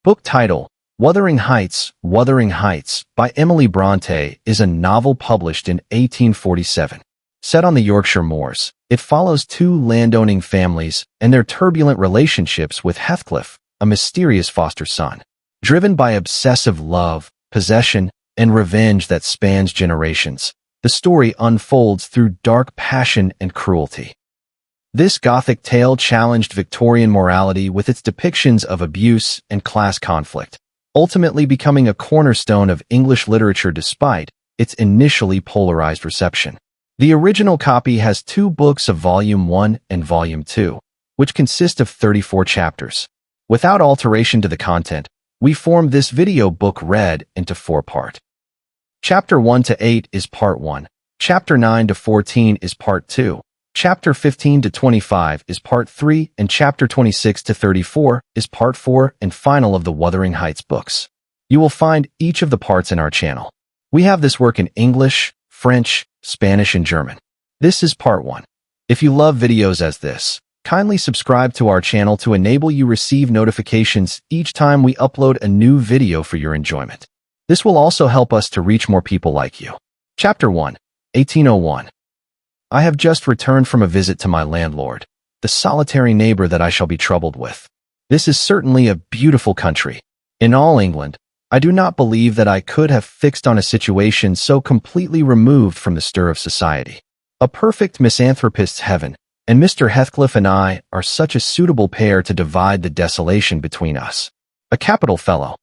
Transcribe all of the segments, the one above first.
Book title: Wuthering Heights. Wuthering Heights by Emily Bronte is a novel published in 1847. Set on the Yorkshire moors, it follows two landowning families and their turbulent relationships with Heathcliff, a mysterious foster son. Driven by obsessive love, possession, and revenge that spans generations, the story unfolds through dark passion and cruelty. This Gothic tale challenged Victorian morality with its depictions of abuse and class conflict, ultimately becoming a cornerstone of English literature despite its initially polarized reception. The original copy has two books of Volume 1 and Volume 2, which consist of 34 chapters. Without alteration to the content, we formed this video book read into 4-part. Chapter 1 to 8 is Part 1, Chapter 9 to 14 is Part 2, Chapter 15 to 25 is Part 3, and Chapter 26 to 34 is Part 4 and final of the Wuthering Heights books. You will find each of the parts in our channel. We have this work in English, French, Spanish, and German. This is Part 1. If you love videos as this, kindly subscribe to our channel to enable you receive notifications each time we upload a new video for your enjoyment. This will also help us to reach more people like you. Chapter 1, 1801. I have just returned from a visit to my landlord, the solitary neighbor that I shall be troubled with. This is certainly a beautiful country. In all England, I do not believe that I could have fixed on a situation so completely removed from the stir of society. A perfect misanthropist's heaven, and Mr. Heathcliff and I are such a suitable pair to divide the desolation between us. A capital fellow.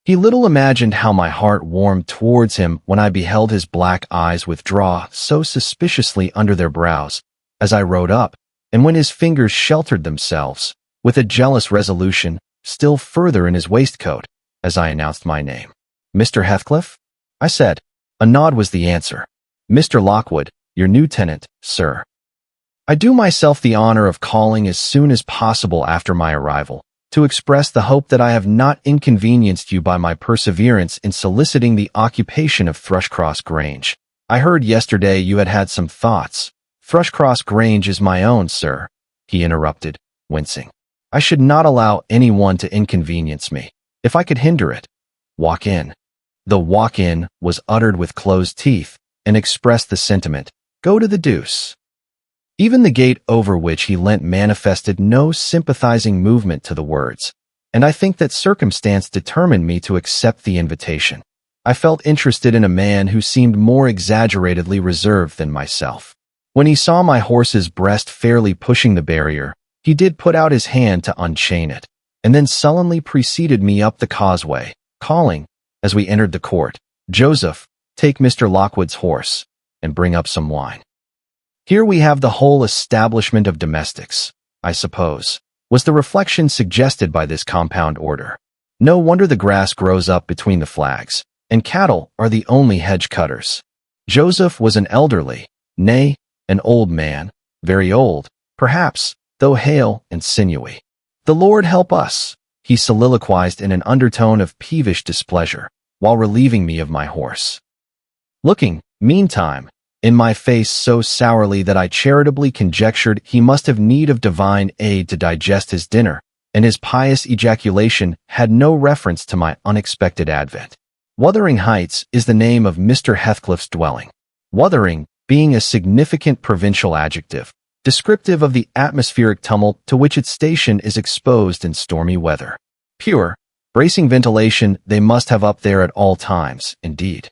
He little imagined how my heart warmed towards him when I beheld his black eyes withdraw so suspiciously under their brows as I rode up, and when his fingers sheltered themselves, with a jealous resolution, still further in his waistcoat, as I announced my name. "Mr. Heathcliff?" I said. A nod was the answer. "Mr. Lockwood, your new tenant, sir." I do myself the honor of calling as soon as possible after my arrival, to express the hope that I have not inconvenienced you by my perseverance in soliciting the occupation of Thrushcross Grange. I heard yesterday you had had some thoughts. Thrushcross Grange is my own, sir, he interrupted, wincing. I should not allow anyone to inconvenience me. If I could hinder it, walk in. The walk-in was uttered with closed teeth and expressed the sentiment, go to the deuce. Even the gate over which he leant manifested no sympathizing movement to the words, and I think that circumstance determined me to accept the invitation. I felt interested in a man who seemed more exaggeratedly reserved than myself. When he saw my horse's breast fairly pushing the barrier, he did put out his hand to unchain it, and then sullenly preceded me up the causeway, calling, as we entered the court, "Joseph, take Mr. Lockwood's horse, and bring up some wine." Here we have the whole establishment of domestics, I suppose, was the reflection suggested by this compound order. No wonder the grass grows up between the flags, and cattle are the only hedge cutters. Joseph was an elderly, nay, an old man, very old, perhaps, though hale and sinewy. "The Lord help us," he soliloquized in an undertone of peevish displeasure, while relieving me of my horse. Looking, meantime, in my face so sourly that I charitably conjectured he must have need of divine aid to digest his dinner, and his pious ejaculation had no reference to my unexpected advent. Wuthering Heights is the name of Mr. Heathcliff's dwelling. Wuthering being a significant provincial adjective, descriptive of the atmospheric tumult to which its station is exposed in stormy weather. Pure, bracing ventilation they must have up there at all times, indeed.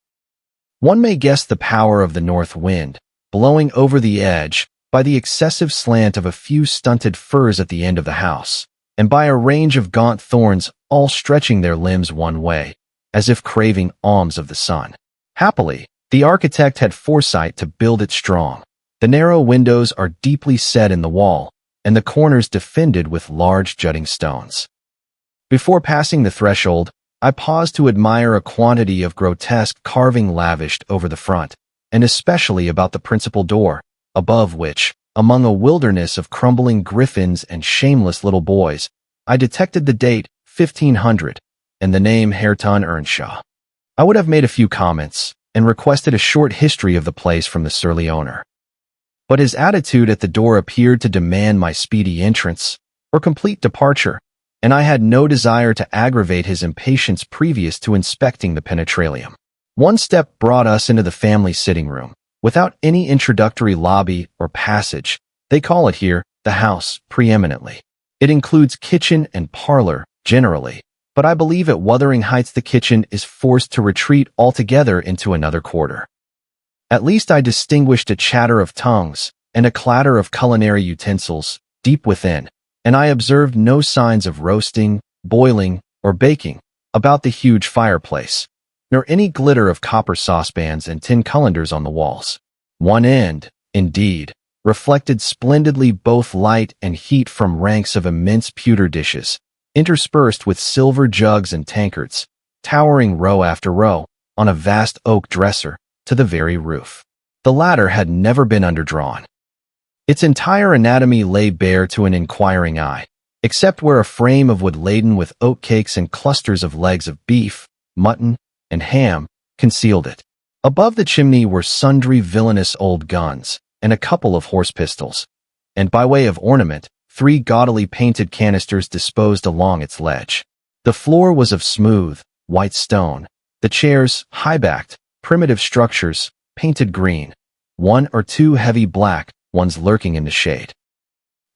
One may guess the power of the north wind, blowing over the edge, by the excessive slant of a few stunted firs at the end of the house, and by a range of gaunt thorns all stretching their limbs one way, as if craving alms of the sun. Happily, the architect had foresight to build it strong. The narrow windows are deeply set in the wall, and the corners defended with large jutting stones. Before passing the threshold, I paused to admire a quantity of grotesque carving lavished over the front, and especially about the principal door, above which, among a wilderness of crumbling griffins and shameless little boys, I detected the date 1500 and the name Hareton Earnshaw. I would have made a few comments and requested a short history of the place from the surly owner. But his attitude at the door appeared to demand my speedy entrance, or complete departure, and I had no desire to aggravate his impatience previous to inspecting the penetralium. One step brought us into the family sitting room. Without any introductory lobby or passage, they call it here the house preeminently. It includes kitchen and parlor, generally, but I believe at Wuthering Heights the kitchen is forced to retreat altogether into another quarter. At least I distinguished a chatter of tongues and a clatter of culinary utensils deep within, and I observed no signs of roasting, boiling, or baking about the huge fireplace, nor any glitter of copper saucepans and tin colanders on the walls. One end, indeed, reflected splendidly both light and heat from ranks of immense pewter dishes, interspersed with silver jugs and tankards, towering row after row, on a vast oak dresser, to the very roof. The latter had never been underdrawn. Its entire anatomy lay bare to an inquiring eye, except where a frame of wood laden with oat cakes and clusters of legs of beef, mutton, and ham concealed it. Above the chimney were sundry villainous old guns, and a couple of horse pistols, and by way of ornament, 3 gaudily painted canisters disposed along its ledge. The floor was of smooth, white stone, the chairs, high-backed, primitive structures, painted green, 1 or 2 heavy black ones lurking in the shade.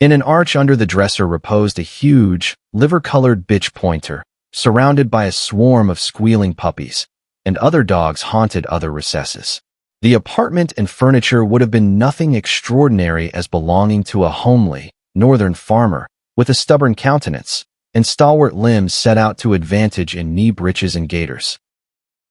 In an arch under the dresser reposed a huge, liver-colored bitch pointer, surrounded by a swarm of squealing puppies, and other dogs haunted other recesses. The apartment and furniture would have been nothing extraordinary as belonging to a homely, northern farmer, with a stubborn countenance, and stalwart limbs set out to advantage in knee breeches and gaiters.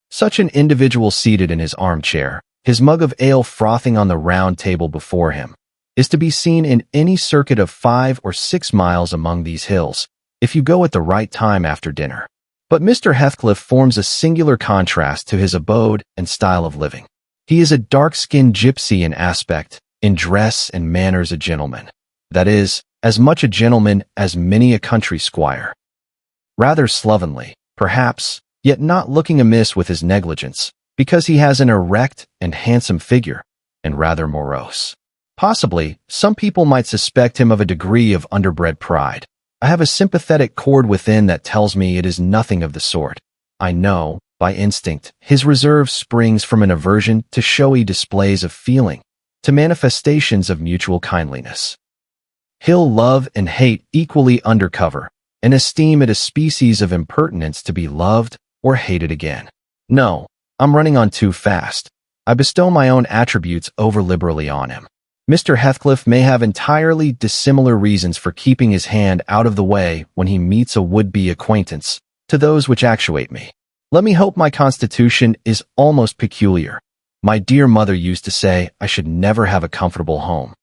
Such an individual seated in his armchair, his mug of ale frothing on the round table before him, is to be seen in any circuit of 5 or 6 miles among these hills, if you go at the right time after dinner. But Mr. Heathcliff forms a singular contrast to his abode and style of living. He is a dark-skinned gypsy in aspect, in dress and manners a gentleman. That is, as much a gentleman as many a country squire. Rather slovenly, perhaps, yet not looking amiss with his negligence, because he has an erect and handsome figure, and rather morose. Possibly, some people might suspect him of a degree of underbred pride. I have a sympathetic chord within that tells me it is nothing of the sort. I know, by instinct, his reserve springs from an aversion to showy displays of feeling, to manifestations of mutual kindliness. He'll love and hate equally under cover, and esteem it a species of impertinence to be loved or hated again. No, I'm running on too fast. I bestow my own attributes over-liberally on him. Mr. Heathcliff may have entirely dissimilar reasons for keeping his hand out of the way when he meets a would-be acquaintance, to those which actuate me. Let me hope my constitution is almost peculiar. My dear mother used to say I should never have a comfortable home.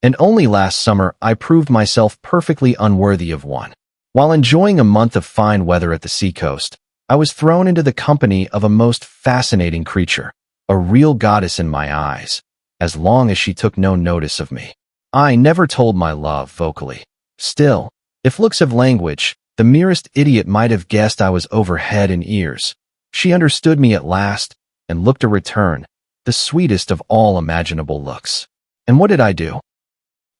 And only last summer I proved myself perfectly unworthy of one. While enjoying a month of fine weather at the seacoast, I was thrown into the company of a most fascinating creature, a real goddess in my eyes, as long as she took no notice of me. I never told my love vocally. Still, if looks have language, the merest idiot might have guessed I was over head and ears. She understood me at last, and looked a return, the sweetest of all imaginable looks. And what did I do?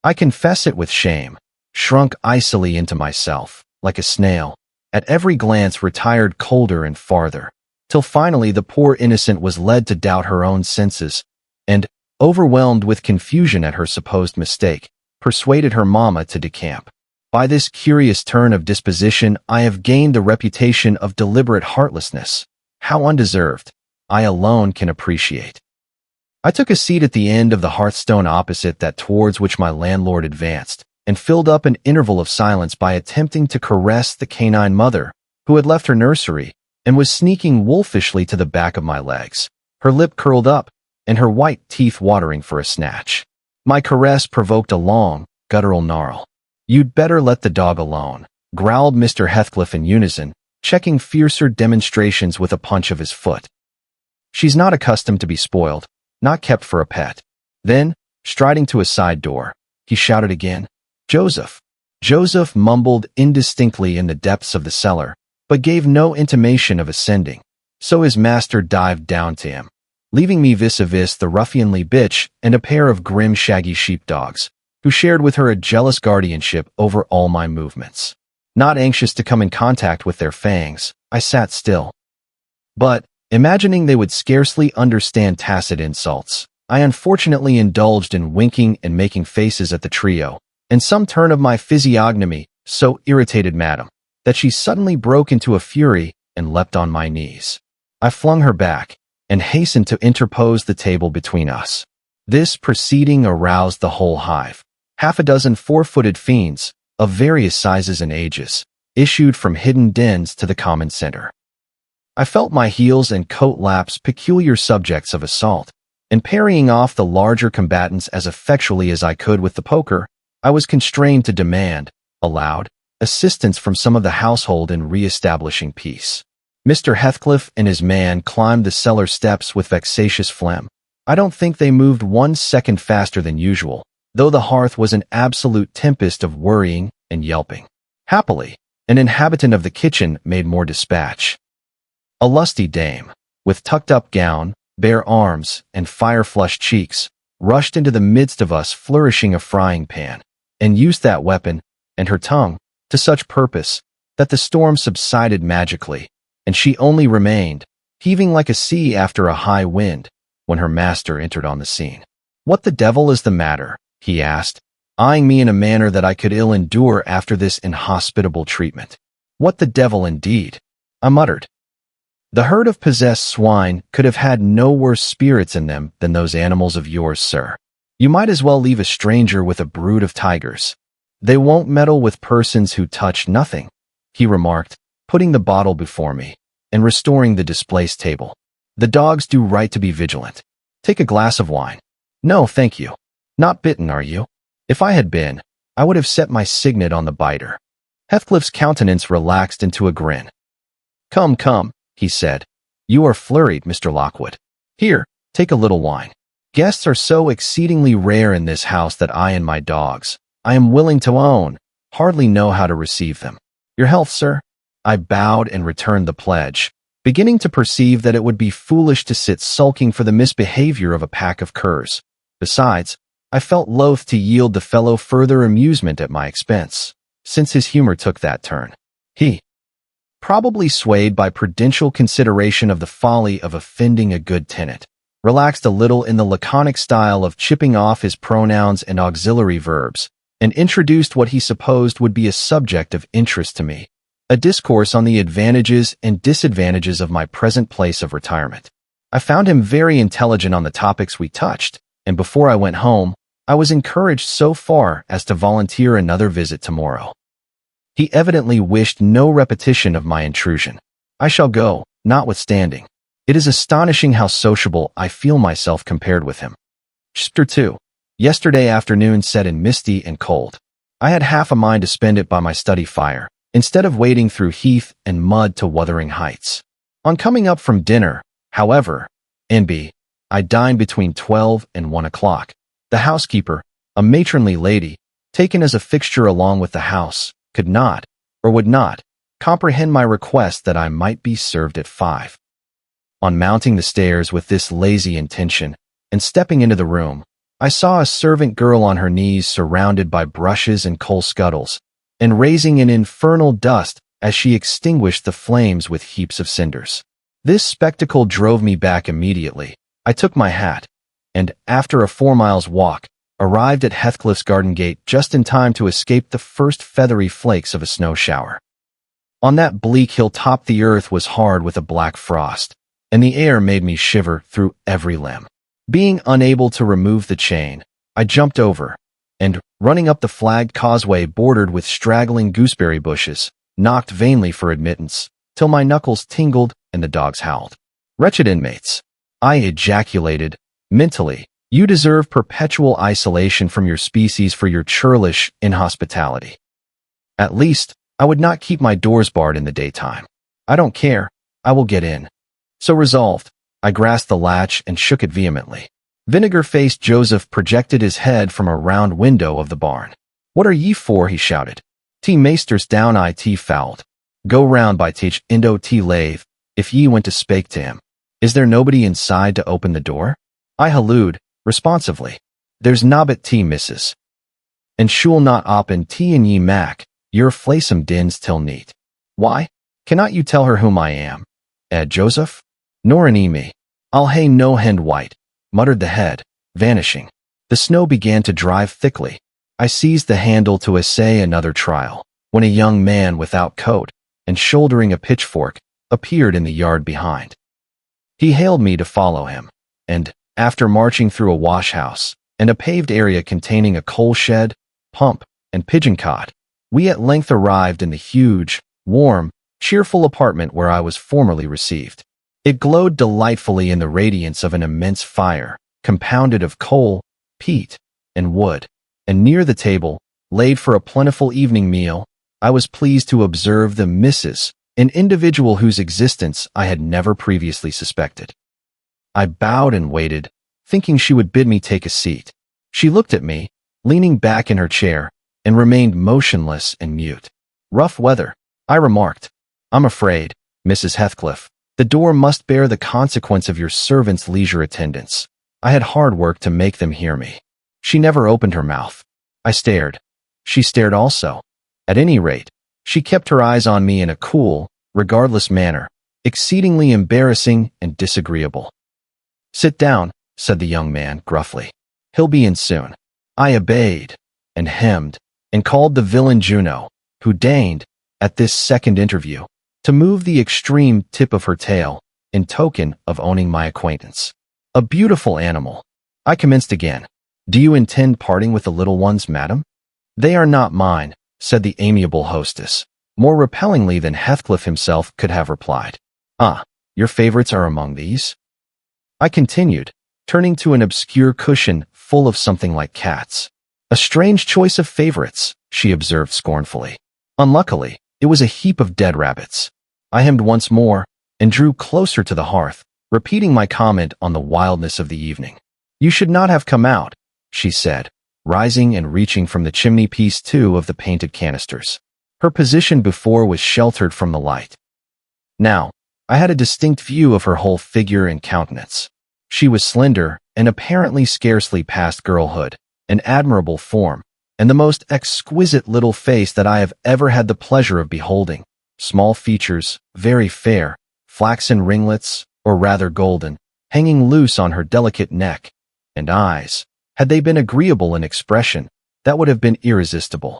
I confess it with shame, shrunk icily into myself, like a snail, at every glance retired colder and farther, till finally the poor innocent was led to doubt her own senses, and, overwhelmed with confusion at her supposed mistake, persuaded her mamma to decamp. By this curious turn of disposition I have gained the reputation of deliberate heartlessness. How undeserved, I alone can appreciate. I took a seat at the end of the hearthstone opposite that towards which my landlord advanced, and filled up an interval of silence by attempting to caress the canine mother, who had left her nursery, and was sneaking wolfishly to the back of my legs, her lip curled up, and her white teeth watering for a snatch. My caress provoked a long, guttural gnarl. "You'd better let the dog alone," growled Mr. Heathcliff in unison, checking fiercer demonstrations with a punch of his foot. "She's not accustomed to be spoiled, not kept for a pet." Then, striding to a side door, he shouted again, "Joseph." Joseph mumbled indistinctly in the depths of the cellar, but gave no intimation of ascending, so his master dived down to him, leaving me vis-a-vis the ruffianly bitch and a pair of grim shaggy sheepdogs, who shared with her a jealous guardianship over all my movements. Not anxious to come in contact with their fangs, I sat still. But, imagining they would scarcely understand tacit insults, I unfortunately indulged in winking and making faces at the trio, and some turn of my physiognomy so irritated Madame that she suddenly broke into a fury and leapt on my knees. I flung her back and hastened to interpose the table between us. This proceeding aroused the whole hive. Half a dozen four-footed fiends, of various sizes and ages, issued from hidden dens to the common center. I felt my heels and coat laps peculiar subjects of assault, and parrying off the larger combatants as effectually as I could with the poker, I was constrained to demand, aloud, assistance from some of the household in re-establishing peace. Mr. Heathcliff and his man climbed the cellar steps with vexatious phlegm. I don't think they moved 1 second faster than usual, though the hearth was an absolute tempest of worrying and yelping. Happily, an inhabitant of the kitchen made more dispatch. A lusty dame, with tucked-up gown, bare arms, and fire-flushed cheeks, rushed into the midst of us flourishing a frying pan, and used that weapon, and her tongue, to such purpose, that the storm subsided magically, and she only remained, heaving like a sea after a high wind, when her master entered on the scene. "What the devil is the matter?" he asked, eyeing me in a manner that I could ill endure after this inhospitable treatment. "What the devil indeed?" I muttered. "The herd of possessed swine could have had no worse spirits in them than those animals of yours, sir. You might as well leave a stranger with a brood of tigers. They won't meddle with persons who touch nothing," he remarked, putting the bottle before me, and restoring the displaced table. "The dogs do right to be vigilant. Take a glass of wine." "No, thank you. Not bitten, are you?" If I had been, I would have set my signet on the biter. Heathcliff's countenance relaxed into a grin. "Come, come," he said. "You are flurried, Mr. Lockwood. Here, take a little wine. Guests are so exceedingly rare in this house that I and my dogs, I am willing to own, hardly know how to receive them. Your health, sir." I bowed and returned the pledge, beginning to perceive that it would be foolish to sit sulking for the misbehavior of a pack of curs. Besides, I felt loath to yield the fellow further amusement at my expense, since his humor took that turn. He, probably swayed by prudential consideration of the folly of offending a good tenant, relaxed a little in the laconic style of chipping off his pronouns and auxiliary verbs, and introduced what he supposed would be a subject of interest to me, a discourse on the advantages and disadvantages of my present place of retirement. I found him very intelligent on the topics we touched, and before I went home, I was encouraged so far as to volunteer another visit tomorrow. He evidently wished no repetition of my intrusion. I shall go, notwithstanding. It is astonishing how sociable I feel myself compared with him. Chapter 2. Yesterday afternoon set in misty and cold. I had half a mind to spend it by my study fire, instead of wading through heath and mud to Wuthering Heights. On coming up from dinner, however, N.B., I dined between 12 and 1 o'clock. The housekeeper, a matronly lady, taken as a fixture along with the house, could not, or would not, comprehend my request that I might be served at 5. On mounting the stairs with this lazy intention, and stepping into the room, I saw a servant girl on her knees surrounded by brushes and coal scuttles, and raising an infernal dust as she extinguished the flames with heaps of cinders. This spectacle drove me back immediately. I took my hat, and, after a 4 miles walk, arrived at Heathcliff's garden gate just in time to escape the first feathery flakes of a snow shower. On that bleak hilltop the earth was hard with a black frost, and the air made me shiver through every limb. Being unable to remove the chain, I jumped over, and, running up the flagged causeway bordered with straggling gooseberry bushes, knocked vainly for admittance, till my knuckles tingled and the dogs howled. "Wretched inmates," I ejaculated, mentally, "you deserve perpetual isolation from your species for your churlish inhospitality. At least, I would not keep my doors barred in the daytime. I don't care, I will get in." So resolved, I grasped the latch and shook it vehemently. Vinegar-faced Joseph projected his head from a round window of the barn. "What are ye for?" he shouted. "T maesters down I t fouled. Go round by teach indo t lathe, if ye went to spake to him. Is there nobody inside to open the door?" I hallooed, responsively. "There's nobbut t missus. And shul not oppen t and ye mac, Your flaysome dins till neat. Why? Cannot you tell her whom I am? Ed Joseph? Nor an me. I'll hae no hend white, muttered the head, vanishing. The snow began to drive thickly. I seized the handle to essay another trial, when a young man without coat, and shouldering a pitchfork, appeared in the yard behind. He hailed me to follow him, and, after marching through a wash-house, and a paved area containing a coal shed, pump, and pigeon cot, we at length arrived in the huge, warm, cheerful apartment where I was formerly received. It glowed delightfully in the radiance of an immense fire, compounded of coal, peat, and wood, and near the table, laid for a plentiful evening meal, I was pleased to observe the Mrs., an individual whose existence I had never previously suspected. I bowed and waited, thinking she would bid me take a seat. She looked at me, leaning back in her chair, and remained motionless and mute. Rough weather, I remarked. I'm afraid, Mrs. Heathcliff, the door must bear the consequence of your servant's leisure attendance. I had hard work to make them hear me. She never opened her mouth. I stared. She stared also. At any rate, she kept her eyes on me in a cool, regardless manner, exceedingly embarrassing and disagreeable. Sit down, said the young man gruffly. He'll be in soon. I obeyed, and hemmed, and called the villain Juno, who deigned, at this second interview, to move the extreme tip of her tail, in token of owning my acquaintance. A beautiful animal. I commenced again. Do you intend parting with the little ones, madam? They are not mine, said the amiable hostess, more repellingly than Heathcliff himself could have replied. Ah, your favorites are among these? I continued, turning to an obscure cushion full of something like cats. A strange choice of favorites, she observed scornfully. Unluckily, it was a heap of dead rabbits. I hemmed once more, and drew closer to the hearth, repeating my comment on the wildness of the evening. You should not have come out, she said, rising and reaching from the chimney-piece two of the painted canisters. Her position before was sheltered from the light. Now, I had a distinct view of her whole figure and countenance. She was slender, and apparently scarcely past girlhood, an admirable form, and the most exquisite little face that I have ever had the pleasure of beholding. Small features, very fair, flaxen ringlets, or rather golden, hanging loose on her delicate neck, and eyes, had they been agreeable in expression, that would have been irresistible.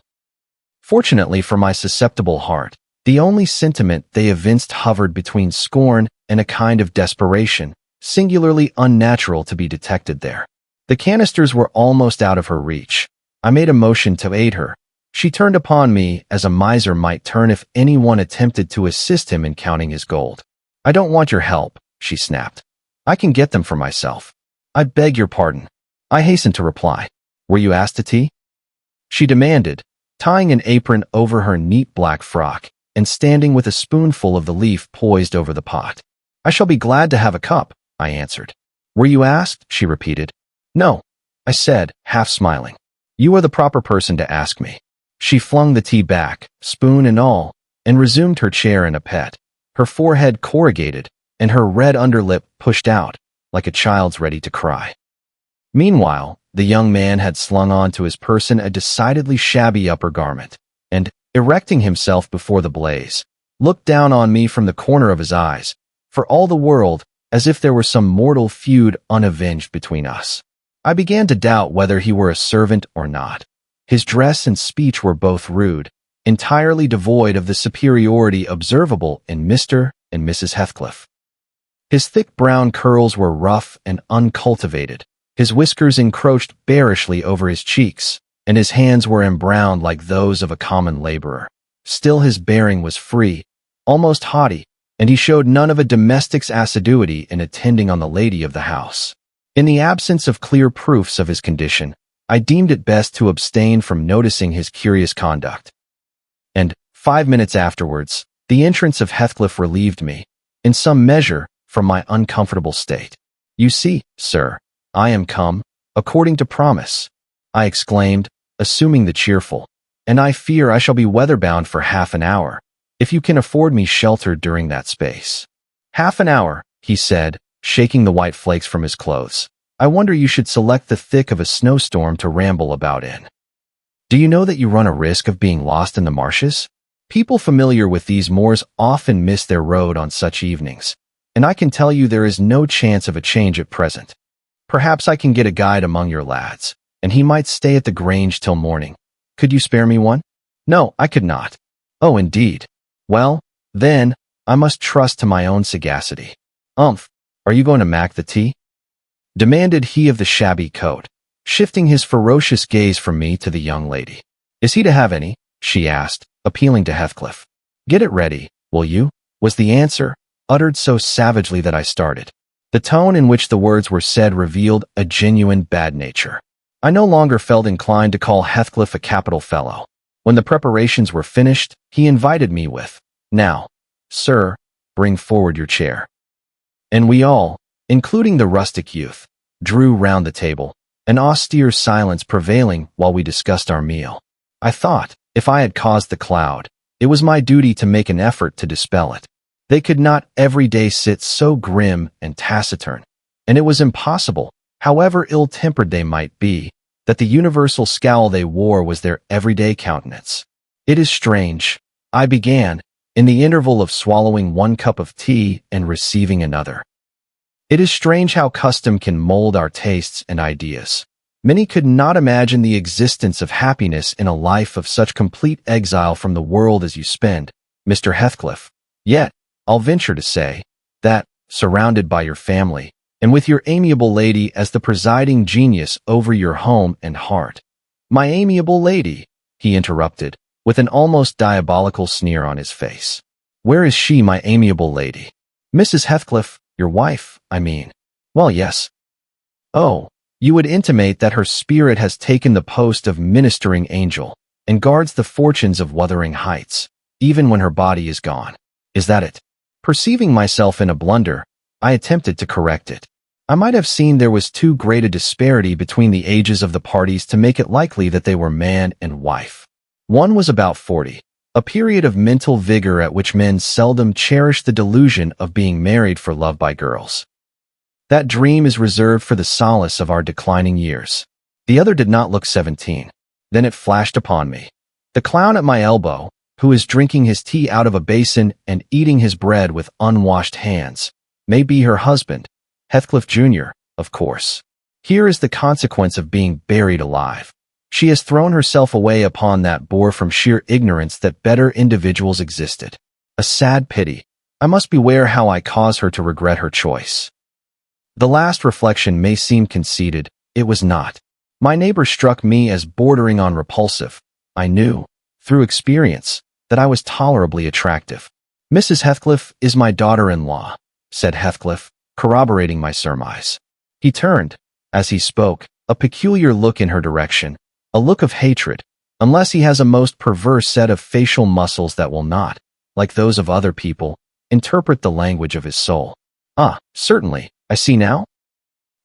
Fortunately for my susceptible heart, the only sentiment they evinced hovered between scorn and a kind of desperation, singularly unnatural to be detected there. The canisters were almost out of her reach. I made a motion to aid her. She turned upon me as a miser might turn if anyone attempted to assist him in counting his gold. I don't want your help, she snapped. I can get them for myself. I beg your pardon. I hastened to reply. Were you asked to tea? She demanded, tying an apron over her neat black frock and standing with a spoonful of the leaf poised over the pot. I shall be glad to have a cup, I answered. Were you asked? She repeated. No, I said, half smiling. You are the proper person to ask me. She flung the tea back, spoon and all, and resumed her chair in a pet, her forehead corrugated and her red underlip pushed out, like a child's ready to cry. Meanwhile, the young man had slung on to his person a decidedly shabby upper garment, and, erecting himself before the blaze, looked down on me from the corner of his eyes, for all the world, as if there were some mortal feud unavenged between us. I began to doubt whether he were a servant or not. His dress and speech were both rude, entirely devoid of the superiority observable in Mr. and Mrs. Heathcliff. His thick brown curls were rough and uncultivated, his whiskers encroached bearishly over his cheeks, and his hands were embrowned like those of a common laborer. Still his bearing was free, almost haughty, and he showed none of a domestic's assiduity in attending on the lady of the house. In the absence of clear proofs of his condition, I deemed it best to abstain from noticing his curious conduct. And, 5 minutes afterwards, the entrance of Heathcliff relieved me, in some measure, from my uncomfortable state. You see, sir, I am come, according to promise, I exclaimed, assuming the cheerful, and I fear I shall be weather-bound for half an hour, if you can afford me shelter during that space. Half an hour, he said, shaking the white flakes from his clothes. I wonder you should select the thick of a snowstorm to ramble about in. Do you know that you run a risk of being lost in the marshes? People familiar with these moors often miss their road on such evenings, and I can tell you there is no chance of a change at present. Perhaps I can get a guide among your lads, and he might stay at the Grange till morning. Could you spare me one? No, I could not. Oh, indeed. Well, then, I must trust to my own sagacity. Are you going to mack the tea? Demanded he of the shabby coat, shifting his ferocious gaze from me to the young lady. Is he to have any? She asked, appealing to Heathcliff. Get it ready, will you? Was the answer, uttered so savagely that I started. The tone in which the words were said revealed a genuine bad nature. I no longer felt inclined to call Heathcliff a capital fellow. When the preparations were finished, he invited me with, Now, sir, bring forward your chair. And we all, including the rustic youth, drew round the table, an austere silence prevailing while we discussed our meal. I thought, if I had caused the cloud, it was my duty to make an effort to dispel it. They could not every day sit so grim and taciturn, and it was impossible, however ill-tempered they might be, that the universal scowl they wore was their everyday countenance. It is strange, I began, in the interval of swallowing one cup of tea and receiving another. It is strange how custom can mold our tastes and ideas. Many could not imagine the existence of happiness in a life of such complete exile from the world as you spend, Mr. Heathcliff. Yet, I'll venture to say, that, surrounded by your family, and with your amiable lady as the presiding genius over your home and heart. My amiable lady, he interrupted, with an almost diabolical sneer on his face. Where is she, my amiable lady? Mrs. Heathcliff, your wife, I mean. Well, yes. Oh, you would intimate that her spirit has taken the post of ministering angel, and guards the fortunes of Wuthering Heights, even when her body is gone. Is that it? Perceiving myself in a blunder, I attempted to correct it. I might have seen there was too great a disparity between the ages of the parties to make it likely that they were man and wife. One was about 40, a period of mental vigor at which men seldom cherish the delusion of being married for love by girls. That dream is reserved for the solace of our declining years. The other did not look 17. Then it flashed upon me. The clown at my elbow, who is drinking his tea out of a basin and eating his bread with unwashed hands, may be her husband, Heathcliff Jr., of course. Here is the consequence of being buried alive. She has thrown herself away upon that boor from sheer ignorance that better individuals existed. A sad pity. I must beware how I cause her to regret her choice. The last reflection may seem conceited. It was not. My neighbor struck me as bordering on repulsive. I knew, through experience, that I was tolerably attractive. Mrs. Heathcliff is my daughter-in-law, said Heathcliff, corroborating my surmise. He turned, as he spoke, a peculiar look in her direction, a look of hatred, unless he has a most perverse set of facial muscles that will not, like those of other people, interpret the language of his soul. Ah, certainly, I see now.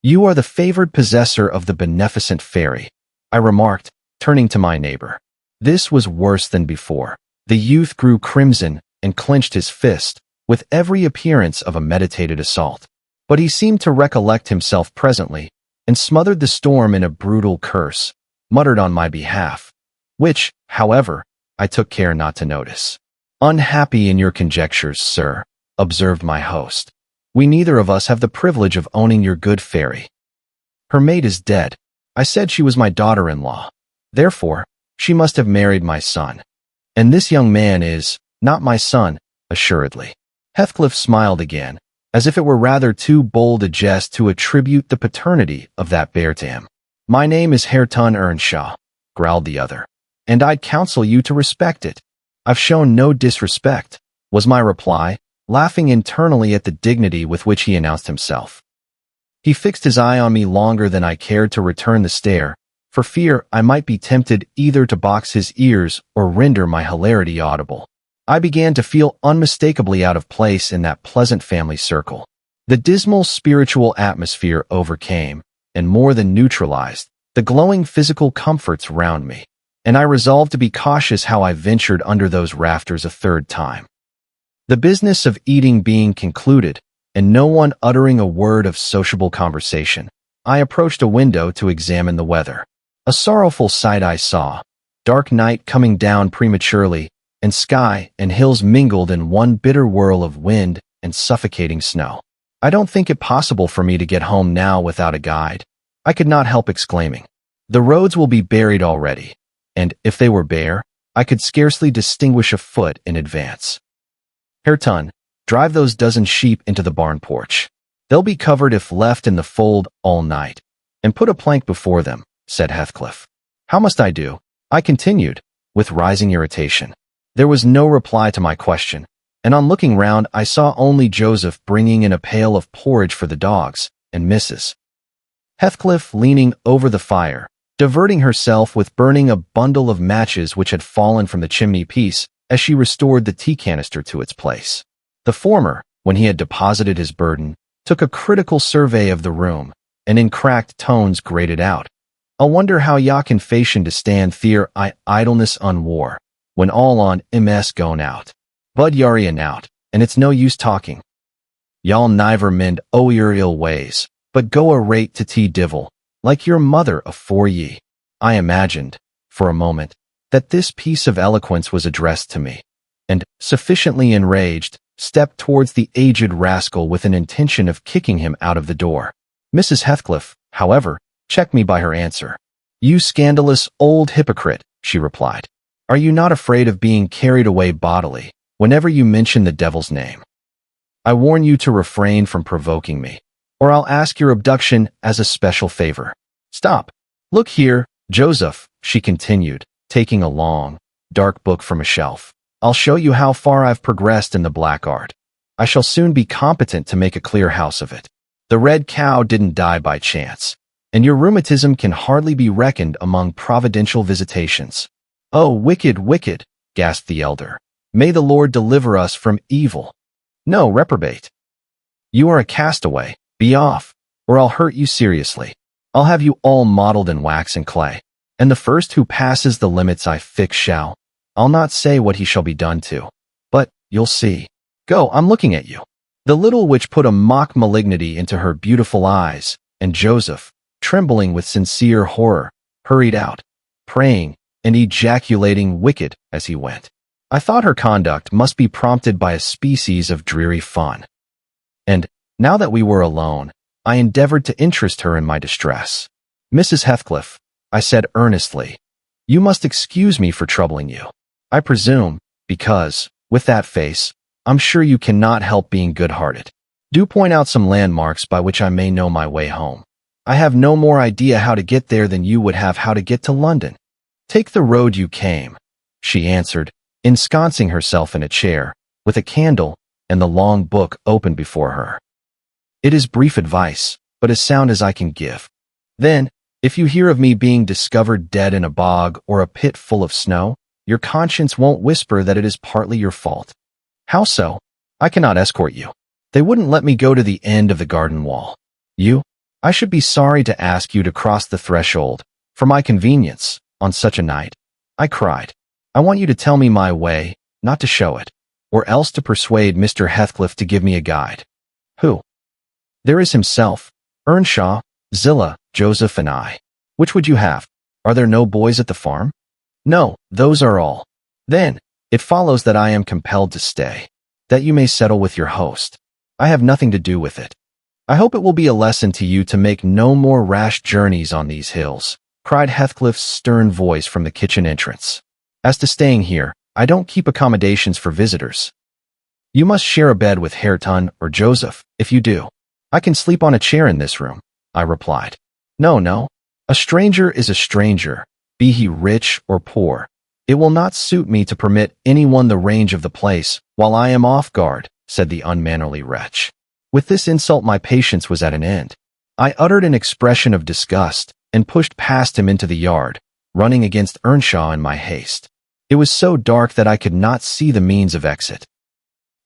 You are the favored possessor of the beneficent fairy, I remarked, turning to my neighbor. This was worse than before. The youth grew crimson and clenched his fist, with every appearance of a meditated assault. But he seemed to recollect himself presently, and smothered the storm in a brutal curse, muttered on my behalf, which, however, I took care not to notice. Unhappy in your conjectures, sir, observed my host. We neither of us have the privilege of owning your good fairy. Her mate is dead. I said she was my daughter-in-law. Therefore, she must have married my son. And this young man is, not my son, assuredly. Heathcliff smiled again, as if it were rather too bold a jest to attribute the paternity of that bear to him. My name is Hareton Earnshaw, growled the other, and I'd counsel you to respect it. I've shown no disrespect, was my reply, laughing internally at the dignity with which he announced himself. He fixed his eye on me longer than I cared to return the stare, for fear I might be tempted either to box his ears or render my hilarity audible. I began to feel unmistakably out of place in that pleasant family circle. The dismal spiritual atmosphere overcame, and more than neutralized, the glowing physical comforts round me, and I resolved to be cautious how I ventured under those rafters a third time. The business of eating being concluded, and no one uttering a word of sociable conversation, I approached a window to examine the weather. A sorrowful sight I saw. Dark night coming down prematurely, and sky and hills mingled in one bitter whirl of wind and suffocating snow. I don't think it possible for me to get home now without a guide, I could not help exclaiming. The roads will be buried already, and if they were bare, I could scarcely distinguish a foot in advance. Hareton, drive those dozen sheep into the barn porch. They'll be covered if left in the fold all night, and put a plank before them, said Heathcliff. How must I do? I continued, with rising irritation. There was no reply to my question, and on looking round I saw only Joseph bringing in a pail of porridge for the dogs, and Mrs. Heathcliff leaning over the fire, diverting herself with burning a bundle of matches which had fallen from the chimney-piece as she restored the tea canister to its place. The former, when he had deposited his burden, took a critical survey of the room, and in cracked tones grated out, "I wonder how ya can fashion to stand theer idleness on war, when all on ms gone out. Bud yarryin out, and it's no use talking. Y'all niver mend o' your ill ways, but go a rate to tea divil, like your mother afore ye." I imagined, for a moment, that this piece of eloquence was addressed to me, and, sufficiently enraged, stepped towards the aged rascal with an intention of kicking him out of the door. Mrs. Heathcliff, however, checked me by her answer. "You scandalous old hypocrite," she replied. "Are you not afraid of being carried away bodily whenever you mention the devil's name? I warn you to refrain from provoking me, or I'll ask your abduction as a special favor. Stop. Look here, Joseph," she continued, taking a long, dark book from a shelf. "I'll show you how far I've progressed in the black art. I shall soon be competent to make a clear house of it. The red cow didn't die by chance, and your rheumatism can hardly be reckoned among providential visitations." "Oh, wicked, wicked," gasped the elder. "May the Lord deliver us from evil." "No, reprobate. You are a castaway. Be off, or I'll hurt you seriously. I'll have you all modeled in wax and clay, and the first who passes the limits I fix shall. I'll not say what he shall be done to, but you'll see. Go, I'm looking at you." The little witch put a mock malignity into her beautiful eyes, and Joseph, trembling with sincere horror, hurried out, praying and ejaculating "wicked" as he went. I thought her conduct must be prompted by a species of dreary fun. And, now that we were alone, I endeavored to interest her in my distress. "Mrs. Heathcliff," I said earnestly, "you must excuse me for troubling you. I presume, because, with that face, I'm sure you cannot help being good-hearted. Do point out some landmarks by which I may know my way home. I have no more idea how to get there than you would have how to get to London." "Take the road you came," she answered, ensconcing herself in a chair, with a candle and the long book open before her. "It is brief advice, but as sound as I can give. Then, if you hear of me being discovered dead in a bog or a pit full of snow, your conscience won't whisper that it is partly your fault." "How so?" "I cannot escort you. They wouldn't let me go to the end of the garden wall. You? I should be sorry to ask you to cross the threshold, for my convenience, on such a night." I cried. "I want you to tell me my way, not to show it, or else to persuade Mr. Heathcliff to give me a guide." "Who?" "There is himself, Earnshaw, Zillah, Joseph, and I. Which would you have? Are there no boys at the farm?" "No, those are all." "Then, it follows that I am compelled to stay, that you may settle with your host. I have nothing to do with it. I hope it will be a lesson to you to make no more rash journeys on these hills," cried Heathcliff's stern voice from the kitchen entrance. "As to staying here, I don't keep accommodations for visitors. You must share a bed with Hareton or Joseph, if you do." "I can sleep on a chair in this room," I replied. "No, no. A stranger is a stranger, be he rich or poor. It will not suit me to permit anyone the range of the place while I am off guard," said the unmannerly wretch. With this insult my patience was at an end. I uttered an expression of disgust and pushed past him into the yard, running against Earnshaw in my haste. It was so dark that I could not see the means of exit.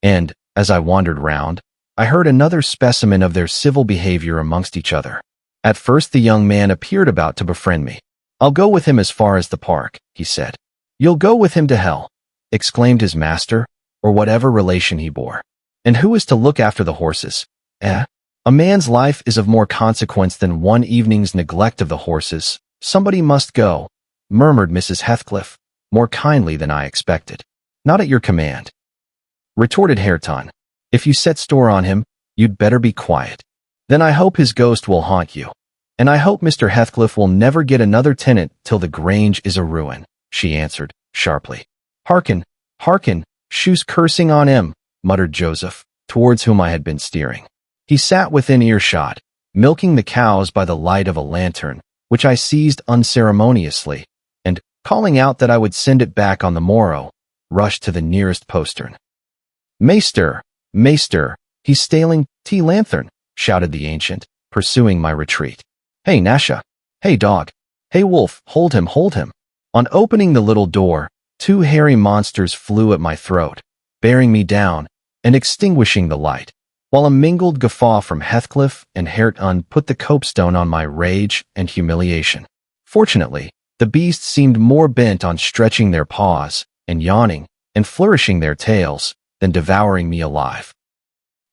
And, as I wandered round, I heard another specimen of their civil behavior amongst each other. At first the young man appeared about to befriend me. "I'll go with him as far as the park," he said. "You'll go with him to hell," exclaimed his master, or whatever relation he bore. "And who is to look after the horses?" A man's life is of more consequence than one evening's neglect of the horses. Somebody must go, murmured Mrs. Heathcliff, more kindly than I expected. Not at your command, retorted Hareton. If you set store on him, you'd better be quiet. Then I hope his ghost will haunt you. And I hope Mr. Heathcliff will never get another tenant till the Grange is a ruin, she answered, sharply. Hearken, hearken, shoes cursing on him, muttered Joseph, towards whom I had been steering. He sat within earshot, milking the cows by the light of a lantern, which I seized unceremoniously, and, calling out that I would send it back on the morrow, rushed to the nearest postern. Maester, maester, he's stealing tea lanthorn, shouted the ancient, pursuing my retreat. Hey, Nasha! Hey, dog! Hey, wolf, hold him, hold him! On opening the little door, two hairy monsters flew at my throat, bearing me down and extinguishing the light, while a mingled guffaw from Heathcliff and Hareton put the copestone on my rage and humiliation. Fortunately, the beasts seemed more bent on stretching their paws and yawning and flourishing their tails than devouring me alive.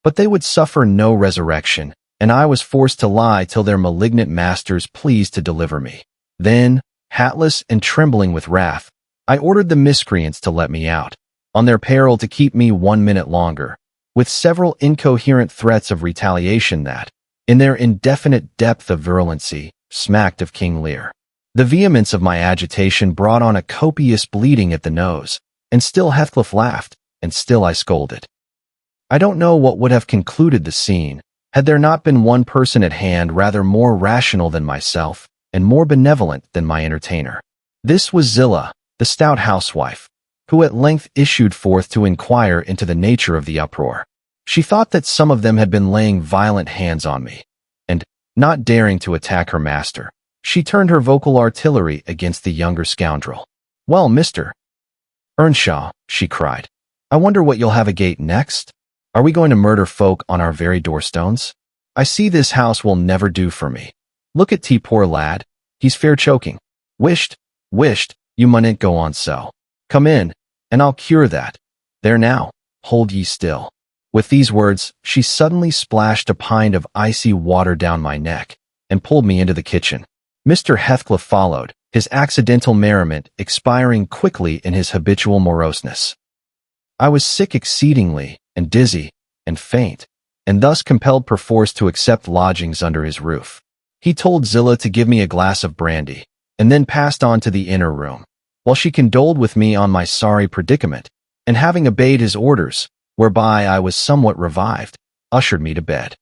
But they would suffer no resurrection, and I was forced to lie till their malignant masters pleased to deliver me. Then, hatless and trembling with wrath, I ordered the miscreants to let me out, on their peril to keep me 1 minute longer, with several incoherent threats of retaliation that, in their indefinite depth of virulency, smacked of King Lear. The vehemence of my agitation brought on a copious bleeding at the nose, and still Heathcliff laughed, and still I scolded. I don't know what would have concluded the scene, had there not been one person at hand rather more rational than myself, and more benevolent than my entertainer. This was Zillah, the stout housewife, who at length issued forth to inquire into the nature of the uproar. She thought that some of them had been laying violent hands on me, and, not daring to attack her master, she turned her vocal artillery against the younger scoundrel. Well, Mr. Earnshaw, she cried, I wonder what you'll have agate next? Are we going to murder folk on our very doorstones? I see this house will never do for me. Look at T, poor lad, he's fair choking. Wished, you mun't go on so. Come in, and I'll cure that. There now, hold ye still. With these words, she suddenly splashed a pint of icy water down my neck, and pulled me into the kitchen. Mr. Heathcliff followed, his accidental merriment expiring quickly in his habitual moroseness. I was sick exceedingly, and dizzy, and faint, and thus compelled perforce to accept lodgings under his roof. He told Zillah to give me a glass of brandy, and then passed on to the inner room, while she condoled with me on my sorry predicament, and having obeyed his orders, whereby I was somewhat revived, ushered me to bed.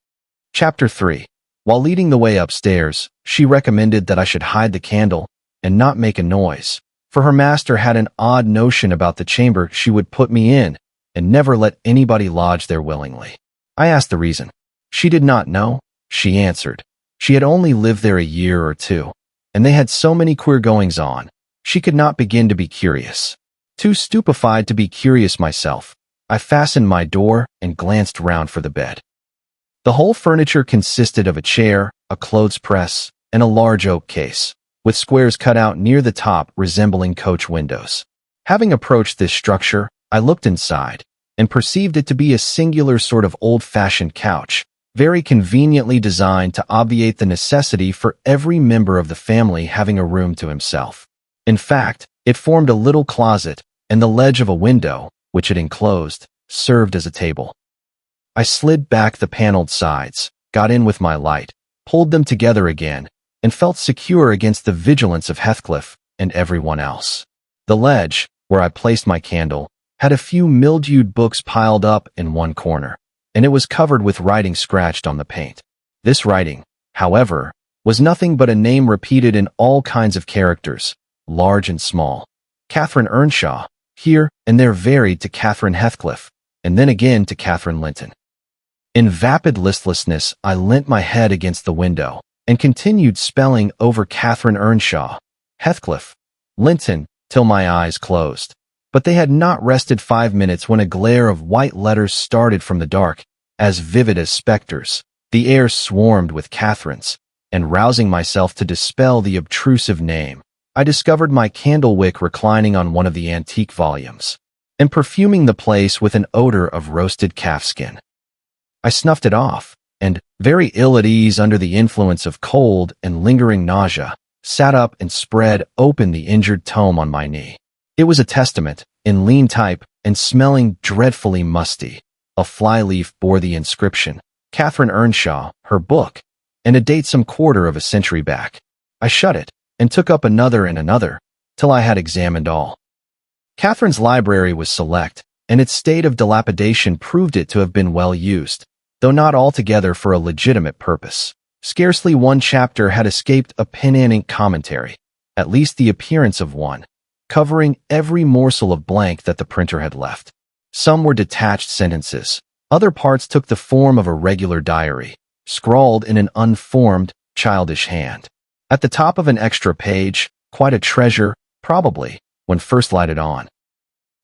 Chapter 3. While leading the way upstairs, she recommended that I should hide the candle and not make a noise, for her master had an odd notion about the chamber she would put me in, and never let anybody lodge there willingly. I asked the reason. She did not know, she answered. She had only lived there a year or two, and they had so many queer goings-on, she could not begin to be curious. Too stupefied to be curious myself, I fastened my door and glanced round for the bed. The whole furniture consisted of a chair, a clothes press, and a large oak case, with squares cut out near the top resembling coach windows. Having approached this structure, I looked inside, and perceived it to be a singular sort of old-fashioned couch, very conveniently designed to obviate the necessity for every member of the family having a room to himself. In fact, it formed a little closet, and the ledge of a window, which it enclosed, served as a table. I slid back the paneled sides, got in with my light, pulled them together again, and felt secure against the vigilance of Heathcliff and everyone else. The ledge, where I placed my candle, had a few mildewed books piled up in one corner, and it was covered with writing scratched on the paint. This writing, however, was nothing but a name repeated in all kinds of characters, large and small. Catherine Earnshaw, here and there varied to Catherine Heathcliff, and then again to Catherine Linton. In vapid listlessness, I leant my head against the window, and continued spelling over Catherine Earnshaw, Heathcliff, Linton, till my eyes closed. But they had not rested 5 minutes when a glare of white letters started from the dark, as vivid as specters. The air swarmed with Catherines, and rousing myself to dispel the obtrusive name, I discovered my candle wick reclining on one of the antique volumes, and perfuming the place with an odor of roasted calfskin. I snuffed it off, and, very ill at ease under the influence of cold and lingering nausea, sat up and spread open the injured tome on my knee. It was a testament, in lean type and smelling dreadfully musty. A flyleaf bore the inscription, Catherine Earnshaw, her book, and a date some quarter of a century back. I shut it, and took up another and another, till I had examined all. Catherine's library was select, and its state of dilapidation proved it to have been well used, though not altogether for a legitimate purpose. Scarcely one chapter had escaped a pen and ink commentary, at least the appearance of one, covering every morsel of blank that the printer had left. Some were detached sentences. Other parts took the form of a regular diary, scrawled in an unformed, childish hand. At the top of an extra page, quite a treasure, probably, when first lighted on.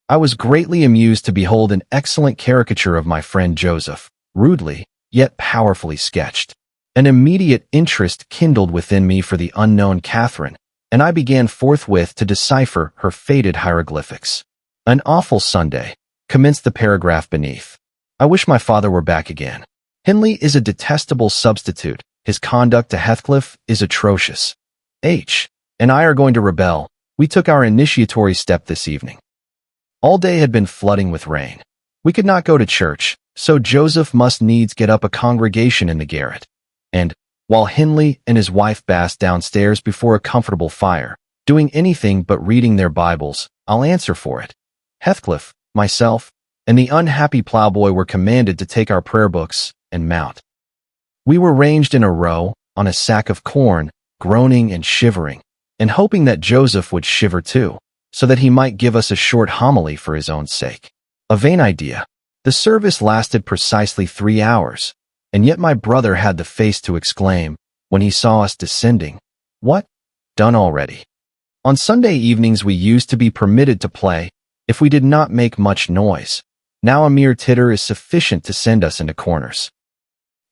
I was greatly amused to behold an excellent caricature of my friend Joseph, rudely, yet powerfully sketched. An immediate interest kindled within me for the unknown Catherine, and I began forthwith to decipher her faded hieroglyphics. An awful Sunday, commenced the paragraph beneath. I wish my father were back again. Hindley is a detestable substitute. His conduct to Heathcliff is atrocious. H. and I are going to rebel. We took our initiatory step this evening. All day had been flooding with rain. We could not go to church, so Joseph must needs get up a congregation in the garret. And, while Hindley and his wife basked downstairs before a comfortable fire, doing anything but reading their Bibles, I'll answer for it. Heathcliff, myself, and the unhappy ploughboy were commanded to take our prayer books and mount. We were ranged in a row, on a sack of corn, groaning and shivering, and hoping that Joseph would shiver too, so that he might give us a short homily for his own sake. A vain idea. The service lasted precisely 3 hours, and yet my brother had the face to exclaim, when he saw us descending, "What? Done already?" On Sunday evenings we used to be permitted to play, if we did not make much noise. Now a mere titter is sufficient to send us into corners.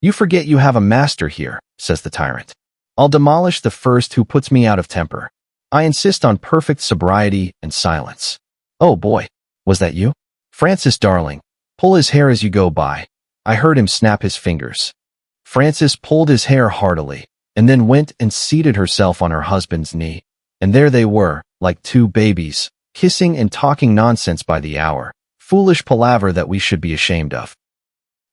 "You forget you have a master here," says the tyrant. "I'll demolish the first who puts me out of temper. I insist on perfect sobriety and silence." "Oh boy, was that you? Francis, darling, pull his hair as you go by." I heard him snap his fingers. Francis pulled his hair heartily, and then went and seated herself on her husband's knee, and there they were, like two babies, kissing and talking nonsense by the hour, foolish palaver that we should be ashamed of.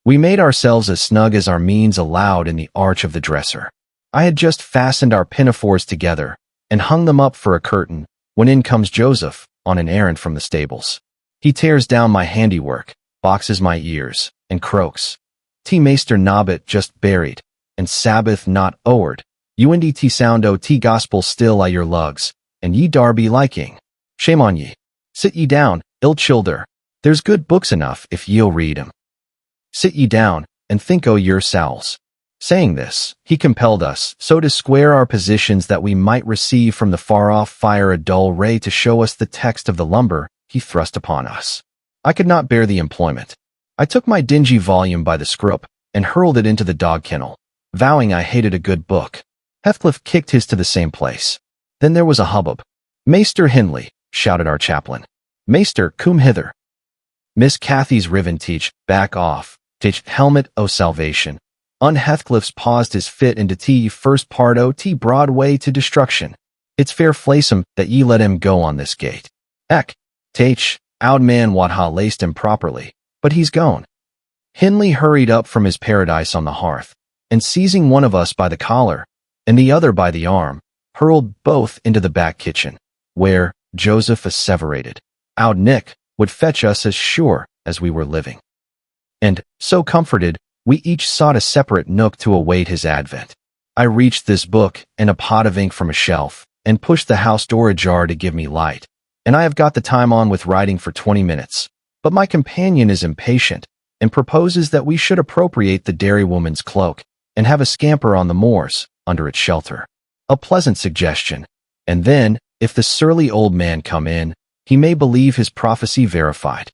We made ourselves as snug as our means allowed in the arch of the dresser. I had just fastened our pinafores together, and hung them up for a curtain, when in comes Joseph, on an errand from the stables. He tears down my handiwork, boxes my ears, and croaks, "T Maester Nobbet just buried, and Sabbath not owered. You indy T sound o T gospel still I your lugs, and ye darby liking. Shame on ye. Sit ye down, ill childer. There's good books enough if ye'll read 'em. Sit ye down, and think o' your sowls." Saying this, he compelled us so to square our positions that we might receive from the far-off fire a dull ray to show us the text of the lumber he thrust upon us. I could not bear the employment. I took my dingy volume by the scrup and hurled it into the dog kennel, vowing I hated a good book. Heathcliff kicked his to the same place. Then there was a hubbub. "Maester Hindley," shouted our chaplain. "Maester, come hither." Miss Cathy's riven teach, back off, teach helmet o' salvation. Heathcliff's paused his fit into T first part o' T Broadway to destruction. It's fair flaysome that ye let him go on this gate. Eck, Tach, owd man what ha laced him properly, but he's gone. Hindley hurried up from his paradise on the hearth, and seizing one of us by the collar, and the other by the arm, hurled both into the back kitchen, where, Joseph asseverated, owd Nick would fetch us as sure as we were living. And, so comforted, we each sought a separate nook to await his advent. I reached this book and a pot of ink from a shelf, and pushed the house door ajar to give me light, and I have got the time on with writing for 20 minutes. But my companion is impatient, and proposes that we should appropriate the dairywoman's cloak, and have a scamper on the moors, under its shelter. A pleasant suggestion, and then, if the surly old man come in, he may believe his prophecy verified.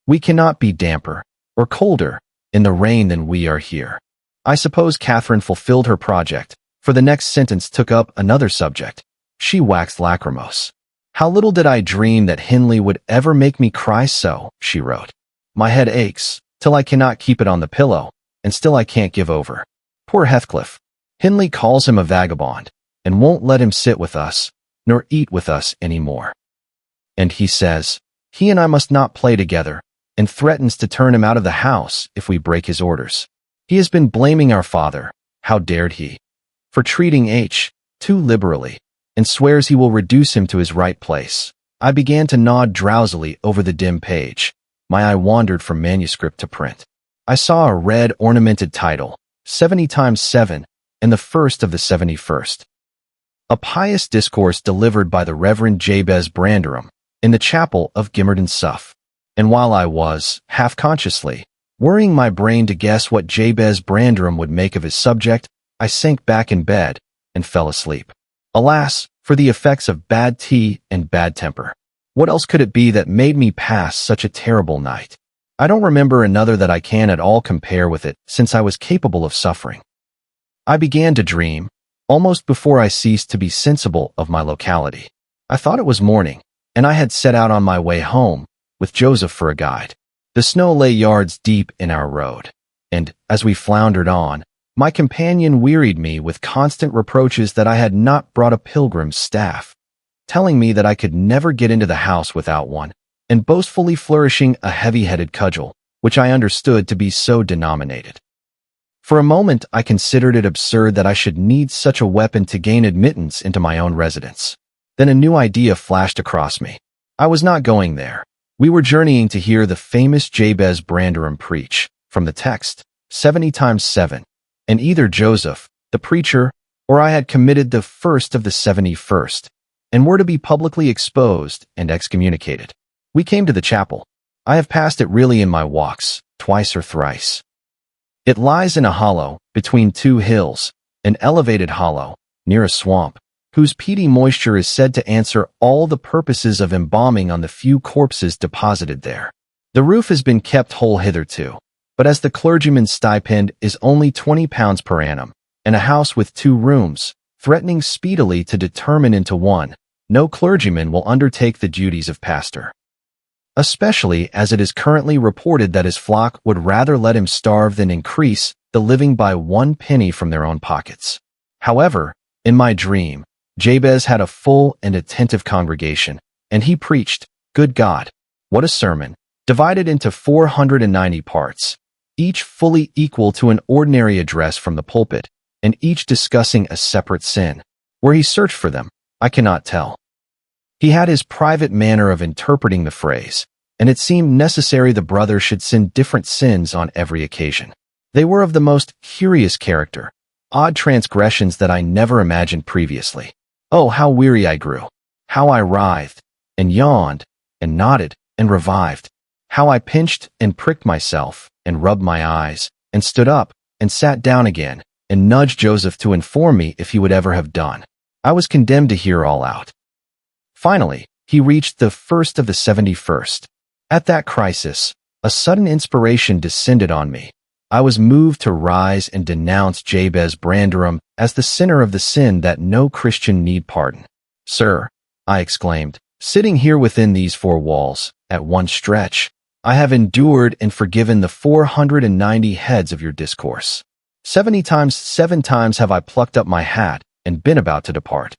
We cannot be damper, or colder, in the rain than we are here. I suppose Catherine fulfilled her project, for the next sentence took up another subject. She waxed lachrymose. "How little did I dream that Hindley would ever make me cry so," she wrote. "My head aches, till I cannot keep it on the pillow, and still I can't give over. Poor Heathcliff. Hindley calls him a vagabond, and won't let him sit with us, nor eat with us any more. And he says, he and I must not play together, and threatens to turn him out of the house if we break his orders. He has been blaming our father, how dared he, for treating H too liberally, and swears he will reduce him to his right place. I began to nod drowsily over the dim page. My eye wandered from manuscript to print. I saw a red ornamented title, 70 times 7, and the first of the 71st. A pious discourse delivered by the Reverend Jabez Branderham in the chapel of Gimmerton Suff. And while I was, half-consciously, worrying my brain to guess what Jabez Branderham would make of his subject, I sank back in bed and fell asleep. Alas, for the effects of bad tea and bad temper. What else could it be that made me pass such a terrible night? I don't remember another that I can at all compare with it since I was capable of suffering. I began to dream, almost before I ceased to be sensible of my locality. I thought it was morning, and I had set out on my way home, with Joseph for a guide. The snow lay yards deep in our road, and, as we floundered on, my companion wearied me with constant reproaches that I had not brought a pilgrim's staff, telling me that I could never get into the house without one, and boastfully flourishing a heavy-headed cudgel, which I understood to be so denominated. For a moment I considered it absurd that I should need such a weapon to gain admittance into my own residence. Then a new idea flashed across me. I was not going there. We were journeying to hear the famous Jabez Branderham preach, from the text, 70 times 7, and either Joseph, the preacher, or I had committed the first of the 71st, and were to be publicly exposed and excommunicated. We came to the chapel. I have passed it really in my walks, twice or thrice. It lies in a hollow, between two hills, an elevated hollow, near a swamp, whose peaty moisture is said to answer all the purposes of embalming on the few corpses deposited there. The roof has been kept whole hitherto, but as the clergyman's stipend is only £20 per annum, and a house with 2 rooms, threatening speedily to determine into one, no clergyman will undertake the duties of pastor. Especially as it is currently reported that his flock would rather let him starve than increase the living by 1 penny from their own pockets. However, in my dream, Jabez had a full and attentive congregation, and he preached, good God, what a sermon, divided into 490 parts, each fully equal to an ordinary address from the pulpit, and each discussing a separate sin. Where he searched for them, I cannot tell. He had his private manner of interpreting the phrase, and it seemed necessary the brother should sin different sins on every occasion. They were of the most curious character, odd transgressions that I never imagined previously. Oh, how weary I grew! How I writhed, and yawned, and nodded, and revived! How I pinched and pricked myself, and rubbed my eyes, and stood up, and sat down again, and nudged Joseph to inform me if he would ever have done. I was condemned to hear all out. Finally, he reached the first of the 71st. At that crisis, a sudden inspiration descended on me. I was moved to rise and denounce Jabez Branderham as the sinner of the sin that no Christian need pardon. Sir, I exclaimed, sitting here within these 4 walls, at one stretch, I have endured and forgiven the 490 heads of your discourse. 70 times 7 times have I plucked up my hat and been about to depart.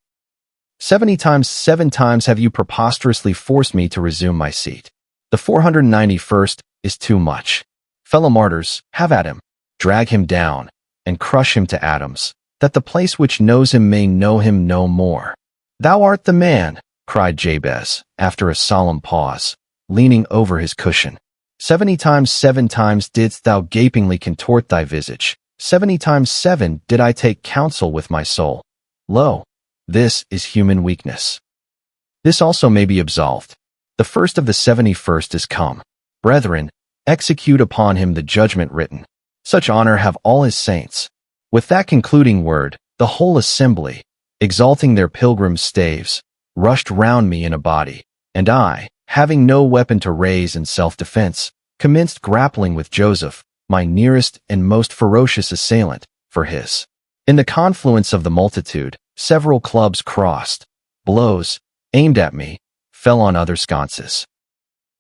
70 times 7 times have you preposterously forced me to resume my seat. The 491st is too much. Fellow martyrs, have at him, drag him down, and crush him to atoms, that the place which knows him may know him no more. Thou art the man, cried Jabez, after a solemn pause, leaning over his cushion. 70 times 7 times didst thou gapingly contort thy visage. 70 times 7 did I take counsel with my soul. Lo, this is human weakness. This also may be absolved. The first of the 71st is come. Brethren, execute upon him the judgment written. Such honor have all his saints. With that concluding word, the whole assembly, exalting their pilgrims' staves, rushed round me in a body, and I, having no weapon to raise in self-defense, commenced grappling with Joseph, my nearest and most ferocious assailant, for his. In the confluence of the multitude, several clubs crossed. Blows, aimed at me, fell on other sconces.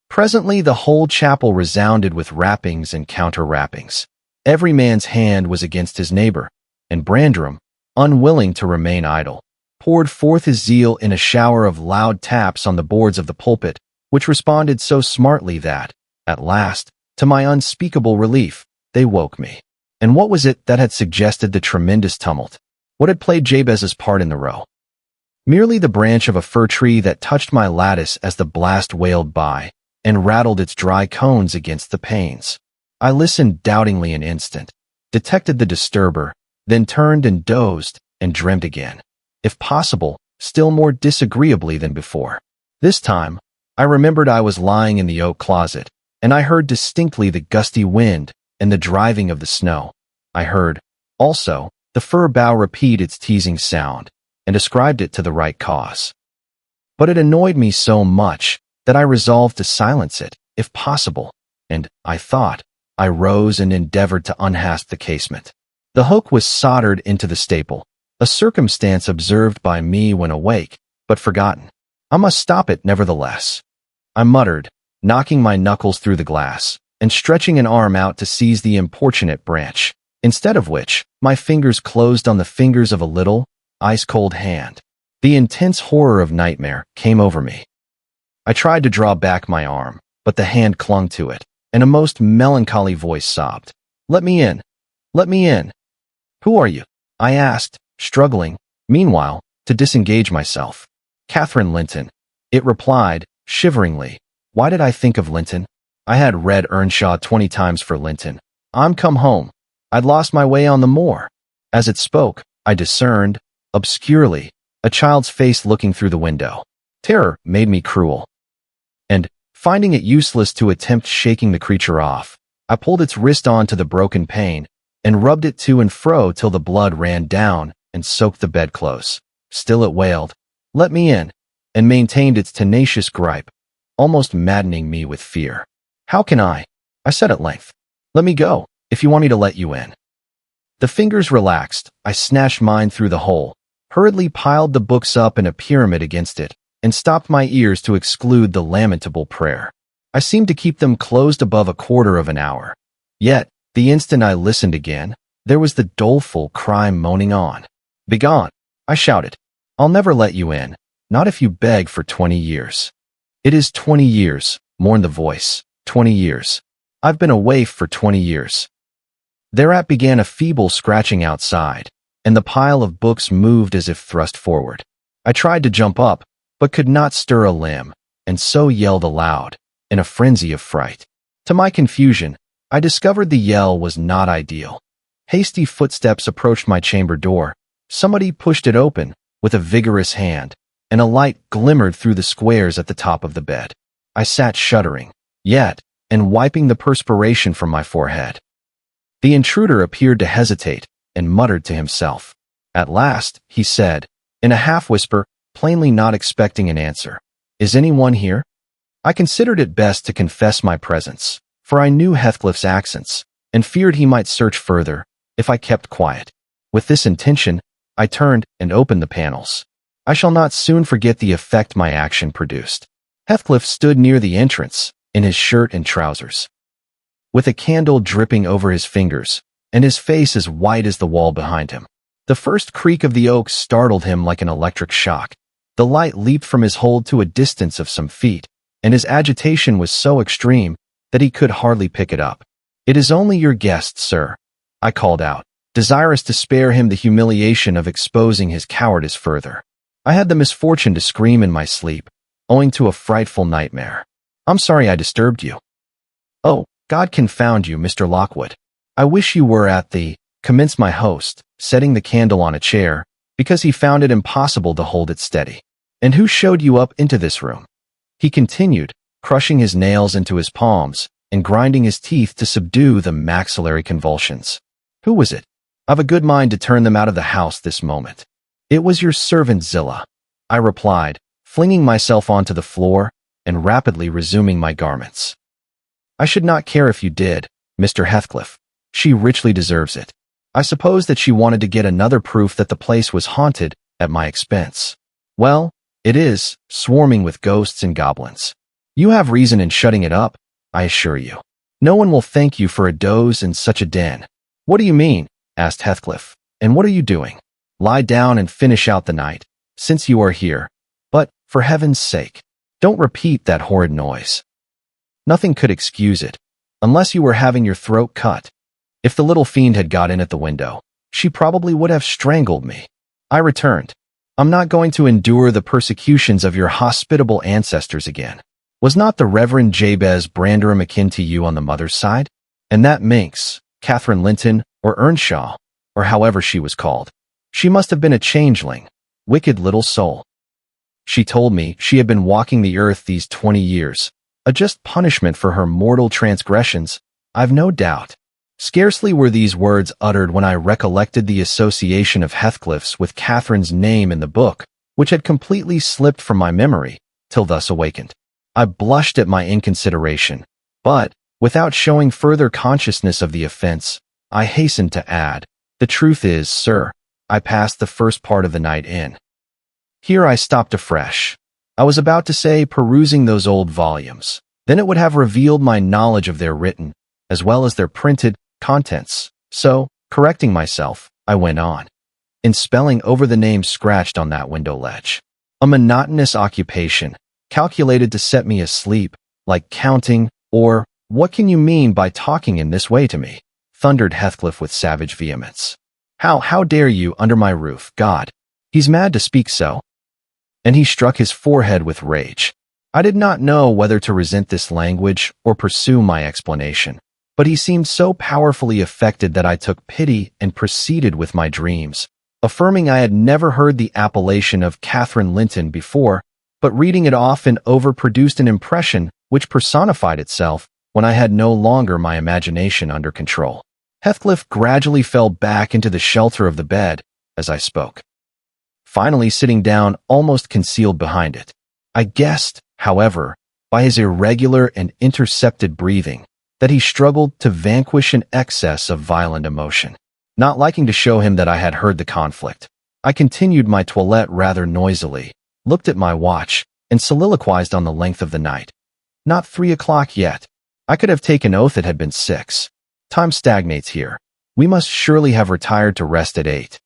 Presently the whole chapel resounded with rappings and counter-rappings. Every man's hand was against his neighbor, and Branderham, unwilling to remain idle, poured forth his zeal in a shower of loud taps on the boards of the pulpit, which responded so smartly that, at last, to my unspeakable relief, they woke me. And what was it that had suggested the tremendous tumult? What had played Jabez's part in the row? Merely the branch of a fir tree that touched my lattice as the blast wailed by and rattled its dry cones against the panes. I listened doubtingly an instant, detected the disturber, then turned and dozed and dreamt again, if possible, still more disagreeably than before. This time, I remembered I was lying in the oak closet, and I heard distinctly the gusty wind and the driving of the snow. I heard, also, the fir bough repeat its teasing sound, and ascribed it to the right cause. But it annoyed me so much that I resolved to silence it, if possible, and, I thought, I rose and endeavored to unhasp the casement. The hook was soldered into the staple, a circumstance observed by me when awake, but forgotten. I must stop it nevertheless. I muttered, knocking my knuckles through the glass, and stretching an arm out to seize the importunate branch, instead of which, my fingers closed on the fingers of a little, ice-cold hand. The intense horror of nightmare came over me. I tried to draw back my arm, but the hand clung to it, and a most melancholy voice sobbed, "Let me in! Let me in!" "Who are you?" I asked, struggling, meanwhile, to disengage myself. "Catherine Linton," it replied, shiveringly. Why did I think of Linton? I had read Earnshaw 20 times for Linton. I'm come home. I'd lost my way on the moor. As it spoke, I discerned, obscurely, a child's face looking through the window. Terror made me cruel. And, finding it useless to attempt shaking the creature off, I pulled its wrist onto the broken pane and rubbed it to and fro till the blood ran down and soaked the bedclothes. Still it wailed, "Let me in," and maintained its tenacious gripe, almost maddening me with fear. "How can I said at length. "Let me go, if you want me to let you in." The fingers relaxed. I snatched mine through the hole, hurriedly piled the books up in a pyramid against it, and stopped my ears to exclude the lamentable prayer. I seemed to keep them closed above a quarter of an hour. Yet, the instant I listened again, there was the doleful cry moaning on. "Begone!" I shouted. "I'll never let you in, not if you beg for 20 years. "It is 20 years, mourned the voice. 20 years. I've been a waif for 20 years. Thereat began a feeble scratching outside, and the pile of books moved as if thrust forward. I tried to jump up, but could not stir a limb, and so yelled aloud, in a frenzy of fright. To my confusion, I discovered the yell was not ideal. Hasty footsteps approached my chamber door. Somebody pushed it open, with a vigorous hand, and a light glimmered through the squares at the top of the bed. I sat shuddering, yet, and wiping the perspiration from my forehead. The intruder appeared to hesitate, and muttered to himself. At last, he said, in a half-whisper, plainly not expecting an answer, "Is anyone here?" I considered it best to confess my presence, for I knew Heathcliff's accents, and feared he might search further, if I kept quiet. With this intention, I turned and opened the panels. I shall not soon forget the effect my action produced. Heathcliff stood near the entrance, in his shirt and trousers, with a candle dripping over his fingers, and his face as white as the wall behind him. The first creak of the oak startled him like an electric shock. The light leaped from his hold to a distance of some feet, and his agitation was so extreme that he could hardly pick it up. "It is only your guest, sir," I called out, desirous to spare him the humiliation of exposing his cowardice further. I had the misfortune to scream in my sleep, owing to a frightful nightmare. "I'm sorry I disturbed you." "Oh, God confound you, Mr. Lockwood. I wish you were at the," commenced my host, setting the candle on a chair, because he found it impossible to hold it steady. "And who showed you up into this room?" he continued, crushing his nails into his palms and grinding his teeth to subdue the maxillary convulsions. "Who was it? I've a good mind to turn them out of the house this moment." "It was your servant Zillah," I replied, flinging myself onto the floor and rapidly resuming my garments. "I should not care if you did, Mr. Heathcliff. She richly deserves it. I suppose that she wanted to get another proof that the place was haunted at my expense. Well, it is, swarming with ghosts and goblins. You have reason in shutting it up, I assure you. No one will thank you for a doze in such a den." "What do you mean?" asked Heathcliff. "And what are you doing?" "Lie down and finish out the night," since you are here. But, for heaven's sake, don't repeat that horrid noise. Nothing could excuse it, unless you were having your throat cut. If the little fiend had got in at the window, she probably would have strangled me. I returned. I'm not going to endure the persecutions of your hospitable ancestors again. Was not the Reverend Jabez Branderham akin to you on the mother's side? And that minx, Catherine Linton, or Earnshaw, or however she was called, she must have been a changeling, wicked little soul. She told me she had been walking the earth these 20 years, a just punishment for her mortal transgressions, I've no doubt. Scarcely were these words uttered when I recollected the association of Heathcliff's with Catherine's name in the book, which had completely slipped from my memory, till thus awakened. I blushed at my inconsideration, but, without showing further consciousness of the offense, I hastened to add, the truth is, sir, I passed the first part of the night in. Here I stopped afresh. I was about to say perusing those old volumes. Then it would have revealed my knowledge of their written, as well as their printed, contents. So, correcting myself, I went on. In spelling over the names scratched on that window ledge. A monotonous occupation, calculated to set me asleep, like counting, or, what can you mean by talking in this way to me? Thundered Heathcliff with savage vehemence. How dare you under my roof, God? He's mad to speak so. And he struck his forehead with rage. I did not know whether to resent this language or pursue my explanation, but he seemed so powerfully affected that I took pity and proceeded with my dreams, affirming I had never heard the appellation of Catherine Linton before, but reading it often over produced an impression which personified itself when I had no longer my imagination under control. Heathcliff gradually fell back into the shelter of the bed as I spoke, finally sitting down almost concealed behind it. I guessed, however, by his irregular and intercepted breathing, that he struggled to vanquish an excess of violent emotion. Not liking to show him that I had heard the conflict, I continued my toilette rather noisily, looked at my watch, and soliloquized on the length of the night. Not 3 o'clock yet. I could have taken oath it had been 6. Time stagnates here. We must surely have retired to rest at 8.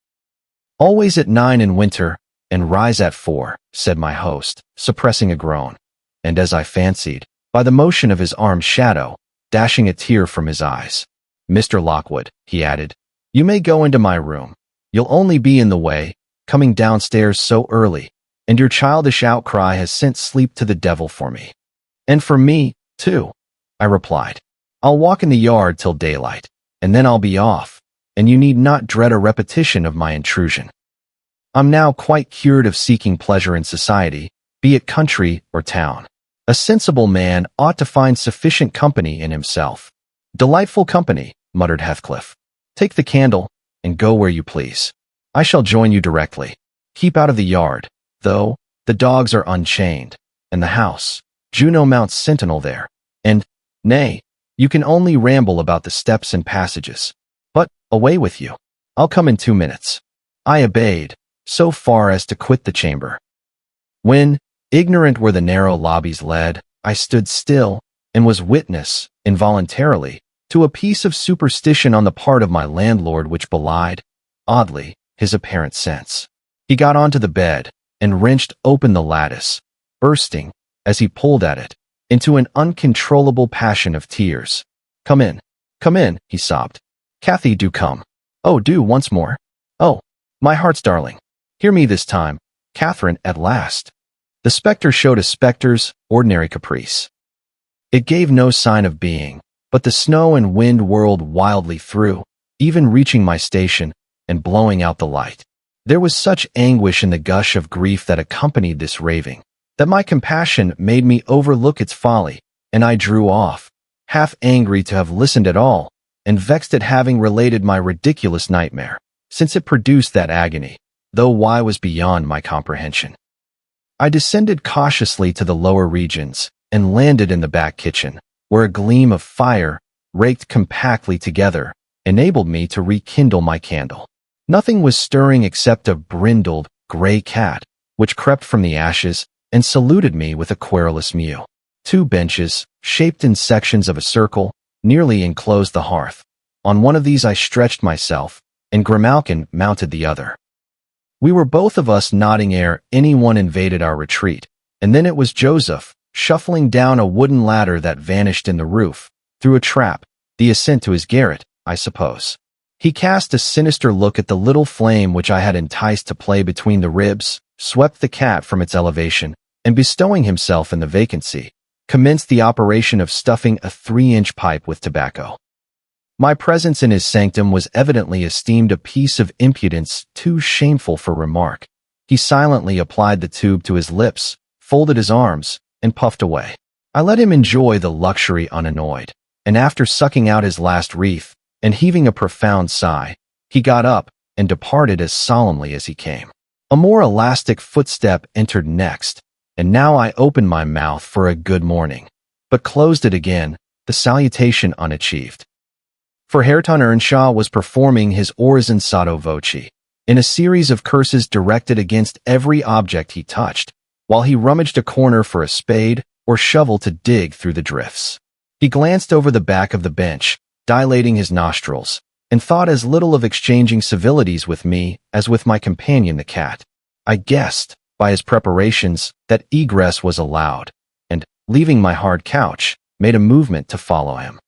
Always at 9 in winter, and rise at 4, said my host, suppressing a groan, and as I fancied, by the motion of his arm's shadow, dashing a tear from his eyes. Mr. Lockwood, he added, you may go into my room. You'll only be in the way, coming downstairs so early, and your childish outcry has sent sleep to the devil for me. And for me, too, I replied. I'll walk in the yard till daylight, and then I'll be off, and you need not dread a repetition of my intrusion. I'm now quite cured of seeking pleasure in society, be it country or town. A sensible man ought to find sufficient company in himself. Delightful company, muttered Heathcliff. Take the candle, and go where you please. I shall join you directly. Keep out of the yard, though, the dogs are unchained, and the house. Juno mounts sentinel there, and, nay, you can only ramble about the steps and passages. But, away with you. I'll come in 2 minutes. I obeyed, so far as to quit the chamber. When, ignorant where the narrow lobbies led, I stood still, and was witness, involuntarily, to a piece of superstition on the part of my landlord which belied, oddly, his apparent sense. He got onto the bed, and wrenched open the lattice, bursting, as he pulled at it, into an uncontrollable passion of tears. Come in, he sobbed. Cathy, do come. Oh, do once more. Oh, my heart's darling. Hear me this time, Catherine, at last. The spectre showed a spectre's ordinary caprice. It gave no sign of being, but the snow and wind whirled wildly through, even reaching my station, and blowing out the light. There was such anguish in the gush of grief that accompanied this raving, that my compassion made me overlook its folly, and I drew off, half angry to have listened at all, and vexed at having related my ridiculous nightmare, since it produced that agony, though why was beyond my comprehension. I descended cautiously to the lower regions, and landed in the back kitchen, where a gleam of fire, raked compactly together, enabled me to rekindle my candle. Nothing was stirring except a brindled, gray cat, which crept from the ashes and saluted me with a querulous mew. 2 benches, shaped in sections of a circle, nearly enclosed the hearth. On one of these I stretched myself, and Grimalkin mounted the other. We were both of us nodding ere anyone invaded our retreat, and then it was Joseph, shuffling down a wooden ladder that vanished in the roof, through a trap, the ascent to his garret, I suppose. He cast a sinister look at the little flame which I had enticed to play between the ribs, swept the cat from its elevation, and bestowing himself in the vacancy, commenced the operation of stuffing a 3-inch pipe with tobacco. My presence in his sanctum was evidently esteemed a piece of impudence too shameful for remark. He silently applied the tube to his lips, folded his arms, and puffed away. I let him enjoy the luxury unannoyed, and after sucking out his last wreath, and heaving a profound sigh, he got up and departed as solemnly as he came. A more elastic footstep entered next, and now I opened my mouth for a good morning, but closed it again, the salutation unachieved. For Hareton Earnshaw was performing his orison sotto voce, in a series of curses directed against every object he touched, while he rummaged a corner for a spade or shovel to dig through the drifts. He glanced over the back of the bench, dilating his nostrils, and thought as little of exchanging civilities with me as with my companion the cat. I guessed, by his preparations, that egress was allowed, and, leaving my hard couch, made a movement to follow him.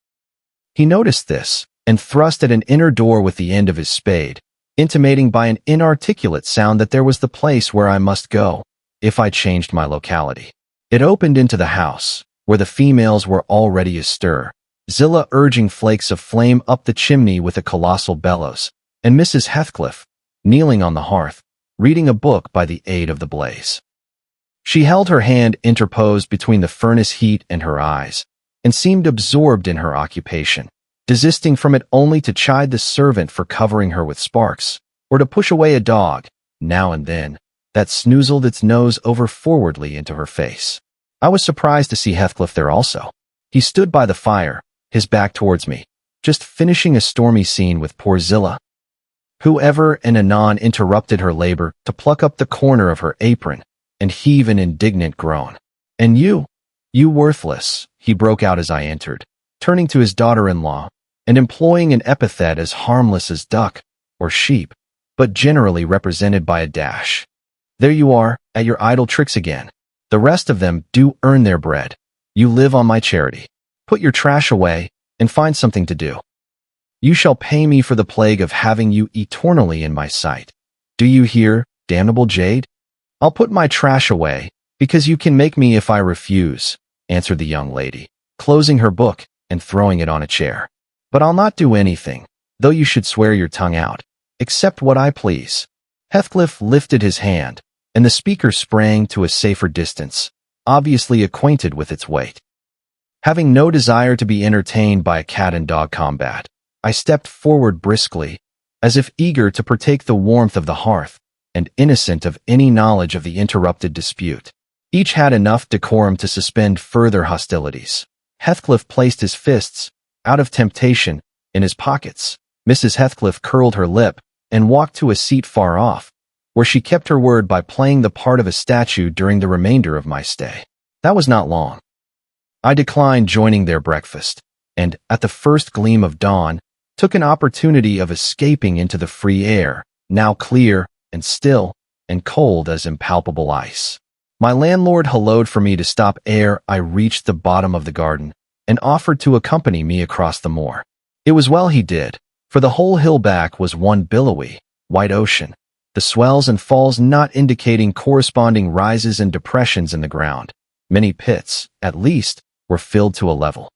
He noticed this, and thrust at an inner door with the end of his spade, intimating by an inarticulate sound that there was the place where I must go, if I changed my locality. It opened into the house, where the females were already astir, Zillah urging flakes of flame up the chimney with a colossal bellows, and Mrs. Heathcliff, kneeling on the hearth, reading a book by the aid of the blaze. She held her hand interposed between the furnace heat and her eyes, and seemed absorbed in her occupation, desisting from it only to chide the servant for covering her with sparks, or to push away a dog, now and then, that snoozled its nose over forwardly into her face. I was surprised to see Heathcliff there also. He stood by the fire, his back towards me, just finishing a stormy scene with poor Zillah, who ever and anon interrupted her labor to pluck up the corner of her apron and heave an indignant groan. "And you worthless," he broke out as I entered, turning to his daughter-in-law, and employing an epithet as harmless as duck or sheep, but generally represented by a dash. "There you are, at your idle tricks again. The rest of them do earn their bread. You live on my charity. Put your trash away, and find something to do. You shall pay me for the plague of having you eternally in my sight. Do you hear, damnable jade? I'll put my trash away, because you can make me if I refuse," answered the young lady, closing her book and throwing it on a chair. "But I'll not do anything, though you should swear your tongue out, except what I please." Heathcliff lifted his hand, and the speaker sprang to a safer distance, obviously acquainted with its weight. Having no desire to be entertained by a cat-and-dog combat, I stepped forward briskly, as if eager to partake the warmth of the hearth, and innocent of any knowledge of the interrupted dispute. Each had enough decorum to suspend further hostilities. Heathcliff placed his fists, out of temptation, in his pockets. Mrs. Heathcliff curled her lip and walked to a seat far off, where she kept her word by playing the part of a statue during the remainder of my stay. That was not long. I declined joining their breakfast, and, at the first gleam of dawn, took an opportunity of escaping into the free air, now clear and still, and cold as impalpable ice. My landlord hallooed for me to stop ere I reached the bottom of the garden, and offered to accompany me across the moor. It was well he did, for the whole hill back was one billowy, white ocean, the swells and falls not indicating corresponding rises and depressions in the ground. Many pits, at least, were filled to a level.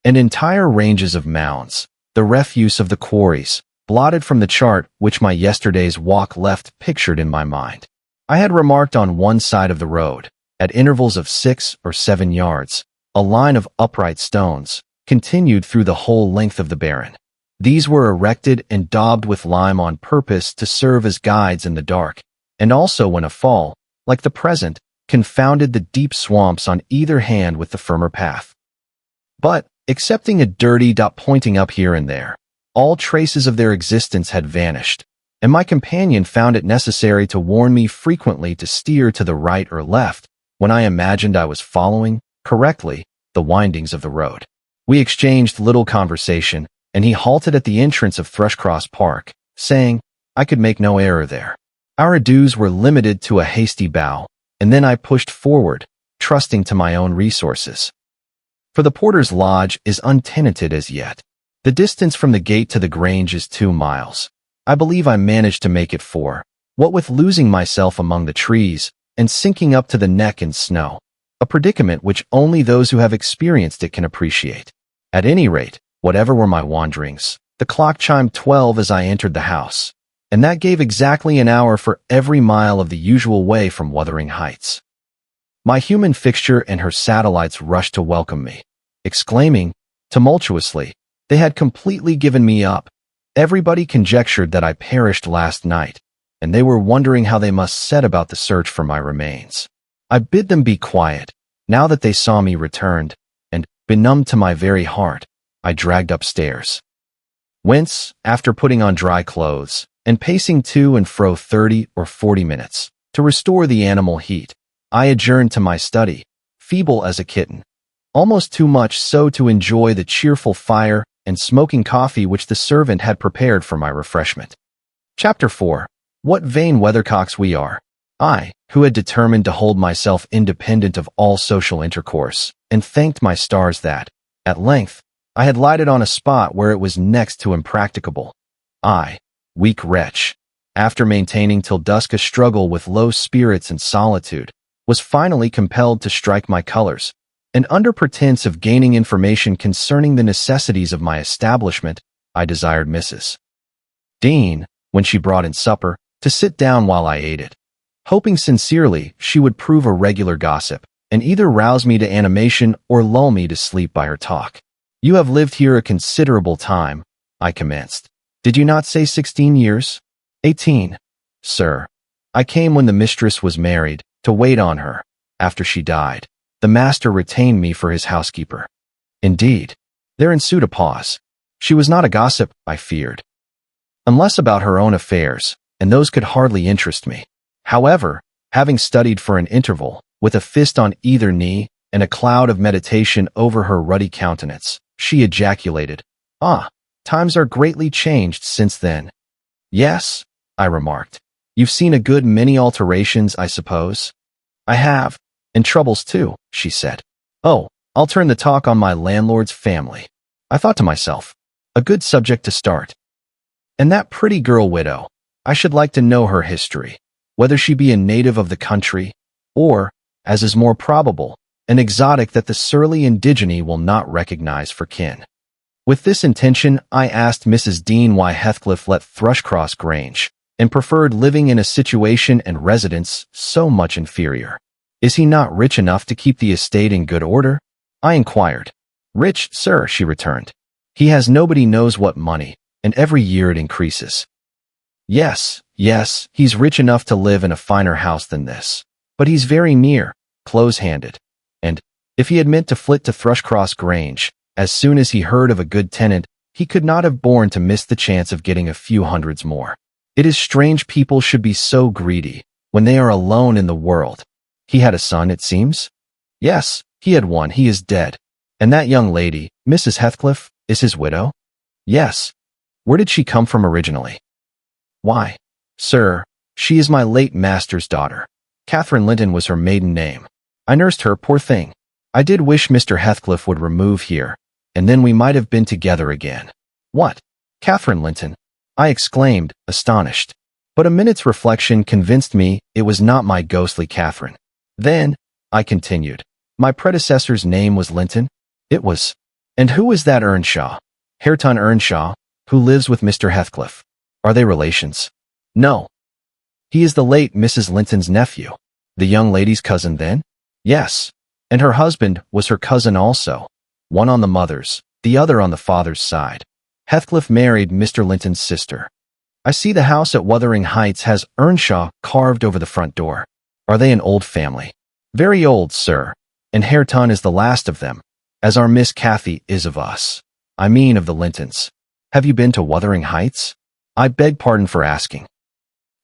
And entire ranges of mounds, the refuse of the quarries, blotted from the chart which my yesterday's walk left pictured in my mind. I had remarked on one side of the road, at intervals of 6 or 7 yards, a line of upright stones, continued through the whole length of the barren. These were erected and daubed with lime on purpose to serve as guides in the dark, and also when a fall, like the present, confounded the deep swamps on either hand with the firmer path. But, excepting a dirty dot pointing up here and there, all traces of their existence had vanished, and my companion found it necessary to warn me frequently to steer to the right or left when I imagined I was following, correctly, the windings of the road. We exchanged little conversation, and he halted at the entrance of Thrushcross Park, saying, I could make no error there. Our adieus were limited to a hasty bow, and then I pushed forward, trusting to my own resources. For the porter's lodge is untenanted as yet. The distance from the gate to the Grange is 2 miles. I believe I managed to make it 4, what with losing myself among the trees and sinking up to the neck in snow, a predicament which only those who have experienced it can appreciate. At any rate, whatever were my wanderings, the clock chimed 12 as I entered the house, and that gave exactly an hour for every mile of the usual way from Wuthering Heights. My human fixture and her satellites rushed to welcome me, exclaiming, tumultuously, they had completely given me up. Everybody conjectured that I perished last night, and they were wondering how they must set about the search for my remains. I bid them be quiet, now that they saw me returned, and, benumbed to my very heart, I dragged upstairs. Whence, after putting on dry clothes, and pacing to and fro 30 or 40 minutes, to restore the animal heat, I adjourned to my study, feeble as a kitten, almost too much so to enjoy the cheerful fire and smoking coffee which the servant had prepared for my refreshment. Chapter 4. What vain weathercocks we are! I, who had determined to hold myself independent of all social intercourse, and thanked my stars that, at length, I had lighted on a spot where it was next to impracticable. I, weak wretch, after maintaining till dusk a struggle with low spirits and solitude, was finally compelled to strike my colors, and under pretense of gaining information concerning the necessities of my establishment, I desired Mrs. Dean, when she brought in supper, to sit down while I ate it, hoping sincerely she would prove a regular gossip, and either rouse me to animation or lull me to sleep by her talk. You have lived here a considerable time, I commenced. Did you not say 16 years? 18, sir. I came when the mistress was married, to wait on her. After she died, the master retained me for his housekeeper. Indeed. There ensued a pause. She was not a gossip, I feared. Unless about her own affairs, and those could hardly interest me. However, having studied for an interval, with a fist on either knee and a cloud of meditation over her ruddy countenance, she ejaculated, "Ah, times are greatly changed since then." "Yes," I remarked. "You've seen a good many alterations, I suppose?" "I have, and troubles too," she said. "Oh, I'll turn the talk on my landlord's family." I thought to myself, a good subject to start. And that pretty girl widow, I should like to know her history, whether she be a native of the country, or, as is more probable, an exotic that the surly indigene will not recognize for kin. With this intention, I asked Mrs. Dean why Heathcliff let Thrushcross Grange, and preferred living in a situation and residence so much inferior. "Is he not rich enough to keep the estate in good order?" I inquired. "Rich, sir," she returned. "He has nobody knows what money, and every year it increases." Yes, he's rich enough to live in a finer house than this. But he's very near, close-handed. And, if he had meant to flit to Thrushcross Grange, as soon as he heard of a good tenant, he could not have borne to miss the chance of getting a few hundreds more. It is strange people should be so greedy, when they are alone in the world. He had a son, it seems? Yes, he had one. He is dead. And that young lady, Mrs. Heathcliff, is his widow? Yes. Where did she come from originally? Why, sir, she is my late master's daughter. Catherine Linton was her maiden name. I nursed her, poor thing. I did wish Mr. Heathcliff would remove here, and then we might have been together again. What? Catherine Linton? I exclaimed, astonished. But a minute's reflection convinced me it was not my ghostly Catherine. Then, I continued, my predecessor's name was Linton? It was. And who is that Earnshaw? Hareton Earnshaw, who lives with Mr. Heathcliff. Are they relations? No. He is the late Mrs. Linton's nephew. The young lady's cousin then? Yes. And her husband was her cousin also, one on the mother's, the other on the father's side. Heathcliff married Mr. Linton's sister. I see the house at Wuthering Heights has Earnshaw carved over the front door. Are they an old family? Very old, sir, and Hareton is the last of them, as our Miss Cathy is of us. I mean of the Lintons. Have you been to Wuthering Heights? I beg pardon for asking.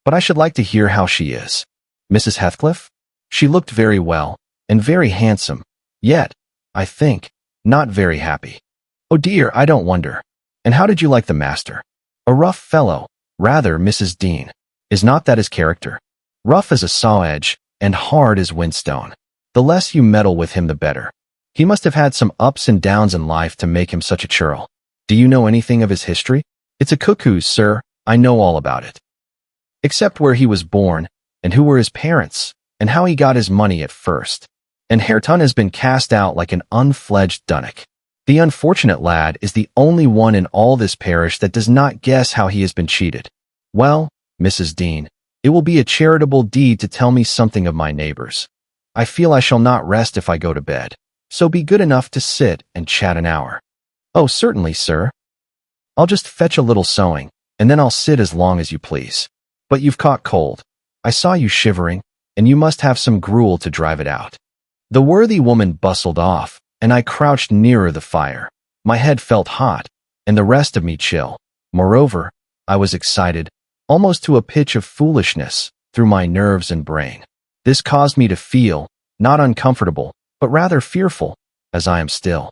But I should like to hear how she is. Mrs. Heathcliff? She looked very well, and very handsome, yet, I think, not very happy. Oh dear, I don't wonder. And how did you like the master? A rough fellow, rather, Mrs. Dean. Is not that his character? Rough as a saw edge, and hard as whinstone. The less you meddle with him, the better. He must have had some ups and downs in life to make him such a churl. Do you know anything of his history? It's a cuckoo's, sir. I know all about it. Except where he was born, and who were his parents, and how he got his money at first. And Hareton has been cast out like an unfledged dunnock. The unfortunate lad is the only one in all this parish that does not guess how he has been cheated. Well, Mrs. Dean, it will be a charitable deed to tell me something of my neighbors. I feel I shall not rest if I go to bed, so be good enough to sit and chat an hour. Oh, certainly, sir. I'll just fetch a little sewing, and then I'll sit as long as you please. But you've caught cold. I saw you shivering, and you must have some gruel to drive it out. The worthy woman bustled off, and I crouched nearer the fire. My head felt hot, and the rest of me chill. Moreover, I was excited, almost to a pitch of foolishness, through my nerves and brain. This caused me to feel, not uncomfortable, but rather fearful, as I am still,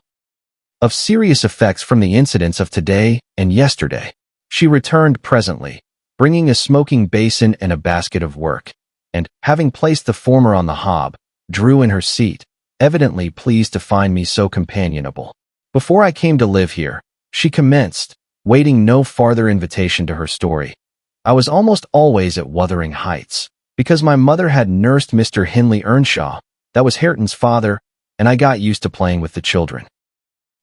of serious effects from the incidents of today and yesterday. She returned presently, bringing a smoking basin and a basket of work, and, having placed the former on the hob, drew in her seat, evidently pleased to find me so companionable. Before I came to live here, she commenced, waiting no farther invitation to her story. I was almost always at Wuthering Heights, because my mother had nursed Mr. Hindley Earnshaw, that was Hareton's father, and I got used to playing with the children.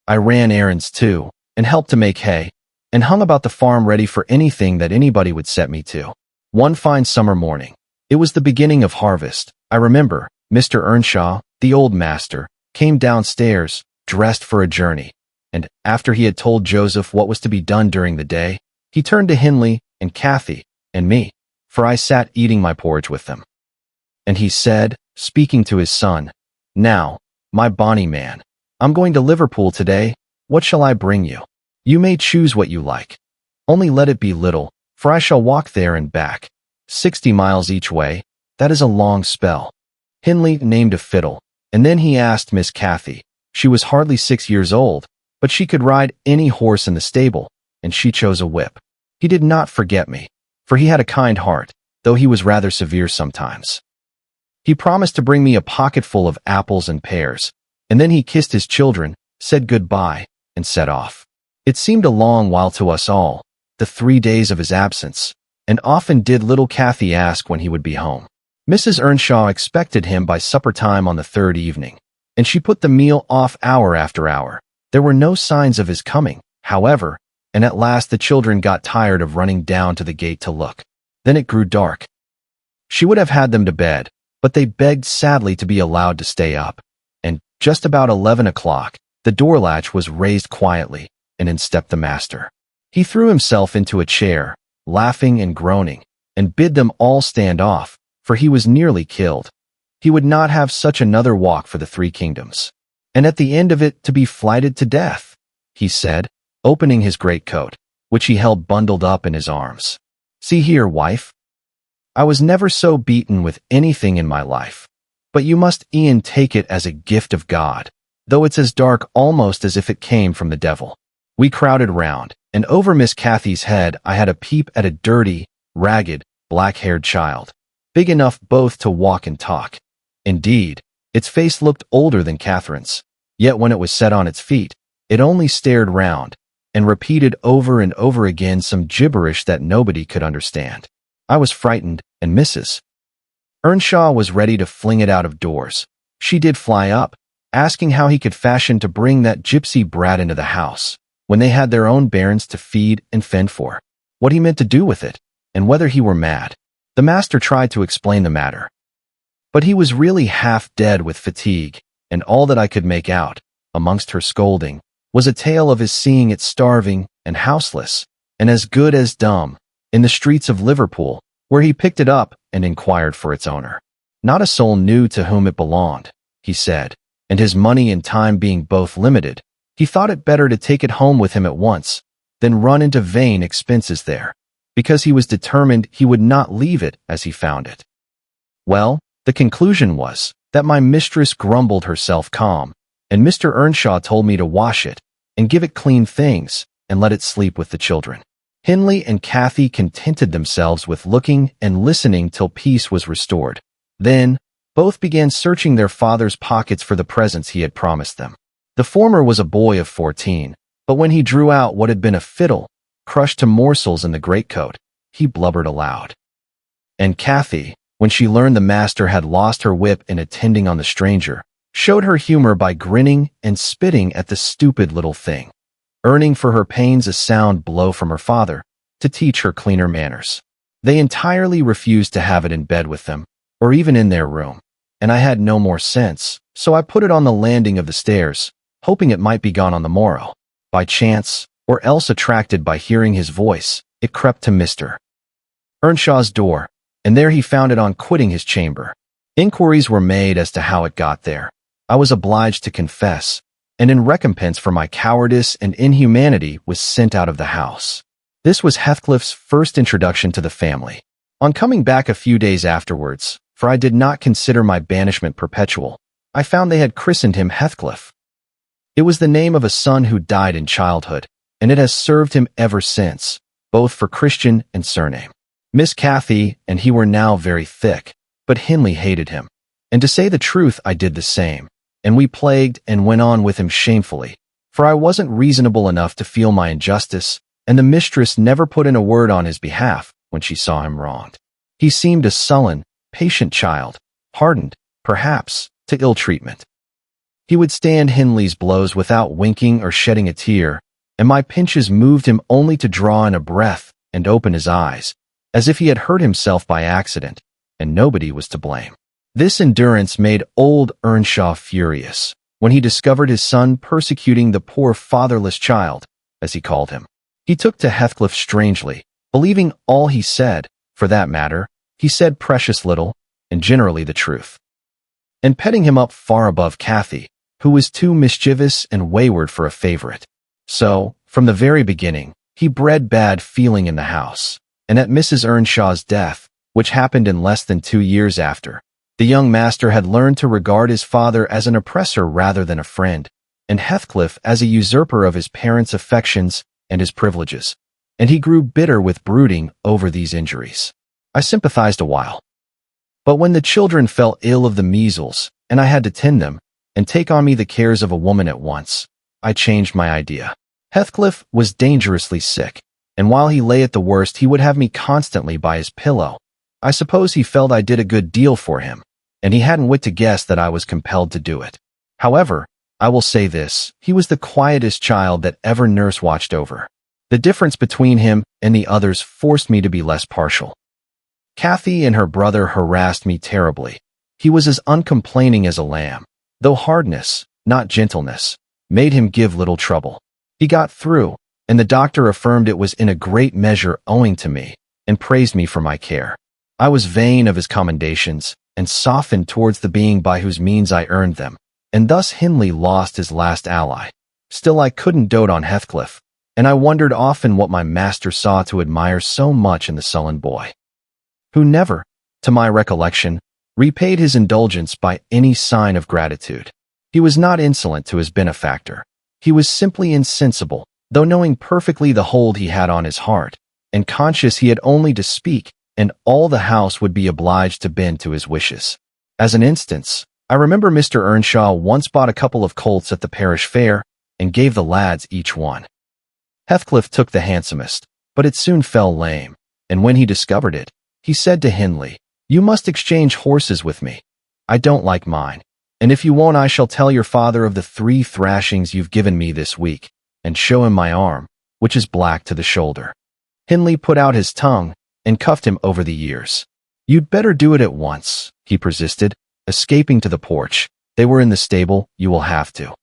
I ran errands too, and helped to make hay, and hung about the farm ready for anything that anybody would set me to. One fine summer morning, it was the beginning of harvest, I remember, Mr. Earnshaw, the old master, came downstairs, dressed for a journey, and, after he had told Joseph what was to be done during the day, he turned to Hindley and Cathy and me, for I sat eating my porridge with them. And he said, speaking to his son, "Now, my bonny man, I'm going to Liverpool today. What shall I bring you? You may choose what you like. Only let it be little, for I shall walk there and back. 60 miles each way. That is a long spell." Hindley named a fiddle, and then he asked Miss Cathy. She was hardly 6 years old, but she could ride any horse in the stable, and she chose a whip. He did not forget me, for he had a kind heart, though he was rather severe sometimes. He promised to bring me a pocketful of apples and pears, and then he kissed his children, said good-bye, and set off. It seemed a long while to us all, the 3 days of his absence, and often did little Cathy ask when he would be home. Mrs. Earnshaw expected him by supper-time on the third evening, and she put the meal off hour after hour. There were no signs of his coming, however, and at last the children got tired of running down to the gate to look. Then it grew dark. She would have had them to bed, but they begged sadly to be allowed to stay up, and, just about 11 o'clock, the door latch was raised quietly, and in stepped the master. He threw himself into a chair, laughing and groaning, and bid them all stand off, for he was nearly killed. He would not have such another walk for the 3 kingdoms. And at the end of it to be flighted to death, he said, opening his greatcoat, which he held bundled up in his arms. See here, wife. I was never so beaten with anything in my life. But you must e'en take it as a gift of God, though it's as dark almost as if it came from the devil. We crowded round, and over Miss Cathy's head I had a peep at a dirty, ragged, black-haired child, big enough both to walk and talk. Indeed, its face looked older than Catherine's, yet when it was set on its feet, it only stared round, and repeated over and over again some gibberish that nobody could understand. I was frightened, and Mrs. Earnshaw was ready to fling it out of doors. She did fly up, asking how he could fashion to bring that gypsy brat into the house, when they had their own bairns to feed and fend for, what he meant to do with it, and whether he were mad. The master tried to explain the matter, but he was really half dead with fatigue, and all that I could make out, amongst her scolding, was a tale of his seeing it starving and houseless, and as good as dumb, in the streets of Liverpool, where he picked it up and inquired for its owner. Not a soul knew to whom it belonged, he said, and his money and time being both limited, he thought it better to take it home with him at once, than run into vain expenses there, because he was determined he would not leave it as he found it. Well, the conclusion was that my mistress grumbled herself calm, and Mr. Earnshaw told me to wash it, and give it clean things, and let it sleep with the children. Hindley and Cathy contented themselves with looking and listening till peace was restored. Then, both began searching their father's pockets for the presents he had promised them. The former was a boy of 14, but when he drew out what had been a fiddle, crushed to morsels in the greatcoat, he blubbered aloud. And Cathy, when she learned the master had lost her whip in attending on the stranger, showed her humor by grinning and spitting at the stupid little thing, earning for her pains a sound blow from her father to teach her cleaner manners. They entirely refused to have it in bed with them, or even in their room, and I had no more sense, so I put it on the landing of the stairs, hoping it might be gone on the morrow. By chance, or else attracted by hearing his voice, it crept to Mr. Earnshaw's door, and there he found it on quitting his chamber. Inquiries were made as to how it got there. I was obliged to confess, and in recompense for my cowardice and inhumanity was sent out of the house. This was Heathcliff's first introduction to the family. On coming back a few days afterwards, for I did not consider my banishment perpetual, I found they had christened him Heathcliff. It was the name of a son who died in childhood, and it has served him ever since, both for Christian and surname. Miss Cathy and he were now very thick, but Hindley hated him, and to say the truth I did the same, and we plagued and went on with him shamefully, for I wasn't reasonable enough to feel my injustice, and the mistress never put in a word on his behalf when she saw him wronged. He seemed a sullen, patient child, hardened, perhaps, to ill treatment. He would stand Hindley's blows without winking or shedding a tear, and my pinches moved him only to draw in a breath and open his eyes, as if he had hurt himself by accident, and nobody was to blame. This endurance made old Earnshaw furious, when he discovered his son persecuting the poor fatherless child, as he called him. He took to Heathcliff strangely, believing all he said. For that matter, he said precious little, and generally the truth, and petting him up far above Cathy, who was too mischievous and wayward for a favorite. So, from the very beginning, he bred bad feeling in the house, and at Mrs. Earnshaw's death, which happened in less than 2 years after, the young master had learned to regard his father as an oppressor rather than a friend, and Heathcliff as a usurper of his parents' affections and his privileges, and he grew bitter with brooding over these injuries. I sympathized a while. But when the children fell ill of the measles, and I had to tend them, and take on me the cares of a woman at once, I changed my idea. Heathcliff was dangerously sick, and while he lay at the worst he would have me constantly by his pillow. I suppose he felt I did a good deal for him, and he hadn't wit to guess that I was compelled to do it. However, I will say this, he was the quietest child that ever nurse watched over. The difference between him and the others forced me to be less partial. Cathy and her brother harassed me terribly. He was as uncomplaining as a lamb, though hardness, not gentleness, made him give little trouble. He got through, and the doctor affirmed it was in a great measure owing to me, and praised me for my care. I was vain of his commendations, and softened towards the being by whose means I earned them, and thus Hindley lost his last ally. Still I couldn't dote on Heathcliff, and I wondered often what my master saw to admire so much in the sullen boy, who never, to my recollection, repaid his indulgence by any sign of gratitude. He was not insolent to his benefactor. He was simply insensible, though knowing perfectly the hold he had on his heart, and conscious he had only to speak, and all the house would be obliged to bend to his wishes. As an instance, I remember Mr. Earnshaw once bought a couple of colts at the parish fair, and gave the lads each one. Heathcliff took the handsomest, but it soon fell lame, and when he discovered it, he said to Hindley, "You must exchange horses with me. I don't like mine, and if you won't I shall tell your father of the 3 thrashings you've given me this week, and show him my arm, which is black to the shoulder." Hindley put out his tongue, and cuffed him over the ears. "You'd better do it at once," he persisted, escaping to the porch. "They were in the stable, you will have to.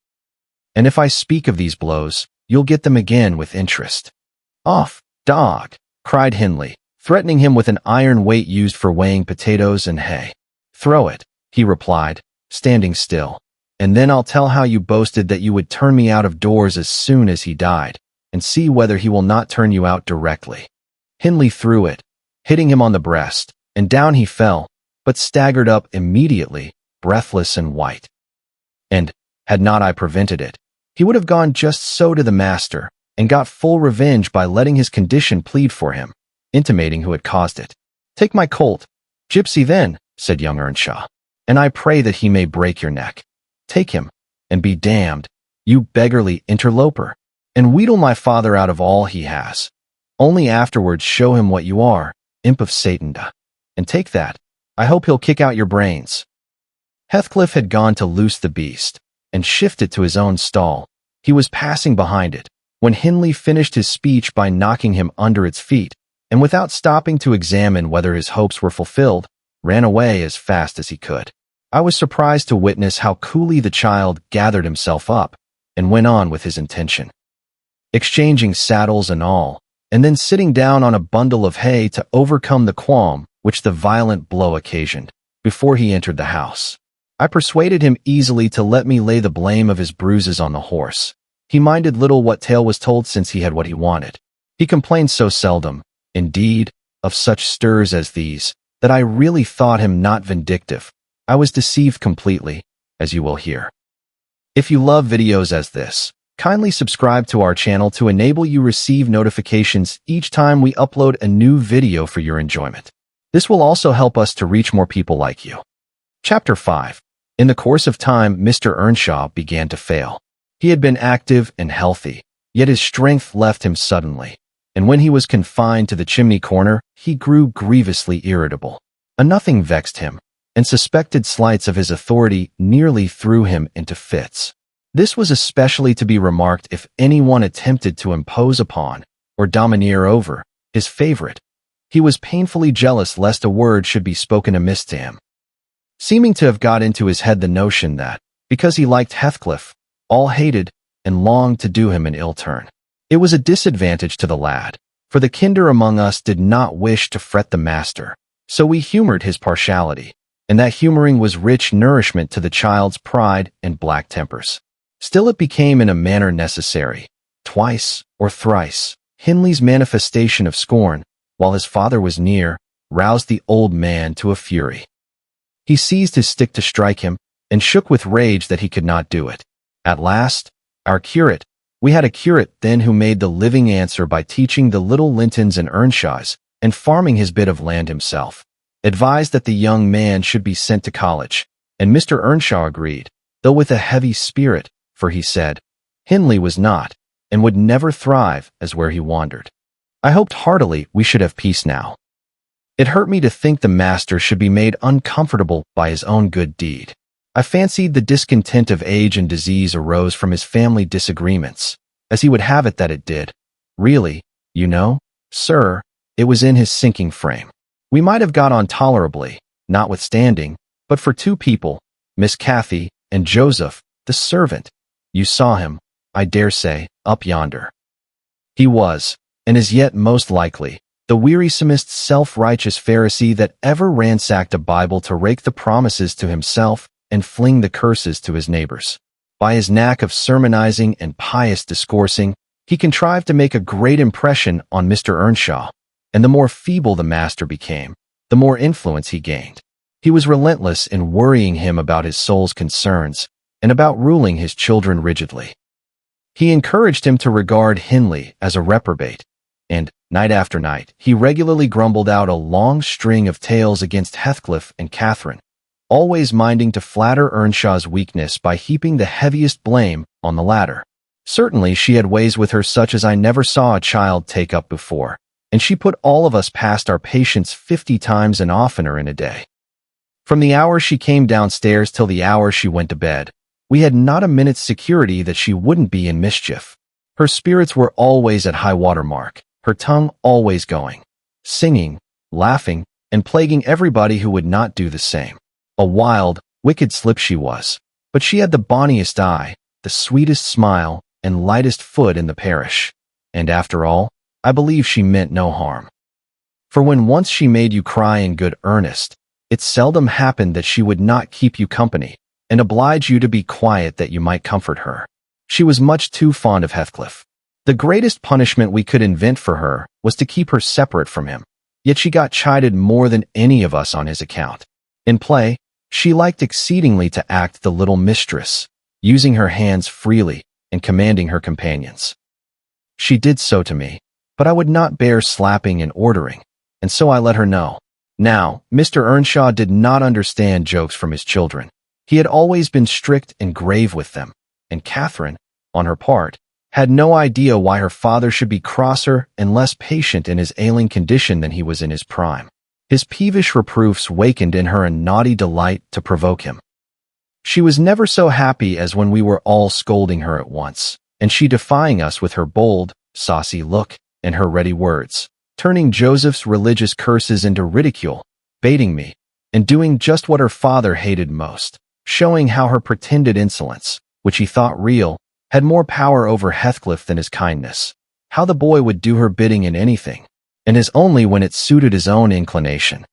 And if I speak of these blows, you'll get them again with interest." "Off, dog!" cried Hindley, threatening him with an iron weight used for weighing potatoes and hay. "Throw it," he replied, standing still, "and then I'll tell how you boasted that you would turn me out of doors as soon as he died, and see whether he will not turn you out directly." Hindley threw it, hitting him on the breast, and down he fell, but staggered up immediately, breathless and white. And, had not I prevented it, he would have gone just so to the master, and got full revenge by letting his condition plead for him, intimating who had caused it. "Take my colt, Gypsy then," said young Earnshaw, "and I pray that he may break your neck. Take him, and be damned, you beggarly interloper, and wheedle my father out of all he has. Only afterwards show him what you are, imp of Satan, and take that. I hope he'll kick out your brains." Heathcliff had gone to loose the beast, and shift it to his own stall. He was passing behind it, when Hindley finished his speech by knocking him under its feet, and without stopping to examine whether his hopes were fulfilled, ran away as fast as he could. I was surprised to witness how coolly the child gathered himself up, and went on with his intention. Exchanging saddles and all, and then sitting down on a bundle of hay to overcome the qualm which the violent blow occasioned, before he entered the house. I persuaded him easily to let me lay the blame of his bruises on the horse. He minded little what tale was told since he had what he wanted. He complained so seldom, indeed, of such stirs as these, that I really thought him not vindictive. I was deceived completely, as you will hear. If you love videos as this, kindly subscribe to our channel to enable you receive notifications each time we upload a new video for your enjoyment. This will also help us to reach more people like you. Chapter 5. In the course of time, Mr. Earnshaw began to fail. He had been active and healthy, yet his strength left him suddenly, and when he was confined to the chimney corner, he grew grievously irritable. A nothing vexed him, and suspected slights of his authority nearly threw him into fits. This was especially to be remarked if anyone attempted to impose upon, or domineer over, his favorite. He was painfully jealous lest a word should be spoken amiss to him, seeming to have got into his head the notion that, because he liked Heathcliff, all hated and longed to do him an ill turn. It was a disadvantage to the lad, for the kinder among us did not wish to fret the master, so we humored his partiality, and that humoring was rich nourishment to the child's pride and black tempers. Still it became in a manner necessary. Twice or thrice, Hindley's manifestation of scorn, while his father was near, roused the old man to a fury. He seized his stick to strike him, and shook with rage that he could not do it. At last, we had a curate then who made the living answer by teaching the little Lintons and Earnshaws, and farming his bit of land himself, advised that the young man should be sent to college, and Mr. Earnshaw agreed, though with a heavy spirit, for he said, Hindley was not, and would never thrive as where he wandered. I hoped heartily we should have peace now. It hurt me to think the master should be made uncomfortable by his own good deed. I fancied the discontent of age and disease arose from his family disagreements, as he would have it that it did. Really, you know, sir, it was in his sinking frame. We might have got on tolerably, notwithstanding, but for two people, Miss Cathy and Joseph, the servant. You saw him, I dare say, up yonder. He was, and is yet most likely, the wearisomest self-righteous Pharisee that ever ransacked a Bible to rake the promises to himself and fling the curses to his neighbors. By his knack of sermonizing and pious discoursing, he contrived to make a great impression on Mr. Earnshaw, and the more feeble the master became, the more influence he gained. He was relentless in worrying him about his soul's concerns, and about ruling his children rigidly. He encouraged him to regard Hindley as a reprobate, and, night after night, he regularly grumbled out a long string of tales against Heathcliff and Catherine, always minding to flatter Earnshaw's weakness by heaping the heaviest blame on the latter. Certainly she had ways with her such as I never saw a child take up before, and she put all of us past our patience 50 times and oftener in a day. From the hour she came downstairs till the hour she went to bed, we had not a minute's security that she wouldn't be in mischief. Her spirits were always at high water mark, her tongue always going, singing, laughing, and plaguing everybody who would not do the same. A wild, wicked slip she was, but she had the bonniest eye, the sweetest smile, and lightest foot in the parish. And after all, I believe she meant no harm. For when once she made you cry in good earnest, it seldom happened that she would not keep you company, and oblige you to be quiet that you might comfort her. She was much too fond of Heathcliff. The greatest punishment we could invent for her was to keep her separate from him, yet she got chided more than any of us on his account. In play, she liked exceedingly to act the little mistress, using her hands freely and commanding her companions. She did so to me, but I would not bear slapping and ordering, and so I let her know. Now, Mr. Earnshaw did not understand jokes from his children. He had always been strict and grave with them, and Catherine, on her part, had no idea why her father should be crosser and less patient in his ailing condition than he was in his prime. His peevish reproofs wakened in her a naughty delight to provoke him. She was never so happy as when we were all scolding her at once, and she defying us with her bold, saucy look and her ready words, turning Joseph's religious curses into ridicule, baiting me, and doing just what her father hated most, showing how her pretended insolence, which he thought real, had more power over Heathcliff than his kindness, how the boy would do her bidding in anything, and as only when it suited his own inclination.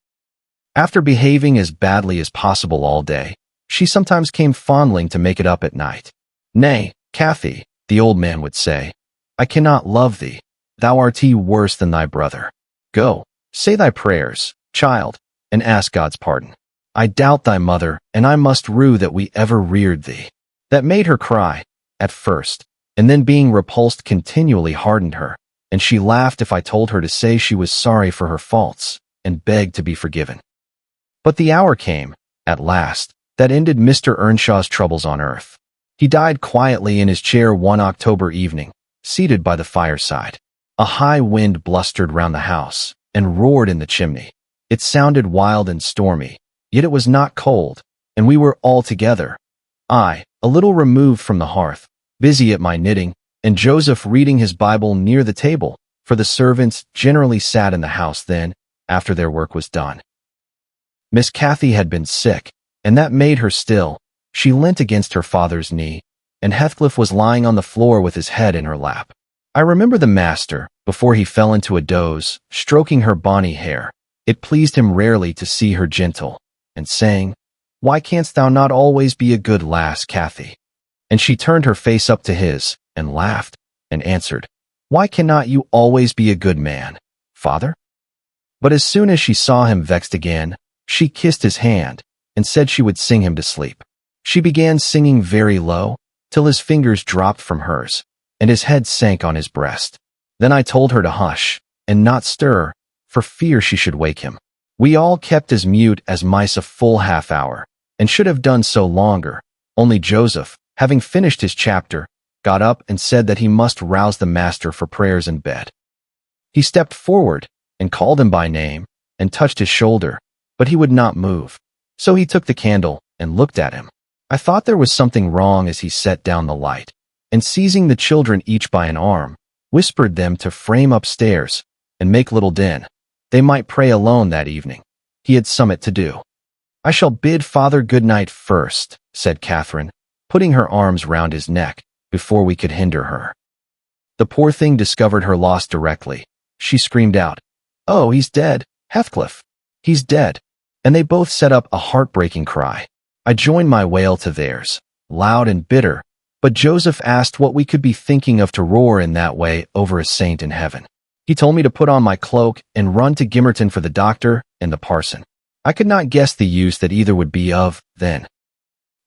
After behaving as badly as possible all day, she sometimes came fondling to make it up at night. "Nay, Cathy," the old man would say, "I cannot love thee. Thou art worse than thy brother. Go, say thy prayers, child, and ask God's pardon. I doubt thy mother, and I must rue that we ever reared thee." That made her cry, at first, and then being repulsed continually hardened her, and she laughed if I told her to say she was sorry for her faults, and begged to be forgiven. But the hour came, at last, that ended Mr. Earnshaw's troubles on earth. He died quietly in his chair one October evening, seated by the fireside. A high wind blustered round the house, and roared in the chimney. It sounded wild and stormy, yet it was not cold, and we were all together. I, a little removed from the hearth, busy at my knitting, and Joseph reading his Bible near the table, for the servants generally sat in the house then, after their work was done. Miss Cathy had been sick, and that made her still. She leant against her father's knee, and Heathcliff was lying on the floor with his head in her lap. I remember the master, before he fell into a doze, stroking her bonny hair. It pleased him rarely to see her gentle, and saying, "Why canst thou not always be a good lass, Cathy?" And she turned her face up to his, and laughed, and answered, "Why cannot you always be a good man, father?" But as soon as she saw him vexed again, she kissed his hand, and said she would sing him to sleep. She began singing very low, till his fingers dropped from hers, and his head sank on his breast. Then I told her to hush, and not stir, for fear she should wake him. We all kept as mute as mice a full half-hour, and should have done so longer, only Joseph, having finished his chapter, got up and said that he must rouse the master for prayers in bed. He stepped forward, and called him by name, and touched his shoulder, but he would not move. So he took the candle, and looked at him. I thought there was something wrong as he set down the light, and seizing the children each by an arm, whispered them to frame upstairs, and make little din. They might pray alone that evening. He had somewhat to do. "I shall bid father good night first," said Catherine, putting her arms round his neck, before we could hinder her. The poor thing discovered her loss directly. She screamed out, "Oh, he's dead, Heathcliff! He's dead!" And they both set up a heartbreaking cry. I joined my wail to theirs, loud and bitter, but Joseph asked what we could be thinking of to roar in that way over a saint in heaven. He told me to put on my cloak and run to Gimmerton for the doctor and the parson. I could not guess the use that either would be of, then.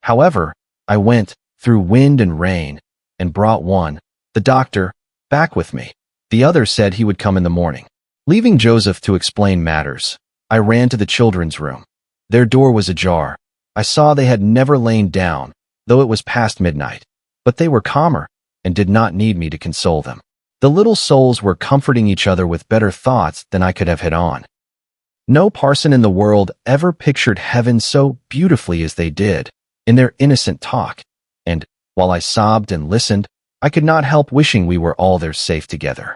However, I went, through wind and rain, and brought one, the doctor, back with me. The other said he would come in the morning. Leaving Joseph to explain matters, I ran to the children's room. Their door was ajar. I saw they had never lain down, though it was past midnight, but they were calmer, and did not need me to console them. The little souls were comforting each other with better thoughts than I could have hit on. No parson in the world ever pictured heaven so beautifully as they did, in their innocent talk, and, while I sobbed and listened, I could not help wishing we were all there safe together.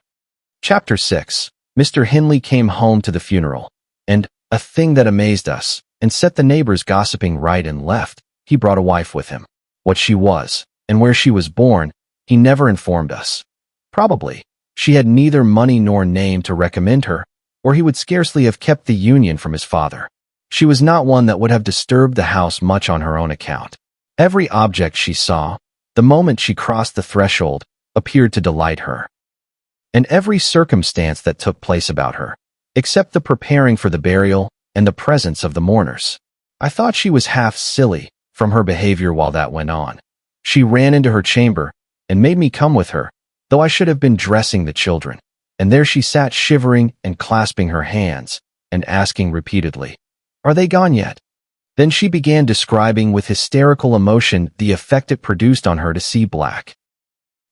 Chapter 6. Mr. Hindley came home to the funeral, and, a thing that amazed us, and set the neighbors gossiping right and left, he brought a wife with him. What she was, and where she was born, he never informed us. Probably, she had neither money nor name to recommend her, or he would scarcely have kept the union from his father. She was not one that would have disturbed the house much on her own account. Every object she saw, the moment she crossed the threshold, appeared to delight her. And every circumstance that took place about her, except the preparing for the burial and the presence of the mourners. I thought she was half silly from her behavior while that went on. She ran into her chamber and made me come with her, though I should have been dressing the children. And there she sat shivering and clasping her hands, and asking repeatedly, "Are they gone yet?" Then she began describing with hysterical emotion the effect it produced on her to see black,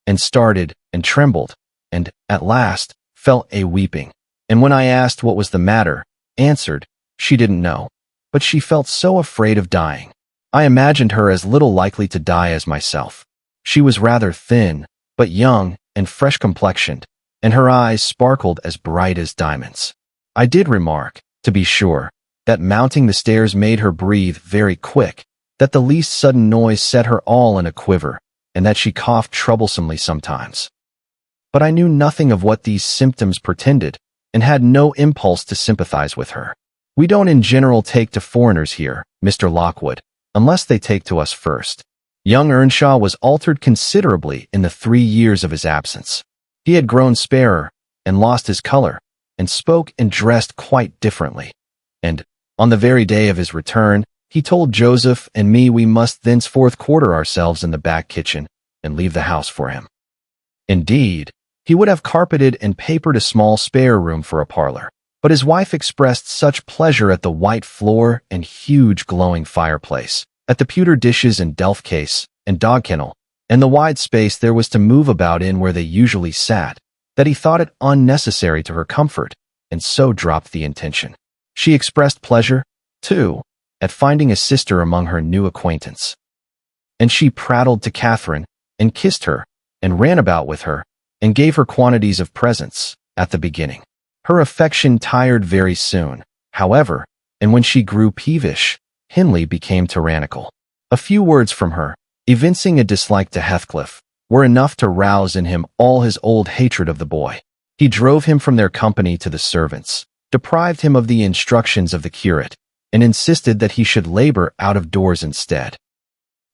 and started, and trembled, and, at last, fell a weeping. And when I asked what was the matter, answered, she didn't know, but she felt so afraid of dying. I imagined her as little likely to die as myself. She was rather thin, but young and fresh-complexioned, and her eyes sparkled as bright as diamonds. I did remark, to be sure, that mounting the stairs made her breathe very quick, that the least sudden noise set her all in a quiver, and that she coughed troublesomely sometimes. But I knew nothing of what these symptoms portended, and had no impulse to sympathize with her. We don't in general take to foreigners here, Mr. Lockwood, unless they take to us first. Young Earnshaw was altered considerably in the 3 years of his absence. He had grown sparer, and lost his color, and spoke and dressed quite differently. And, on the very day of his return, he told Joseph and me we must thenceforth quarter ourselves in the back kitchen, and leave the house for him. Indeed, he would have carpeted and papered a small spare room for a parlor, but his wife expressed such pleasure at the white floor and huge glowing fireplace, at the pewter dishes and delf case and dog kennel, and the wide space there was to move about in where they usually sat, that he thought it unnecessary to her comfort, and so dropped the intention. She expressed pleasure, too, at finding a sister among her new acquaintance. And she prattled to Catherine, and kissed her, and ran about with her, and gave her quantities of presents, at the beginning. Her affection tired very soon, however, and when she grew peevish, Hindley became tyrannical. A few words from her, evincing a dislike to Heathcliff, were enough to rouse in him all his old hatred of the boy. He drove him from their company to the servants, deprived him of the instructions of the curate, and insisted that he should labor out of doors instead,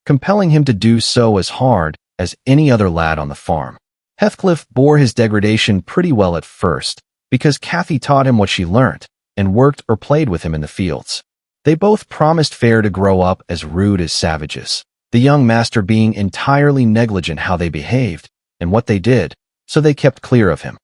compelling him to do so as hard as any other lad on the farm. Heathcliff bore his degradation pretty well at first, because Cathy taught him what she learnt, and worked or played with him in the fields. They both promised fair to grow up as rude as savages, the young master being entirely negligent how they behaved, and what they did, so they kept clear of him.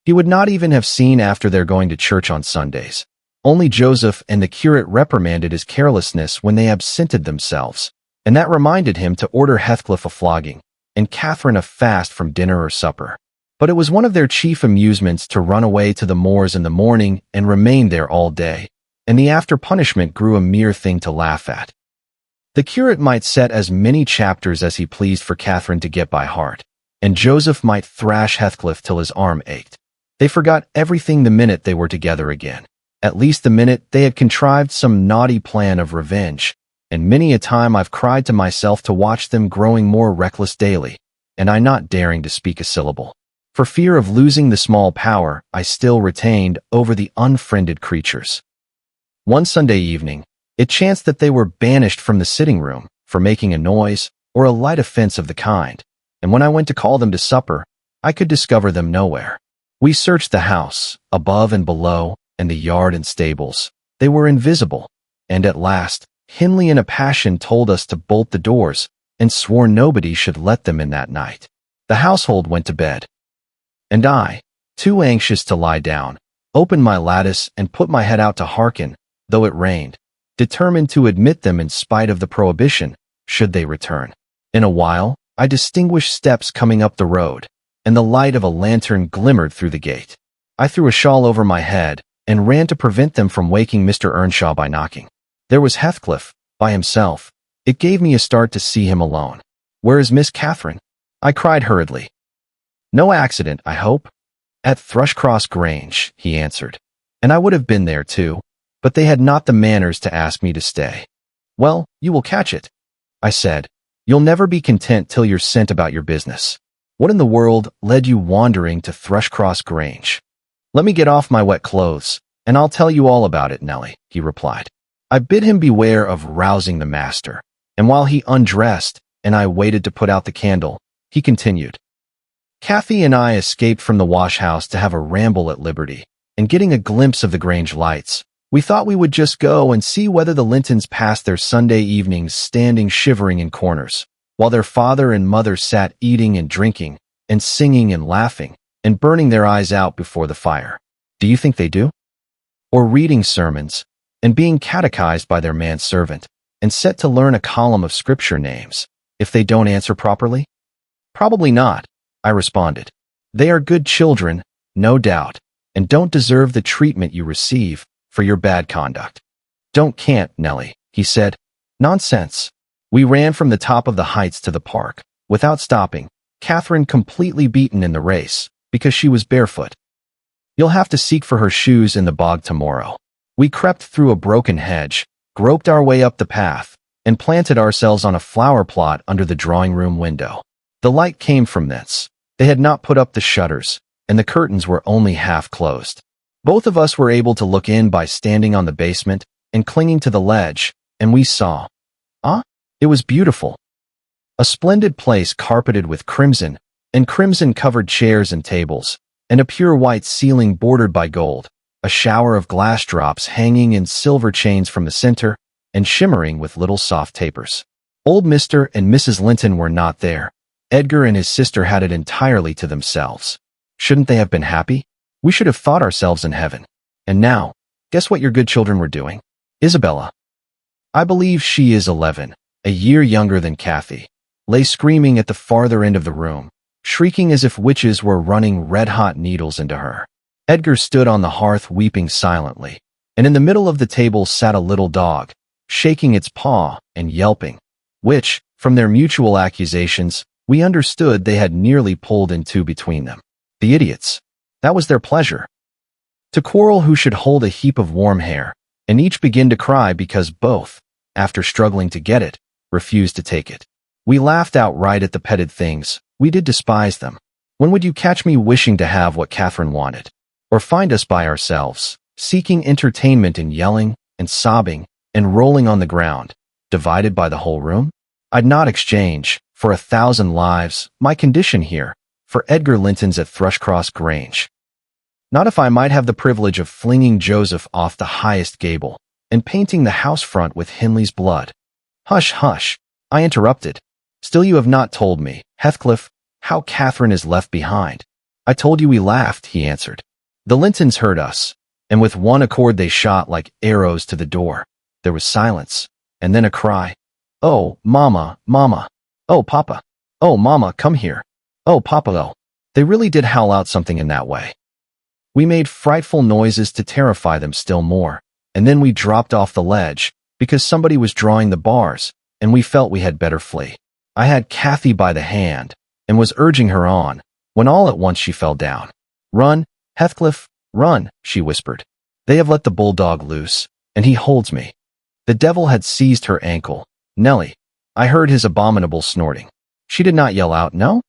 He would not even have seen after their going to church on Sundays. Only Joseph and the curate reprimanded his carelessness when they absented themselves, and that reminded him to order Heathcliff a flogging, and Catherine a fast from dinner or supper. But it was one of their chief amusements to run away to the moors in the morning and remain there all day, and the after punishment grew a mere thing to laugh at. The curate might set as many chapters as he pleased for Catherine to get by heart, and Joseph might thrash Heathcliff till his arm ached. They forgot everything the minute they were together again, at least the minute they had contrived some naughty plan of revenge, and many a time I've cried to myself to watch them growing more reckless daily, and I not daring to speak a syllable. For fear of losing the small power I still retained over the unfriended creatures. One Sunday evening, it chanced that they were banished from the sitting room for making a noise or a light offense of the kind, and when I went to call them to supper, I could discover them nowhere. We searched the house, above and below, and the yard and stables. They were invisible, and at last, Hindley in a passion told us to bolt the doors, and swore nobody should let them in that night. The household went to bed, and I, too anxious to lie down, opened my lattice and put my head out to hearken, though it rained, determined to admit them in spite of the prohibition, should they return. In a while, I distinguished steps coming up the road, and the light of a lantern glimmered through the gate. I threw a shawl over my head, and ran to prevent them from waking Mr. Earnshaw by knocking. There was Heathcliff, by himself. It gave me a start to see him alone. "Where is Miss Catherine?" I cried hurriedly. "No accident, I hope?" "At Thrushcross Grange," he answered. "And I would have been there too, but they had not the manners to ask me to stay." "Well, you will catch it," I said. "You'll never be content till you're sent about your business. What in the world led you wandering to Thrushcross Grange?" "Let me get off my wet clothes, and I'll tell you all about it, Nellie," he replied. I bid him beware of rousing the master, and while he undressed and I waited to put out the candle, he continued. "Cathy and I escaped from the wash-house to have a ramble at liberty, and getting a glimpse of the Grange lights, we thought we would just go and see whether the Lintons passed their Sunday evenings standing shivering in corners, while their father and mother sat eating and drinking, and singing and laughing, and burning their eyes out before the fire. Do you think they do? Or reading sermons, and being catechized by their manservant, and set to learn a column of scripture names, if they don't answer properly? Probably not, I responded. They are good children, no doubt, and don't deserve the treatment you receive for your bad conduct. Don't can't, Nellie, he said. Nonsense. We ran from the top of the heights to the park, without stopping, Catherine completely beaten in the race, because she was barefoot. You'll have to seek for her shoes in the bog tomorrow. We crept through a broken hedge, groped our way up the path, and planted ourselves on a flower plot under the drawing-room window. The light came from thence. They had not put up the shutters, and the curtains were only half closed. Both of us were able to look in by standing on the basement and clinging to the ledge, and we saw. It was beautiful. A splendid place carpeted with crimson, and crimson-covered chairs and tables, and a pure white ceiling bordered by gold, a shower of glass drops hanging in silver chains from the center, and shimmering with little soft tapers. Old Mr. and Mrs. Linton were not there. Edgar and his sister had it entirely to themselves. Shouldn't they have been happy? We should have thought ourselves in heaven. And now, guess what your good children were doing? Isabella. I believe she is 11, a year younger than Cathy, lay screaming at the farther end of the room, shrieking as if witches were running red-hot needles into her. Edgar stood on the hearth weeping silently, and in the middle of the table sat a little dog, shaking its paw and yelping, which, from their mutual accusations, we understood they had nearly pulled in two between them. The idiots. That was their pleasure. To quarrel who should hold a heap of warm hair, and each begin to cry because both, after struggling to get it, refused to take it. We laughed outright at the petted things. We did despise them. When would you catch me wishing to have what Catherine wanted? Or find us by ourselves, seeking entertainment in yelling and sobbing and rolling on the ground, divided by the whole room? I'd not exchange, for 1,000 lives, my condition here, for Edgar Linton's at Thrushcross Grange. Not if I might have the privilege of flinging Joseph off the highest gable, and painting the house front with Hindley's blood. Hush, hush, I interrupted. Still you have not told me, Heathcliff, how Catherine is left behind. I told you we laughed, he answered. The Lintons heard us, and with one accord they shot like arrows to the door. There was silence, and then a cry. Oh, Mama, Mama. Oh, Papa. Oh, Mama, come here. Oh, Papa, oh. They really did howl out something in that way. We made frightful noises to terrify them still more, and then we dropped off the ledge, because somebody was drawing the bars, and we felt we had better flee. I had Cathy by the hand, and was urging her on, when all at once she fell down. Run, Heathcliff, run, she whispered. They have let the bulldog loose, and he holds me. The devil had seized her ankle. Nellie. I heard his abominable snorting. She did not yell out, no?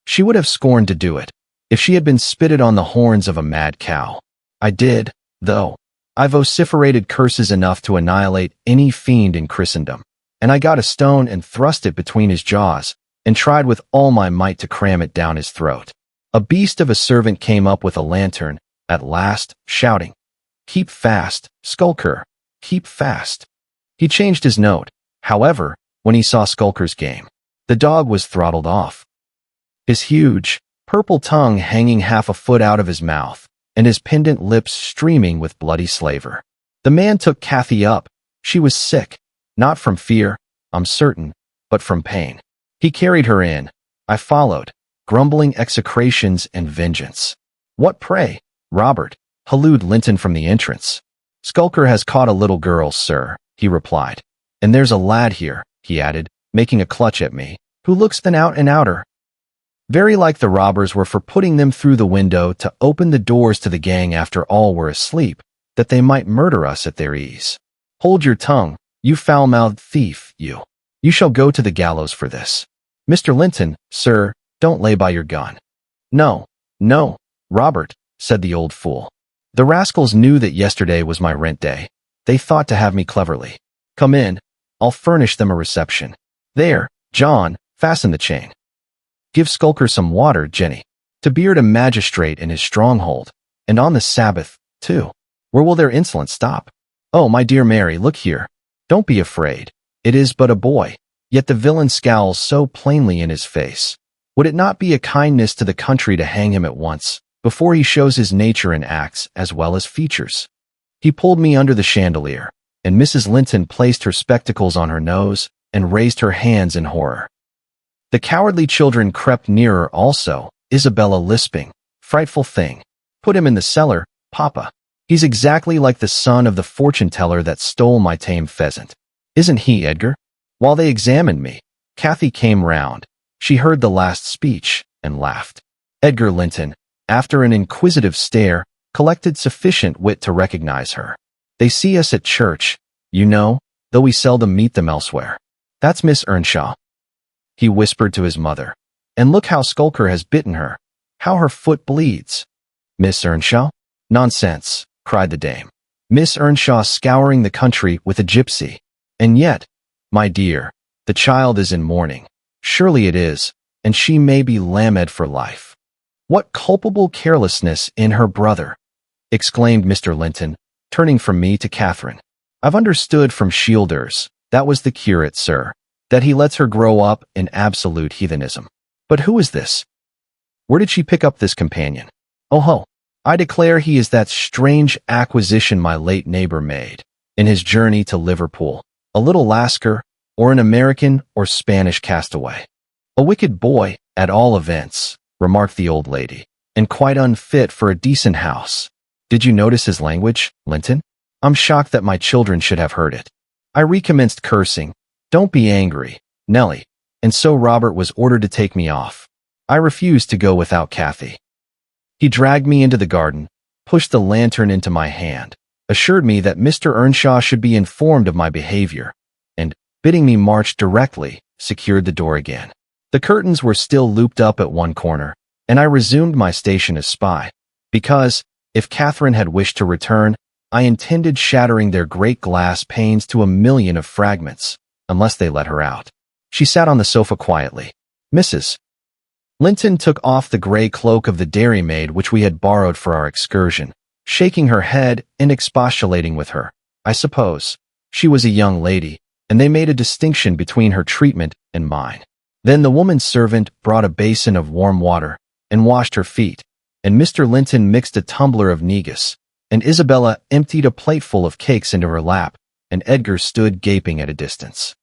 She would have scorned to do it, if she had been spitted on the horns of a mad cow. I did, though. I vociferated curses enough to annihilate any fiend in Christendom, and I got a stone and thrust it between his jaws, and tried with all my might to cram it down his throat. A beast of a servant came up with a lantern, at last, shouting, "Keep fast, Skulker, keep fast." He changed his note, however, when he saw Skulker's game. The dog was throttled off. His huge, purple tongue hanging half a foot out of his mouth, and his pendant lips streaming with bloody slaver. The man took Cathy up. She was sick, not from fear, I'm certain, but from pain. He carried her in. I followed, grumbling execrations and vengeance. What pray, Robert? Hallooed Linton from the entrance. Skulker has caught a little girl, sir, he replied. And there's a lad here, he added, making a clutch at me, who looks than out and outer. Very like the robbers were for putting them through the window to open the doors to the gang after all were asleep, that they might murder us at their ease. Hold your tongue, you foul-mouthed thief, you. You shall go to the gallows for this. Mr. Linton, sir, don't lay by your gun. No, no, Robert, said the old fool. The rascals knew that yesterday was my rent day. They thought to have me cleverly. Come in, I'll furnish them a reception. There, John, fasten the chain. Give Skulker some water, Jenny. To beard a magistrate in his stronghold, and on the Sabbath, too. Where will their insolence stop? Oh, my dear Mary, look here. Don't be afraid. It is but a boy, yet the villain scowls so plainly in his face. Would it not be a kindness to the country to hang him at once, before he shows his nature in acts as well as features? He pulled me under the chandelier, and Mrs. Linton placed her spectacles on her nose and raised her hands in horror. The cowardly children crept nearer also, Isabella lisping, "Frightful thing. Put him in the cellar, Papa. He's exactly like the son of the fortune-teller that stole my tame pheasant. Isn't he, Edgar?" While they examined me, Cathy came round. She heard the last speech and laughed. Edgar Linton, after an inquisitive stare, collected sufficient wit to recognize her. "They see us at church, you know, though we seldom meet them elsewhere. That's Miss Earnshaw," he whispered to his mother. "And look how Skulker has bitten her, how her foot bleeds." "Miss Earnshaw? Nonsense," cried the dame. "Miss Earnshaw scouring the country with a gypsy. And yet, my dear, the child is in mourning. Surely it is, and she may be lamed for life." "What culpable carelessness in her brother!" exclaimed Mr. Linton, turning from me to Catherine. "I've understood from Shielders, that was the curate, sir, that he lets her grow up in absolute heathenism. But who is this? Where did she pick up this companion? Oh ho! I declare he is that strange acquisition my late neighbor made, in his journey to Liverpool, a little Lascar, or an American or Spanish castaway. A wicked boy, at all events," remarked the old lady, "and quite unfit for a decent house. Did you notice his language, Linton? I'm shocked that my children should have heard it." I recommenced cursing. "Don't be angry, Nellie," and so Robert was ordered to take me off. I refused to go without Cathy. He dragged me into the garden, pushed the lantern into my hand, assured me that Mr. Earnshaw should be informed of my behavior, and, bidding me march directly, secured the door again. The curtains were still looped up at one corner, and I resumed my station as spy, because, if Catherine had wished to return, I intended shattering their great glass panes to a million of fragments, unless they let her out. She sat on the sofa quietly. Mrs. Linton took off the gray cloak of the dairymaid which we had borrowed for our excursion, shaking her head and expostulating with her. I suppose she was a young lady, and they made a distinction between her treatment and mine. Then the woman's servant brought a basin of warm water and washed her feet, and Mr. Linton mixed a tumbler of negus, and Isabella emptied a plateful of cakes into her lap, and Edgar stood gaping at a distance.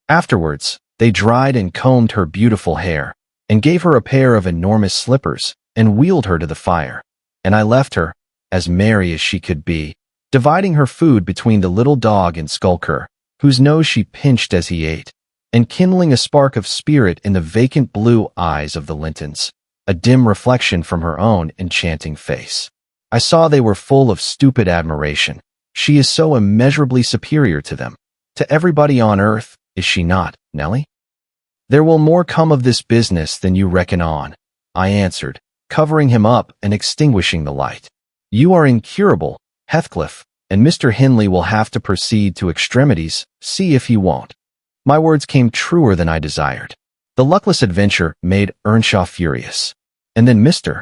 Afterwards, they dried and combed her beautiful hair, and gave her a pair of enormous slippers, and wheeled her to the fire, and I left her, as merry as she could be, dividing her food between the little dog and Skulker, whose nose she pinched as he ate, and kindling a spark of spirit in the vacant blue eyes of the Lintons, a dim reflection from her own enchanting face. I saw they were full of stupid admiration. She is so immeasurably superior to them, to everybody on earth, is she not, Nellie? "There will more come of this business than you reckon on," I answered, covering him up and extinguishing the light. "You are incurable, Heathcliff, and Mr. Hindley will have to proceed to extremities, see if he won't." My words came truer than I desired. The luckless adventure made Earnshaw furious. And then Mr.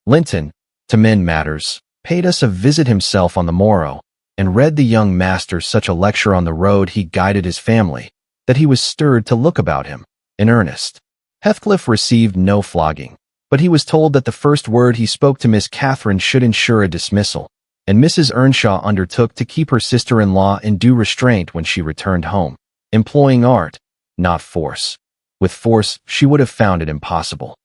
Linton, to mend matters, paid us a visit himself on the morrow, and read the young master such a lecture on the road he guided his family, that he was stirred to look about him, in earnest. Heathcliff received no flogging, but he was told that the first word he spoke to Miss Catherine should ensure a dismissal, and Mrs. Earnshaw undertook to keep her sister-in-law in due restraint when she returned home, employing art, not force. With force, she would have found it impossible.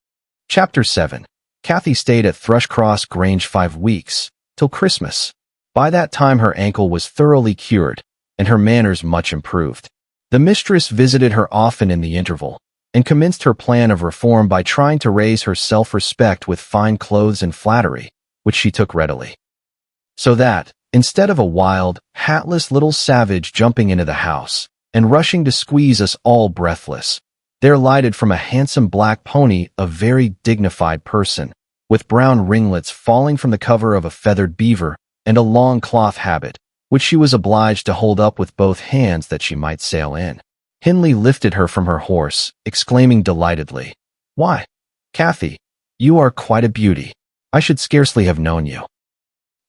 Chapter 7. Cathy stayed at Thrushcross Grange 5 weeks, till Christmas. By that time her ankle was thoroughly cured, and her manners much improved. The mistress visited her often in the interval, and commenced her plan of reform by trying to raise her self-respect with fine clothes and flattery, which she took readily. So that, instead of a wild, hatless little savage jumping into the house, and rushing to squeeze us all breathless, there lighted from a handsome black pony a very dignified person, with brown ringlets falling from the cover of a feathered beaver, and a long cloth habit, which she was obliged to hold up with both hands that she might sail in. Hindley lifted her from her horse, exclaiming delightedly, "Why, Cathy, you are quite a beauty. I should scarcely have known you.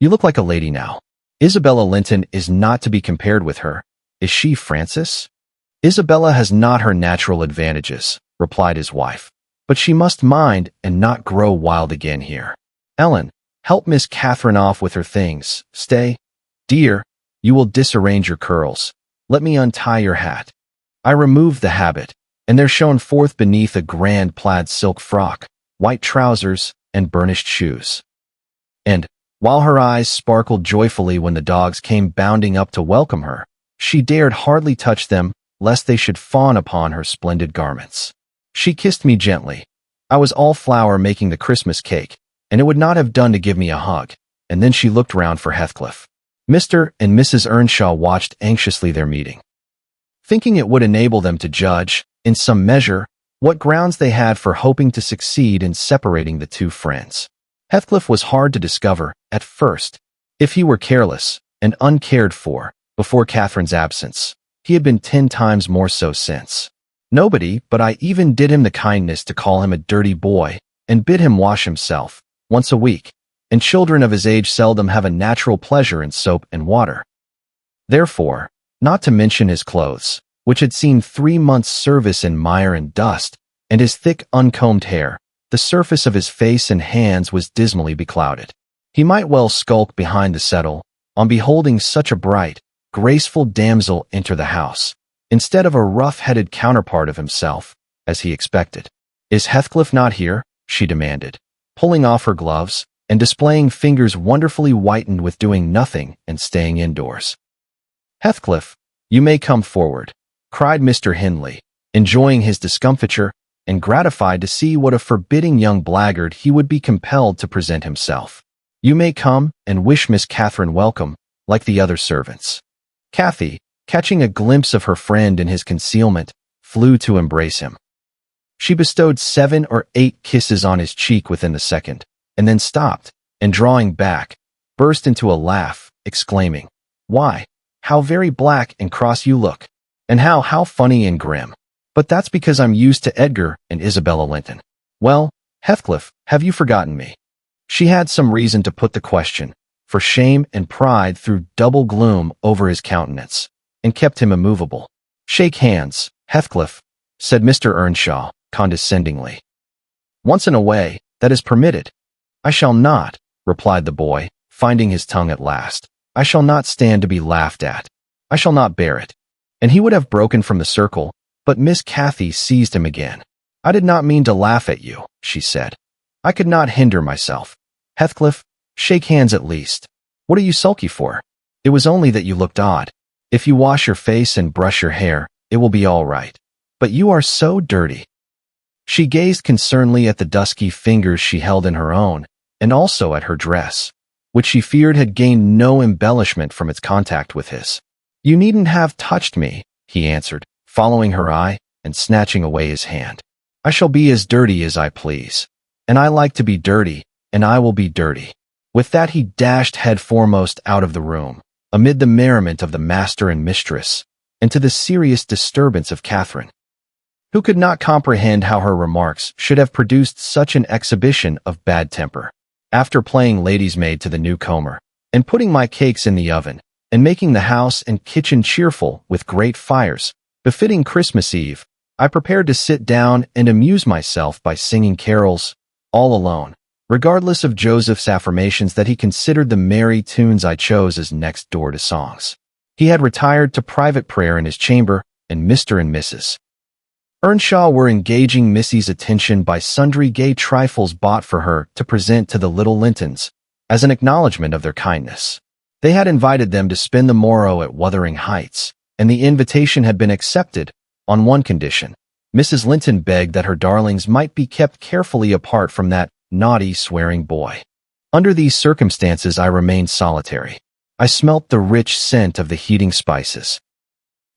You look like a lady now. Isabella Linton is not to be compared with her. Is she, Francis?" "Isabella has not her natural advantages," replied his wife. but she must mind and not grow wild again here. Ellen, help Miss Catherine off with her things. Stay. Dear, you will disarrange your curls. Let me untie your hat. I removed the habit, and there shone forth beneath a grand plaid silk frock, white trousers, and burnished shoes. And, while her eyes sparkled joyfully when the dogs came bounding up to welcome her, she dared hardly touch them, lest they should fawn upon her splendid garments. She kissed me gently. I was all flour making the Christmas cake, and it would not have done to give me a hug, and then she looked round for Heathcliff. Mr. and Mrs. Earnshaw watched anxiously their meeting, thinking it would enable them to judge, in some measure, what grounds they had for hoping to succeed in separating the two friends. Heathcliff was hard to discover, at first. If he were careless and uncared for before Catherine's absence, he had been 10 times more so since. Nobody but I even did him the kindness to call him a dirty boy and bid him wash himself once a week, and children of his age seldom have a natural pleasure in soap and water. Therefore, not to mention his clothes, which had seen 3 months' service in mire and dust, and his thick, uncombed hair, the surface of his face and hands was dismally beclouded. He might well skulk behind the settle, on beholding such a bright, graceful damsel enter the house, instead of a rough-headed counterpart of himself, as he expected. "Is Heathcliff not here?" she demanded, pulling off her gloves, and displaying fingers wonderfully whitened with doing nothing and staying indoors. "Heathcliff, you may come forward," cried Mr. Hindley, enjoying his discomfiture, and gratified to see what a forbidding young blackguard he would be compelled to present himself. "You may come and wish Miss Catherine welcome, like the other servants." Cathy, catching a glimpse of her friend in his concealment, flew to embrace him. She bestowed 7 or 8 kisses on his cheek within the second, and then stopped, and drawing back, burst into a laugh, exclaiming, "Why, how very black and cross you look, and how funny and grim. But that's because I'm used to Edgar and Isabella Linton. Well, Heathcliff, have you forgotten me?" She had some reason to put the question, for shame and pride threw double gloom over his countenance, and kept him immovable. "Shake hands, Heathcliff," said Mr. Earnshaw, condescendingly. "Once in a way, that is permitted." "I shall not," replied the boy, finding his tongue at last. "I shall not stand to be laughed at. I shall not bear it." And he would have broken from the circle, but Miss Cathy seized him again. "I did not mean to laugh at you," she said. "I could not hinder myself. Heathcliff, shake hands at least. What are you sulky for? It was only that you looked odd. If you wash your face and brush your hair, it will be all right. But you are so dirty." She gazed concernedly at the dusky fingers she held in her own, and also at her dress, which she feared had gained no embellishment from its contact with his. "You needn't have touched me," he answered, following her eye and snatching away his hand. "I shall be as dirty as I please, and I like to be dirty, and I will be dirty." With that he dashed head foremost out of the room, amid the merriment of the master and mistress, and to the serious disturbance of Catherine, who could not comprehend how her remarks should have produced such an exhibition of bad temper. After playing lady's maid to the newcomer, and putting my cakes in the oven, and making the house and kitchen cheerful with great fires, befitting Christmas Eve, I prepared to sit down and amuse myself by singing carols, all alone, regardless of Joseph's affirmations that he considered the merry tunes I chose as next door to songs. He had retired to private prayer in his chamber, and Mr. and Mrs. Earnshaw were engaging Missy's attention by sundry gay trifles bought for her to present to the little Lintons, as an acknowledgment of their kindness. They had invited them to spend the morrow at Wuthering Heights, and the invitation had been accepted, on one condition. Mrs. Linton begged that her darlings might be kept carefully apart from that naughty, swearing boy. Under these circumstances I remained solitary. I smelt the rich scent of the heating spices,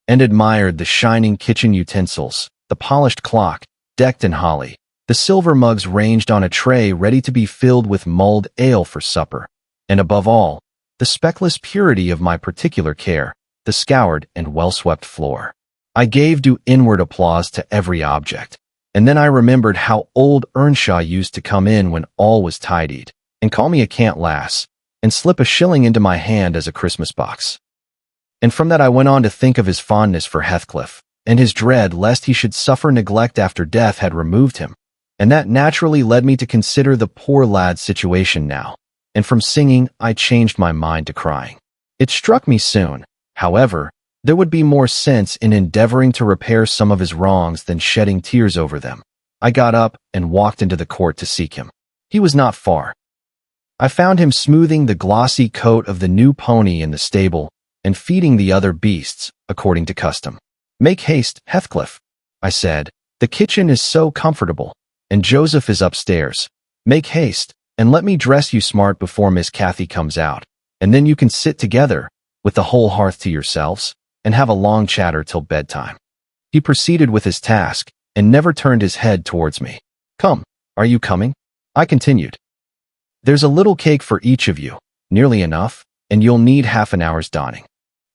and admired the shining kitchen utensils, the polished clock, decked in holly, the silver mugs ranged on a tray ready to be filled with mulled ale for supper, and above all, the speckless purity of my particular care, the scoured and well-swept floor. I gave due inward applause to every object, and then I remembered how old Earnshaw used to come in when all was tidied, and call me a cant lass, and slip a shilling into my hand as a Christmas box. And from that I went on to think of his fondness for Heathcliff, and his dread lest he should suffer neglect after death had removed him, and that naturally led me to consider the poor lad's situation now, and from singing I changed my mind to crying. It struck me soon, however, there would be more sense in endeavoring to repair some of his wrongs than shedding tears over them. I got up and walked into the court to seek him. He was not far. I found him smoothing the glossy coat of the new pony in the stable and feeding the other beasts, according to custom. "Make haste, Heathcliff," I said. "The kitchen is so comfortable, and Joseph is upstairs. Make haste, and let me dress you smart before Miss Cathy comes out, and then you can sit together, with the whole hearth to yourselves, and have a long chatter till bedtime." He proceeded with his task, and never turned his head towards me. "Come, are you coming?" I continued. "There's a little cake for each of you, nearly enough, and you'll need half an hour's donning."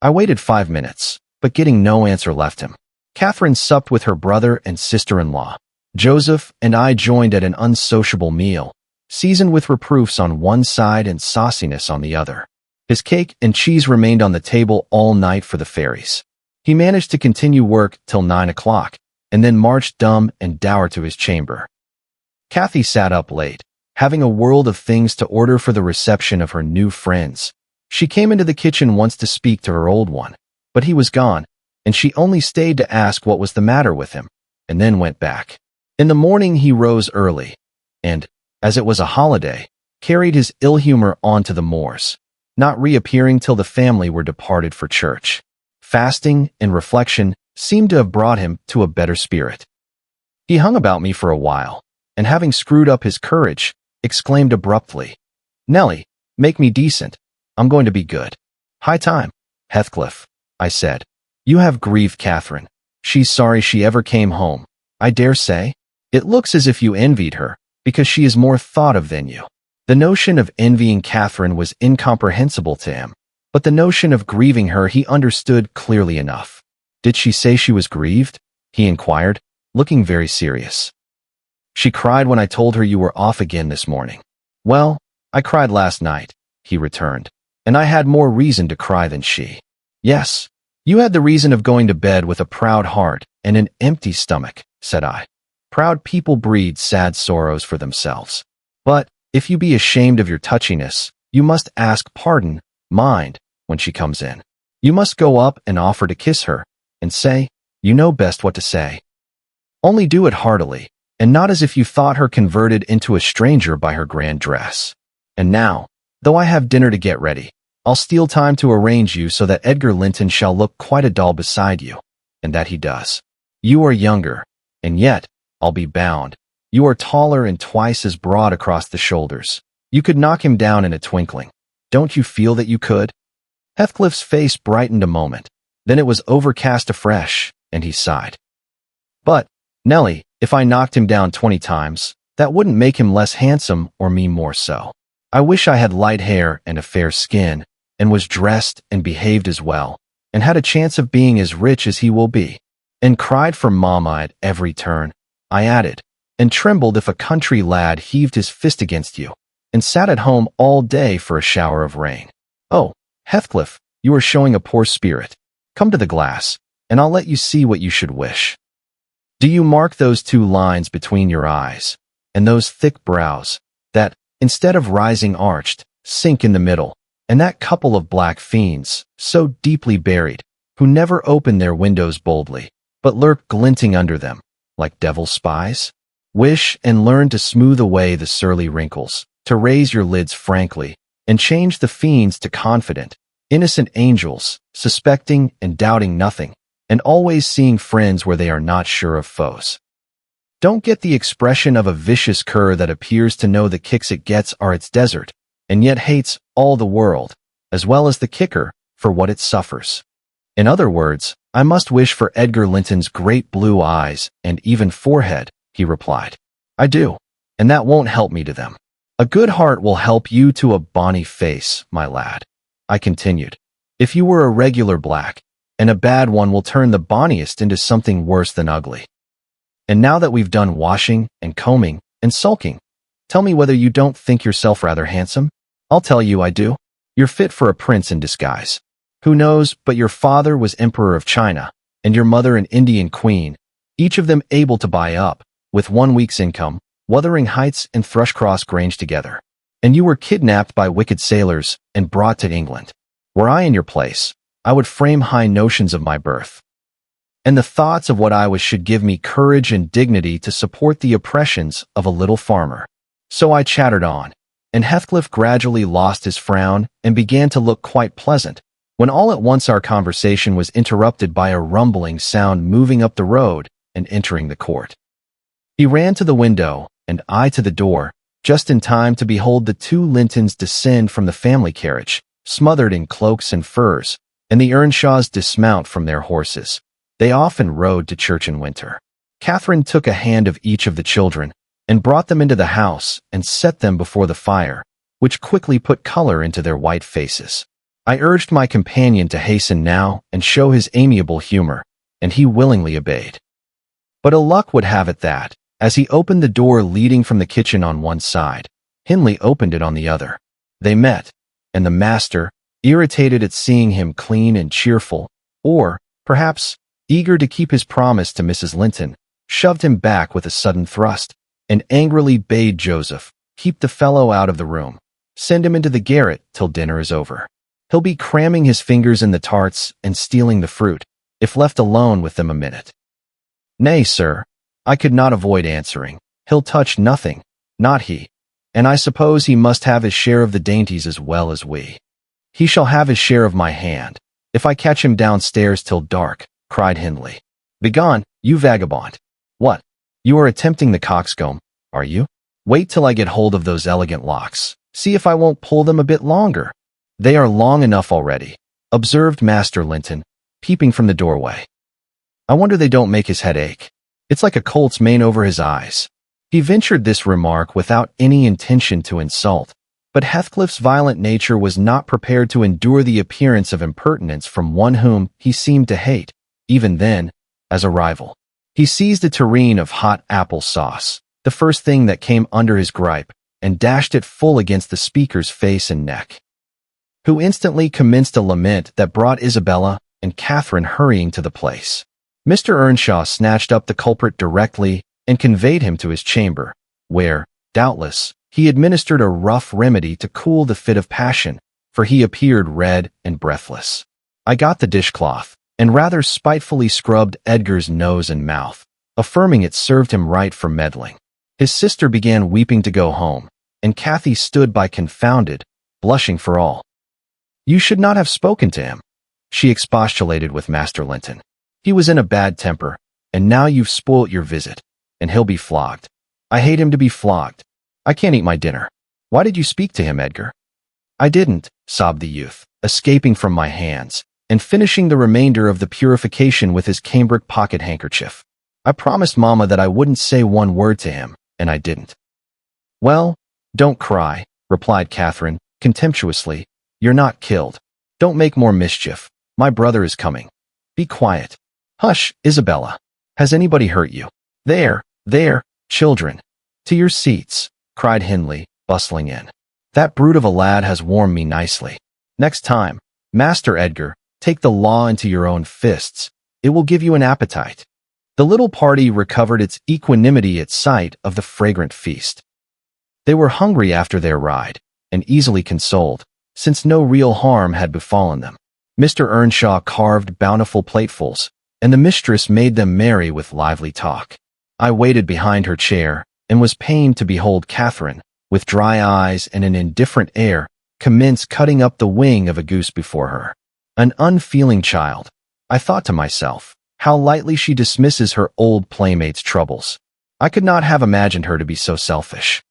I waited 5 minutes, but getting no answer left him. Catherine supped with her brother and sister-in-law. Joseph and I joined at an unsociable meal, seasoned with reproofs on one side and sauciness on the other. His cake and cheese remained on the table all night for the fairies. He managed to continue work till 9 o'clock, and then marched dumb and dour to his chamber. Cathy sat up late, having a world of things to order for the reception of her new friends. She came into the kitchen once to speak to her old one, but he was gone, and she only stayed to ask what was the matter with him, and then went back. In the morning he rose early, and, as it was a holiday, carried his ill humor on to the moors, not reappearing till the family were departed for church. Fasting and reflection seemed to have brought him to a better spirit. He hung about me for a while, and having screwed up his courage, exclaimed abruptly, "Nellie, make me decent. I'm going to be good." "High time, Heathcliff," I said. "You have grieved Catherine. She's sorry she ever came home, I dare say. It looks as if you envied her, because she is more thought of than you." The notion of envying Catherine was incomprehensible to him, but the notion of grieving her he understood clearly enough. "Did she say she was grieved?" he inquired, looking very serious. "She cried when I told her you were off again this morning." "Well, I cried last night," he returned, "and I had more reason to cry than she." "Yes, you had the reason of going to bed with a proud heart and an empty stomach," said I. "Proud people breed sad sorrows for themselves. But, if you be ashamed of your touchiness, you must ask pardon, mind, when she comes in. You must go up and offer to kiss her, and say, you know best what to say. Only do it heartily, and not as if you thought her converted into a stranger by her grand dress. And now, though I have dinner to get ready, I'll steal time to arrange you so that Edgar Linton shall look quite a doll beside you, and that he does. You are younger, and yet, I'll be bound, you are taller and twice as broad across the shoulders. You could knock him down in a twinkling. Don't you feel that you could?" Heathcliff's face brightened a moment, then it was overcast afresh, and he sighed. "But, Nellie, if I knocked him down 20 times, that wouldn't make him less handsome or me more so. I wish I had light hair and a fair skin, and was dressed and behaved as well, and had a chance of being as rich as he will be, and cried for mamma at every turn," I added, "and trembled if a country lad heaved his fist against you, and sat at home all day for a shower of rain. Oh, Heathcliff, you are showing a poor spirit. Come to the glass, and I'll let you see what you should wish. Do you mark those 2 lines between your eyes, and those thick brows, that, instead of rising arched, sink in the middle, and that couple of black fiends, so deeply buried, who never open their windows boldly, but lurk glinting under them, like devil spies? Wish and learn to smooth away the surly wrinkles, to raise your lids frankly, and change the fiends to confident, innocent angels, suspecting and doubting nothing, and always seeing friends where they are not sure of foes. Don't get the expression of a vicious cur that appears to know the kicks it gets are its desert, and yet hates all the world, as well as the kicker, for what it suffers. In other words, I must wish for Edgar Linton's great blue eyes and even forehead," he replied. "I do, and that won't help me to them. A good heart will help you to a bonny face, my lad," I continued. "If you were a regular black, and a bad one will turn the bonniest into something worse than ugly. And now that we've done washing and combing and sulking, tell me whether you don't think yourself rather handsome? I'll tell you I do. You're fit for a prince in disguise. Who knows but your father was Emperor of China, and your mother an Indian queen, each of them able to buy up, with 1 week's income, Wuthering Heights and Thrushcross Grange together. And you were kidnapped by wicked sailors and brought to England. Were I in your place, I would frame high notions of my birth. And the thoughts of what I was should give me courage and dignity to support the oppressions of a little farmer. So I chattered on, and Heathcliff gradually lost his frown and began to look quite pleasant, when all at once our conversation was interrupted by a rumbling sound moving up the road and entering the court. He ran to the window, and I to the door, just in time to behold the two Lintons descend from the family carriage, smothered in cloaks and furs, and the Earnshaws dismount from their horses. They often rode to church in winter. Catherine took a hand of each of the children and brought them into the house and set them before the fire, which quickly put color into their white faces. I urged my companion to hasten now and show his amiable humor, and he willingly obeyed. But ill luck would have it that, as he opened the door leading from the kitchen on one side, Hindley opened it on the other. They met, and the master, irritated at seeing him clean and cheerful, or, perhaps, eager to keep his promise to Mrs. Linton, shoved him back with a sudden thrust, and angrily bade Joseph, "Keep the fellow out of the room. Send him into the garret till dinner is over. He'll be cramming his fingers in the tarts and stealing the fruit, if left alone with them a minute." "Nay, sir," I could not avoid answering, "he'll touch nothing, not he. And I suppose he must have his share of the dainties as well as we." "He shall have his share of my hand, if I catch him downstairs till dark," cried Hindley. "Begone, you vagabond. What? You are attempting the coxcomb, are you? Wait till I get hold of those elegant locks. See if I won't pull them a bit longer." "They are long enough already," observed Master Linton, peeping from the doorway. "I wonder they don't make his head ache. It's like a colt's mane over his eyes." He ventured this remark without any intention to insult, but Heathcliff's violent nature was not prepared to endure the appearance of impertinence from one whom he seemed to hate, even then, as a rival. He seized a tureen of hot apple sauce, the first thing that came under his gripe, and dashed it full against the speaker's face and neck, who instantly commenced a lament that brought Isabella and Catherine hurrying to the place. Mr. Earnshaw snatched up the culprit directly and conveyed him to his chamber, where, doubtless, he administered a rough remedy to cool the fit of passion, for he appeared red and breathless. I got the dishcloth, and rather spitefully scrubbed Edgar's nose and mouth, affirming it served him right for meddling. His sister began weeping to go home, and Cathy stood by confounded, blushing for all. "You should not have spoken to him," she expostulated with Master Linton. "He was in a bad temper, and now you've spoilt your visit, and he'll be flogged. I hate him to be flogged. I can't eat my dinner. Why did you speak to him, Edgar?" "I didn't," sobbed the youth, escaping from my hands, and finishing the remainder of the purification with his cambric pocket-handkerchief. "I promised Mamma that I wouldn't say one word to him, and I didn't." "Well, don't cry," replied Catherine, contemptuously. "You're not killed. Don't make more mischief. My brother is coming. Be quiet." "Hush, Isabella. Has anybody hurt you?" There, children. To your seats," cried Hindley, bustling in. "That brute of a lad has warmed me nicely. Next time, Master Edgar, take the law into your own fists. It will give you an appetite." The little party recovered its equanimity at sight of the fragrant feast. They were hungry after their ride, and easily consoled, since no real harm had befallen them. Mr. Earnshaw carved bountiful platefuls, and the mistress made them merry with lively talk. I waited behind her chair, and was pained to behold Catherine, with dry eyes and an indifferent air, commence cutting up the wing of a goose before her. An unfeeling child, I thought to myself. How lightly she dismisses her old playmate's troubles. I could not have imagined her to be so selfish.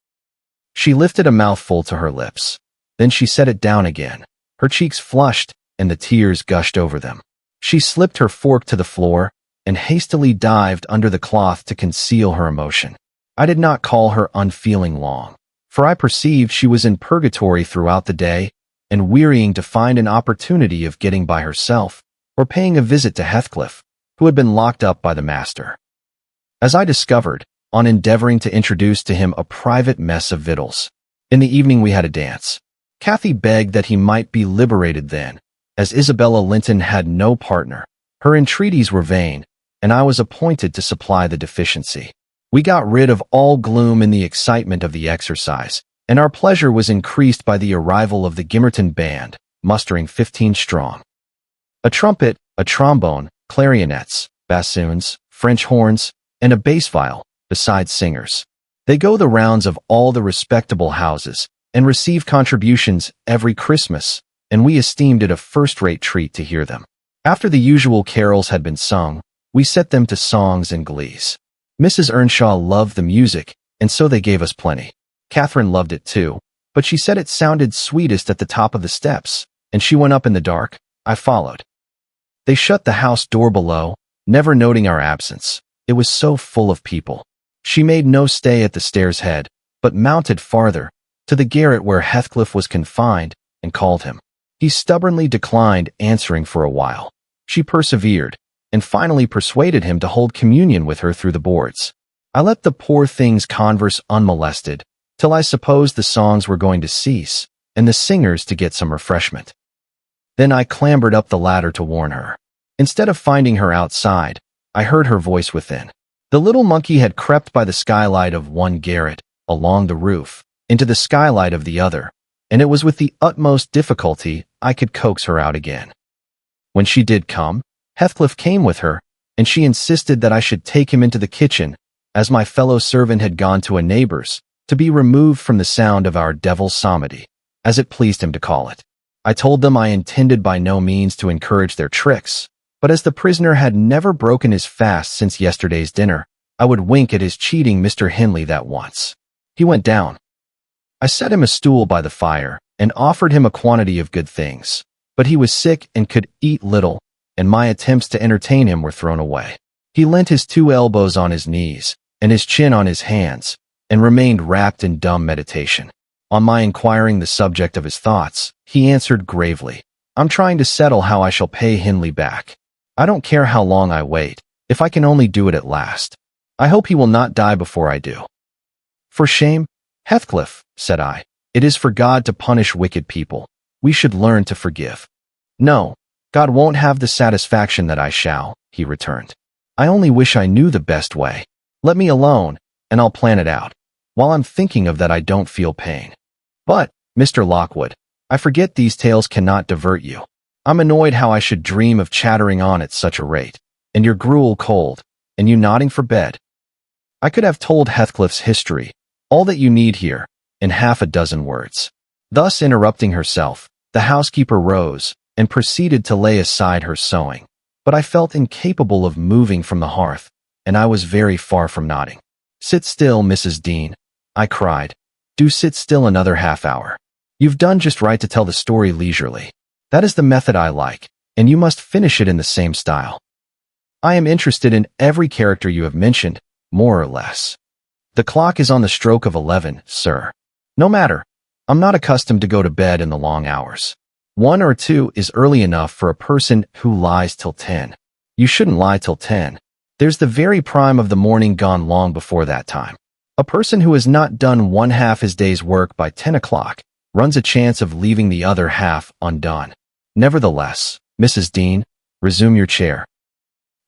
She lifted a mouthful to her lips. Then she set it down again. Her cheeks flushed, and the tears gushed over them. She slipped her fork to the floor, and hastily dived under the cloth to conceal her emotion. I did not call her unfeeling long, for I perceived she was in purgatory throughout the day, and wearying to find an opportunity of getting by herself, or paying a visit to Heathcliff, who had been locked up by the master. As I discovered, on endeavoring to introduce to him a private mess of victuals. In the evening we had a dance. Cathy begged that he might be liberated then, as Isabella Linton had no partner. Her entreaties were vain, and I was appointed to supply the deficiency. We got rid of all gloom in the excitement of the exercise, and our pleasure was increased by the arrival of the Gimmerton band, mustering 15 strong. A trumpet, a trombone, clarionets, bassoons, French horns, and a bass viol, besides singers. They go the rounds of all the respectable houses and receive contributions every Christmas, and we esteemed it a first-rate treat to hear them. After the usual carols had been sung, we set them to songs and glees. Mrs. Earnshaw loved the music, and so they gave us plenty. Catherine loved it too, but she said it sounded sweetest at the top of the steps, and she went up in the dark. I followed. They shut the house door below, never noting our absence. It was so full of people. She made no stay at the stairs head, but mounted farther, to the garret where Heathcliff was confined, and called him. He stubbornly declined answering for a while. She persevered, and finally persuaded him to hold communion with her through the boards. I let the poor things converse unmolested, till I supposed the songs were going to cease, and the singers to get some refreshment. Then I clambered up the ladder to warn her. Instead of finding her outside, I heard her voice within. The little monkey had crept by the skylight of one garret, along the roof, into the skylight of the other, and it was with the utmost difficulty I could coax her out again. When she did come, Heathcliff came with her, and she insisted that I should take him into the kitchen, as my fellow servant had gone to a neighbor's, to be removed from the sound of our devil's psalmody, as it pleased him to call it. I told them I intended by no means to encourage their tricks, but as the prisoner had never broken his fast since yesterday's dinner, I would wink at his cheating Mr. Hindley that once. He went down. I set him a stool by the fire, and offered him a quantity of good things, but he was sick and could eat little, and my attempts to entertain him were thrown away. He leant his 2 elbows on his knees, and his chin on his hands, and remained wrapped in dumb meditation. On my inquiring the subject of his thoughts, he answered gravely, "I'm trying to settle how I shall pay Hindley back. I don't care how long I wait, if I can only do it at last. I hope he will not die before I do." "For shame, Heathcliff," said I. "It is for God to punish wicked people. We should learn to forgive." "No, God won't have the satisfaction that I shall," he returned. "I only wish I knew the best way. Let me alone, and I'll plan it out. While I'm thinking of that, I don't feel pain. But, Mr. Lockwood, I forget these tales cannot divert you. I'm annoyed how I should dream of chattering on at such a rate, and your gruel cold, and you nodding for bed. I could have told Heathcliff's history, all that you need here, in half a dozen words." Thus interrupting herself, the housekeeper rose, and proceeded to lay aside her sewing, but I felt incapable of moving from the hearth, and I was very far from nodding. "Sit still, Mrs. Dean," I cried. "Do sit still another half-hour. You've done just right to tell the story leisurely. That is the method I like, and you must finish it in the same style. I am interested in every character you have mentioned, more or less. The clock is on the stroke of 11, sir. No matter. I'm not accustomed to go to bed in the long hours. 1 or 2 is early enough for a person who lies till 10. You shouldn't lie till 10. There's the very prime of the morning gone long before that time. A person who has not done one half his day's work by 10 o'clock runs a chance of leaving the other half undone. Nevertheless, Mrs. Dean, resume your chair.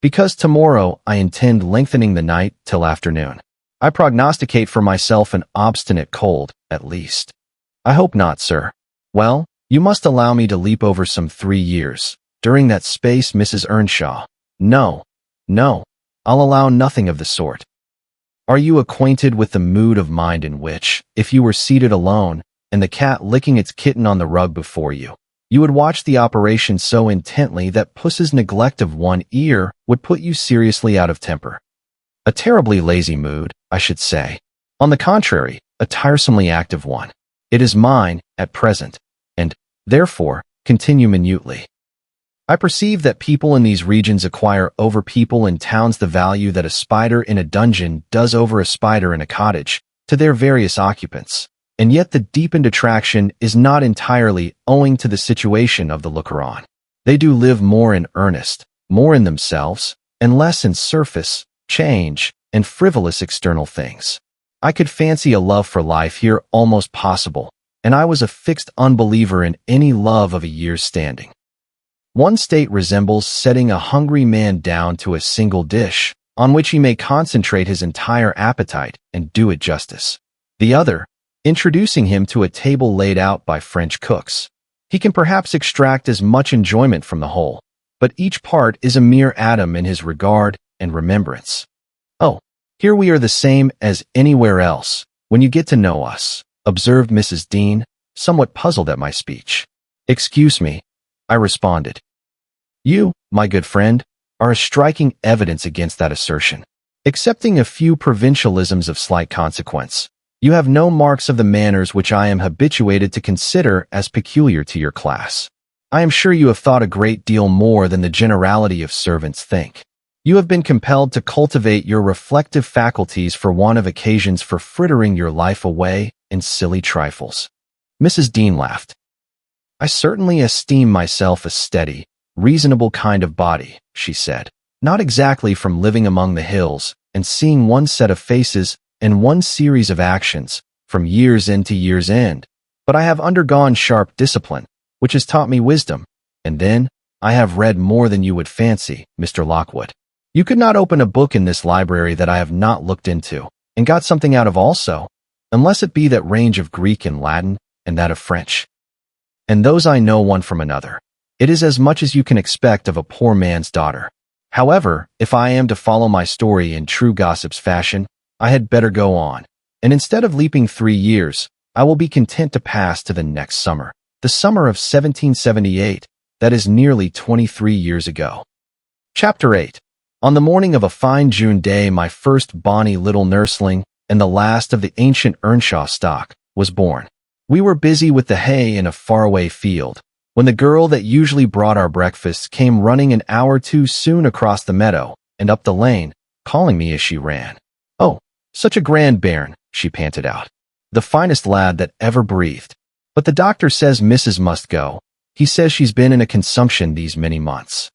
Because tomorrow I intend lengthening the night till afternoon. I prognosticate for myself an obstinate cold, at least. I hope not, sir. Well, you must allow me to leap over some 3 years. During that space, Mrs. Earnshaw. No, I'll allow nothing of the sort. Are you acquainted with the mood of mind in which, if you were seated alone, and the cat licking its kitten on the rug before you, you would watch the operation so intently that puss's neglect of one ear would put you seriously out of temper? A terribly lazy mood, I should say. On the contrary, a tiresomely active one. It is mine, at present, and, therefore, continue minutely. I perceive that people in these regions acquire over people in towns the value that a spider in a dungeon does over a spider in a cottage, to their various occupants, and yet the deepened attraction is not entirely owing to the situation of the looker-on. They do live more in earnest, more in themselves, and less in surface, change, and frivolous external things. I could fancy a love for life here almost possible, and I was a fixed unbeliever in any love of a year's standing. One state resembles setting a hungry man down to a single dish, on which he may concentrate his entire appetite and do it justice. The other, introducing him to a table laid out by French cooks. He can perhaps extract as much enjoyment from the whole, but each part is a mere atom in his regard and remembrance. "Oh, here we are the same as anywhere else, when you get to know us," observed Mrs. Dean, somewhat puzzled at my speech. "Excuse me," I responded. "You, my good friend, are a striking evidence against that assertion. Excepting a few provincialisms of slight consequence, you have no marks of the manners which I am habituated to consider as peculiar to your class. I am sure you have thought a great deal more than the generality of servants think. You have been compelled to cultivate your reflective faculties for want of occasions for frittering your life away in silly trifles." Mrs. Dean laughed. "I certainly esteem myself a steady, reasonable kind of body," she said. "Not exactly from living among the hills and seeing one set of faces and one series of actions from year's end to year's end, but I have undergone sharp discipline, which has taught me wisdom, and then I have read more than you would fancy, Mr. Lockwood. You could not open a book in this library that I have not looked into, and got something out of also, unless it be that range of Greek and Latin, and that of French. And those I know one from another. It is as much as you can expect of a poor man's daughter. However, if I am to follow my story in true gossip's fashion, I had better go on, and instead of leaping 3 years, I will be content to pass to the next summer, the summer of 1778, that is nearly 23 years ago. Chapter 8. On the morning of a fine June day, my first bonny little nursling, and the last of the ancient Earnshaw stock, was born. We were busy with the hay in a faraway field, when the girl that usually brought our breakfasts came running an hour too soon across the meadow and up the lane, calling me as she ran. "Oh, such a grand bairn," she panted out. "The finest lad that ever breathed. But the doctor says Mrs. must go. He says she's been in a consumption these many months.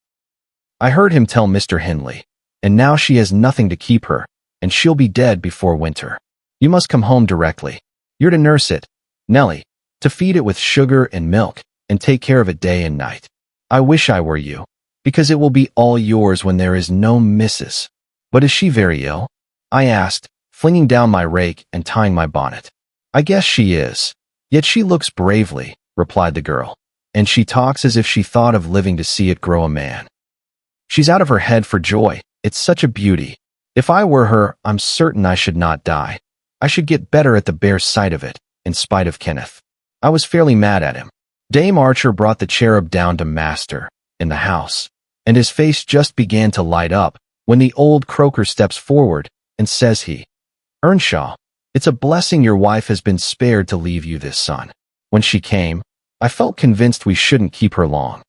I heard him tell Mr. Hindley, and now she has nothing to keep her, and she'll be dead before winter. You must come home directly. You're to nurse it, Nellie, to feed it with sugar and milk, and take care of it day and night. I wish I were you, because it will be all yours when there is no Mrs. But is she very ill?" I asked, flinging down my rake and tying my bonnet. "I guess she is. Yet she looks bravely," replied the girl, "and she talks as if she thought of living to see it grow a man. She's out of her head for joy. It's such a beauty. If I were her, I'm certain I should not die. I should get better at the bare sight of it, in spite of Kenneth." I was fairly mad at him. Dame Archer brought the cherub down to master, in the house, and his face just began to light up, when the old croaker steps forward, and says he, "Earnshaw, it's a blessing your wife has been spared to leave you this son." When she came, I felt convinced we shouldn't keep her long.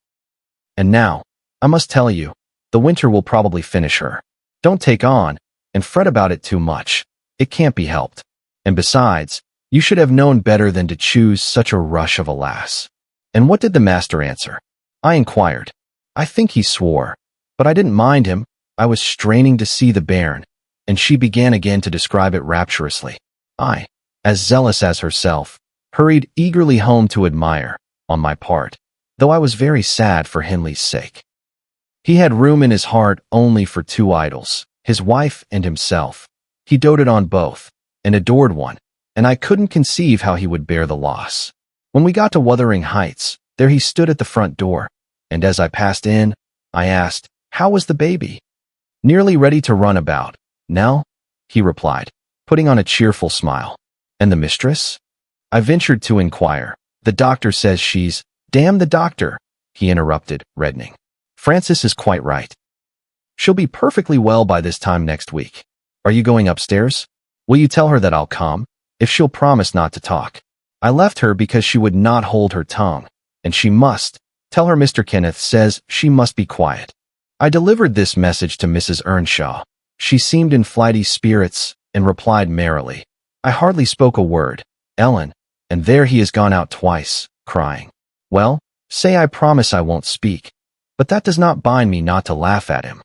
And now, I must tell you, the winter will probably finish her. Don't take on, and fret about it too much. It can't be helped. And besides, you should have known better than to choose such a rush of a lass. "And what did the master answer?" I inquired. "I think he swore, but I didn't mind him. I was straining to see the bairn," and she began again to describe it rapturously. I, as zealous as herself, hurried eagerly home to admire, on my part, though I was very sad for Hindley's sake. He had room in his heart only for 2 idols, his wife and himself. He doted on both, and adored one, and I couldn't conceive how he would bear the loss. When we got to Wuthering Heights, there he stood at the front door, and as I passed in, I asked, "How was the baby?" "Nearly ready to run about, Nell," he replied, putting on a cheerful smile. "And the mistress?" I ventured to inquire. "The doctor says she's—" "Damn the doctor," he interrupted, reddening. "Frances is quite right. She'll be perfectly well by this time next week. Are you going upstairs? Will you tell her that I'll come, if she'll promise not to talk?" I left her because she would not hold her tongue, and she must. Tell her Mr. Kenneth says she must be quiet. I delivered this message to Mrs. Earnshaw. She seemed in flighty spirits, and replied merrily, "I hardly spoke a word, Ellen, and there he has gone out twice, crying. Well, say I promise I won't speak, but that does not bind me not to laugh at him.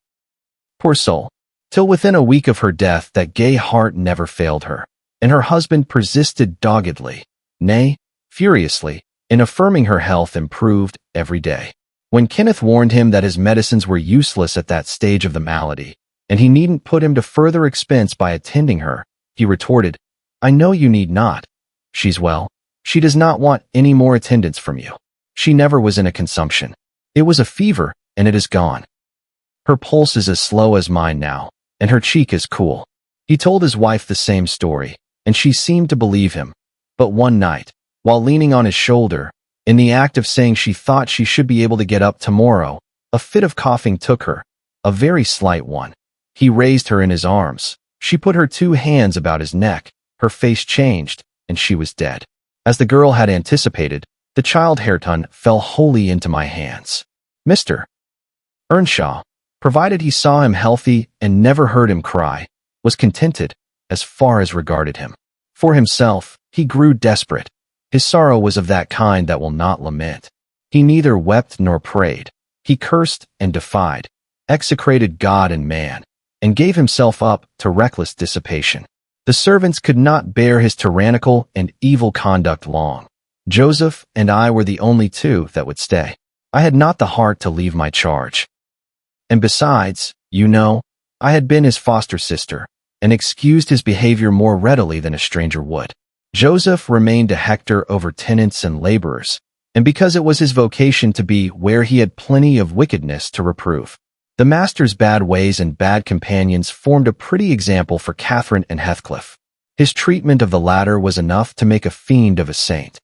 Poor soul. Till within a week of her death that gay heart never failed her, and her husband persisted doggedly, nay, furiously, in affirming her health improved every day. When Kenneth warned him that his medicines were useless at that stage of the malady, and he needn't put him to further expense by attending her. He retorted, "I know you need not. She's well. She does not want any more attendance from you. She never was in a consumption. It was a fever, and it is gone. Her pulse is as slow as mine now, and her cheek is cool." He told his wife the same story, and she seemed to believe him. But one night, while leaning on his shoulder, in the act of saying she thought she should be able to get up tomorrow, a fit of coughing took her, a very slight one. He raised her in his arms. She put her 2 hands about his neck, her face changed, and she was dead. As the girl had anticipated, the child Hareton fell wholly into my hands. Mr. Earnshaw, provided he saw him healthy and never heard him cry, was contented, as far as regarded him. For himself, he grew desperate. His sorrow was of that kind that will not lament. He neither wept nor prayed. He cursed and defied, execrated God and man, and gave himself up to reckless dissipation. The servants could not bear his tyrannical and evil conduct long. Joseph and I were the only 2 that would stay. I had not the heart to leave my charge. And besides, you know, I had been his foster sister, and excused his behavior more readily than a stranger would. Joseph remained a Hector over tenants and laborers, and because it was his vocation to be where he had plenty of wickedness to reprove. The master's bad ways and bad companions formed a pretty example for Catherine and Heathcliff. His treatment of the latter was enough to make a fiend of a saint.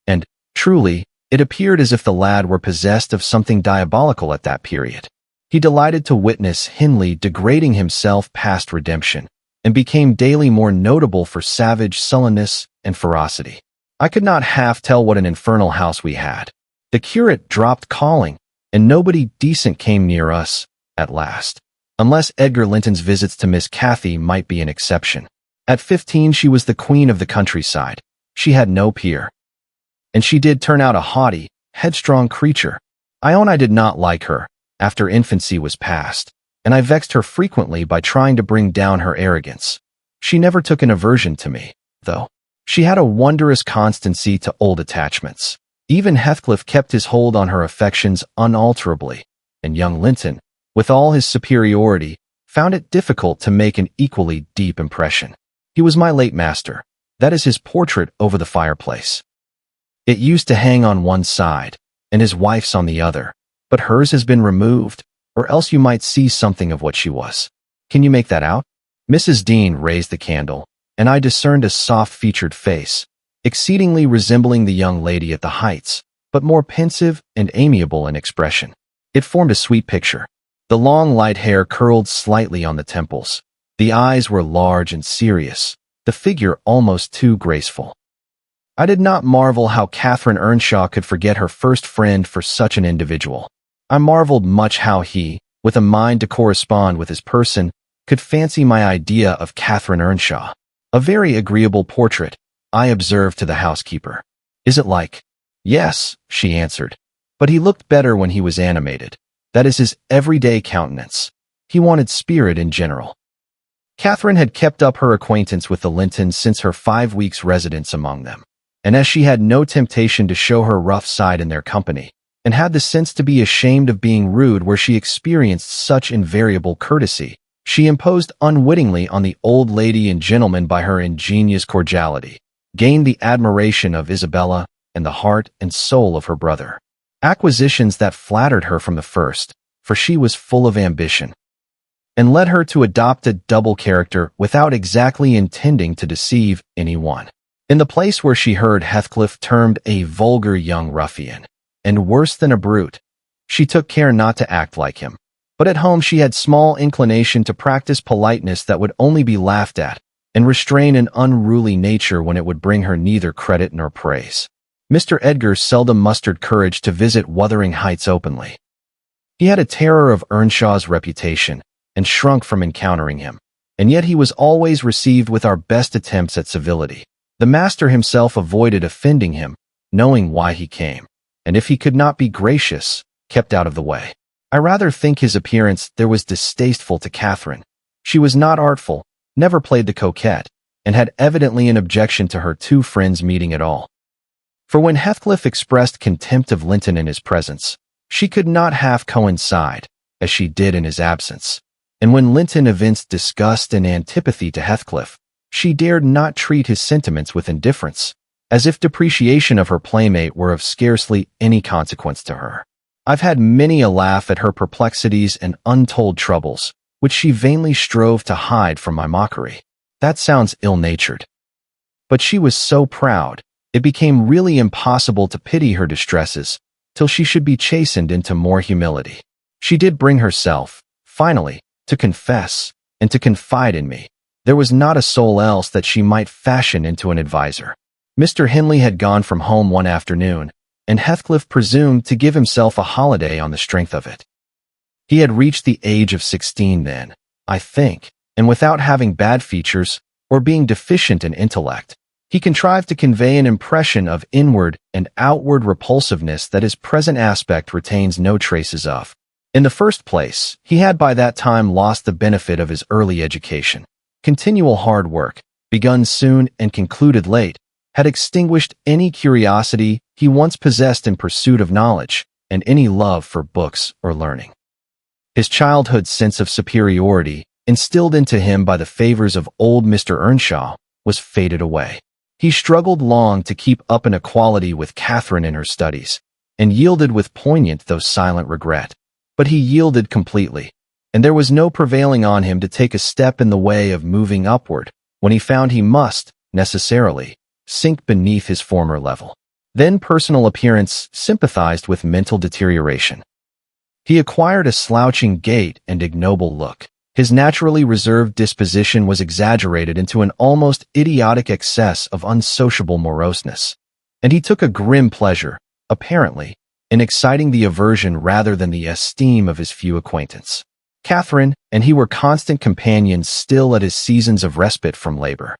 And, truly, it appeared as if the lad were possessed of something diabolical at that period. He delighted to witness Hindley degrading himself past redemption, and became daily more notable for savage sullenness and ferocity. I could not half tell what an infernal house we had. The curate dropped calling, and nobody decent came near us, at last. Unless Edgar Linton's visits to Miss Cathy might be an exception. At 15 she was the queen of the countryside. She had no peer. And she did turn out a haughty, headstrong creature. I own I did not like her, after infancy was past, and I vexed her frequently by trying to bring down her arrogance. She never took an aversion to me, though. She had a wondrous constancy to old attachments. Even Heathcliff kept his hold on her affections unalterably, and young Linton, with all his superiority, found it difficult to make an equally deep impression. He was my late master. That is his portrait over the fireplace. It used to hang on one side, and his wife's on the other, but hers has been removed, or else you might see something of what she was. Can you make that out? Mrs. Dean raised the candle, and I discerned a soft-featured face, exceedingly resembling the young lady at the Heights, but more pensive and amiable in expression. It formed a sweet picture. The long light hair curled slightly on the temples. The eyes were large and serious, the figure almost too graceful. I did not marvel how Catherine Earnshaw could forget her first friend for such an individual. I marveled much how he, with a mind to correspond with his person, could fancy my idea of Catherine Earnshaw. A very agreeable portrait, I observed to the housekeeper. Is it like? Yes, she answered. But he looked better when he was animated. That is his everyday countenance. He wanted spirit in general. Catherine had kept up her acquaintance with the Lintons since her 5 weeks' residence among them, and as she had no temptation to show her rough side in their company, and had the sense to be ashamed of being rude where she experienced such invariable courtesy, she imposed unwittingly on the old lady and gentleman by her ingenious cordiality, gained the admiration of Isabella, and the heart and soul of her brother. Acquisitions that flattered her from the first, for she was full of ambition, and led her to adopt a double character without exactly intending to deceive anyone. In the place where she heard Heathcliff termed a vulgar young ruffian, and worse than a brute, she took care not to act like him. But at home she had small inclination to practice politeness that would only be laughed at, and restrain an unruly nature when it would bring her neither credit nor praise. Mr. Edgar seldom mustered courage to visit Wuthering Heights openly. He had a terror of Earnshaw's reputation, and shrunk from encountering him, and yet he was always received with our best attempts at civility. The master himself avoided offending him, knowing why he came, and if he could not be gracious, kept out of the way. I rather think his appearance there was distasteful to Catherine. She was not artful, never played the coquette, and had evidently an objection to her 2 friends meeting at all. For when Heathcliff expressed contempt of Linton in his presence, she could not half coincide, as she did in his absence. and when Linton evinced disgust and antipathy to Heathcliff, she dared not treat his sentiments with indifference, as if depreciation of her playmate were of scarcely any consequence to her. I've had many a laugh at her perplexities and untold troubles, which she vainly strove to hide from my mockery. That sounds ill-natured. But she was so proud, it became really impossible to pity her distresses, till she should be chastened into more humility. She did bring herself, finally, to confess, and to confide in me. There was not a soul else that she might fashion into an adviser. Mr. Hindley had gone from home one afternoon, and Heathcliff presumed to give himself a holiday on the strength of it. He had reached the age of 16 then, I think, and without having bad features, or being deficient in intellect, he contrived to convey an impression of inward and outward repulsiveness that his present aspect retains no traces of. In the first place, he had by that time lost the benefit of his early education. Continual hard work, begun soon and concluded late, had extinguished any curiosity he once possessed in pursuit of knowledge, and any love for books or learning. His childhood's sense of superiority, instilled into him by the favors of old Mr. Earnshaw, was faded away. He struggled long to keep up an equality with Catherine in her studies, and yielded with poignant though silent regret. But he yielded completely, and there was no prevailing on him to take a step in the way of moving upward, when he found he must, necessarily, sink beneath his former level. Then personal appearance sympathized with mental deterioration. He acquired a slouching gait and ignoble look. His naturally reserved disposition was exaggerated into an almost idiotic excess of unsociable moroseness, and he took a grim pleasure, apparently, in exciting the aversion rather than the esteem of his few acquaintance. Catherine and he were constant companions still at his seasons of respite from labor.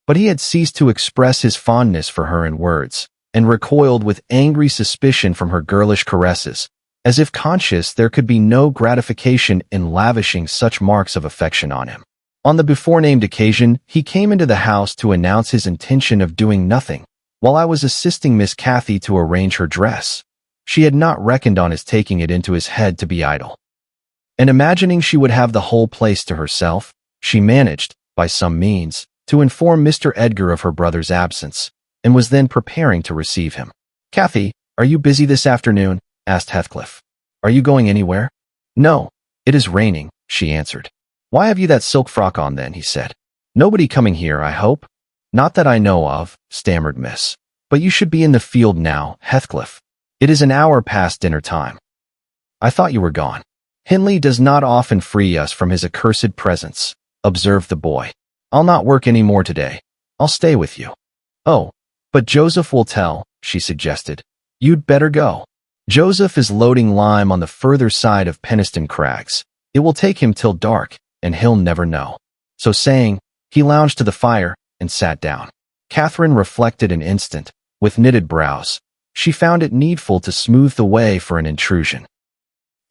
But he had ceased to express his fondness for her in words, and recoiled with angry suspicion from her girlish caresses, as if conscious there could be no gratification in lavishing such marks of affection on him. On the before-named occasion, he came into the house to announce his intention of doing nothing, while I was assisting Miss Cathy to arrange her dress. She had not reckoned on his taking it into his head to be idle. And imagining she would have the whole place to herself, she managed, by some means, to inform Mr. Edgar of her brother's absence, and was then preparing to receive him. "Cathy, are you busy this afternoon?" asked Heathcliff. "Are you going anywhere?" "No, it is raining," she answered. "Why have you that silk frock on then?" he said. "Nobody coming here, I hope?" "Not that I know of," stammered Miss. "But you should be in the field now, Heathcliff. It is an hour past dinner time." "I thought you were gone." "Hindley does not often free us from his accursed presence," observed the boy. "I'll not work any more today. I'll stay with you." "Oh, but Joseph will tell," she suggested. "You'd better go. Joseph is loading lime on the further side of Penistone Crags. It will take him till dark, and he'll never know." So saying, he lounged to the fire and sat down. Catherine reflected an instant, with knitted brows. She found it needful to smooth the way for an intrusion.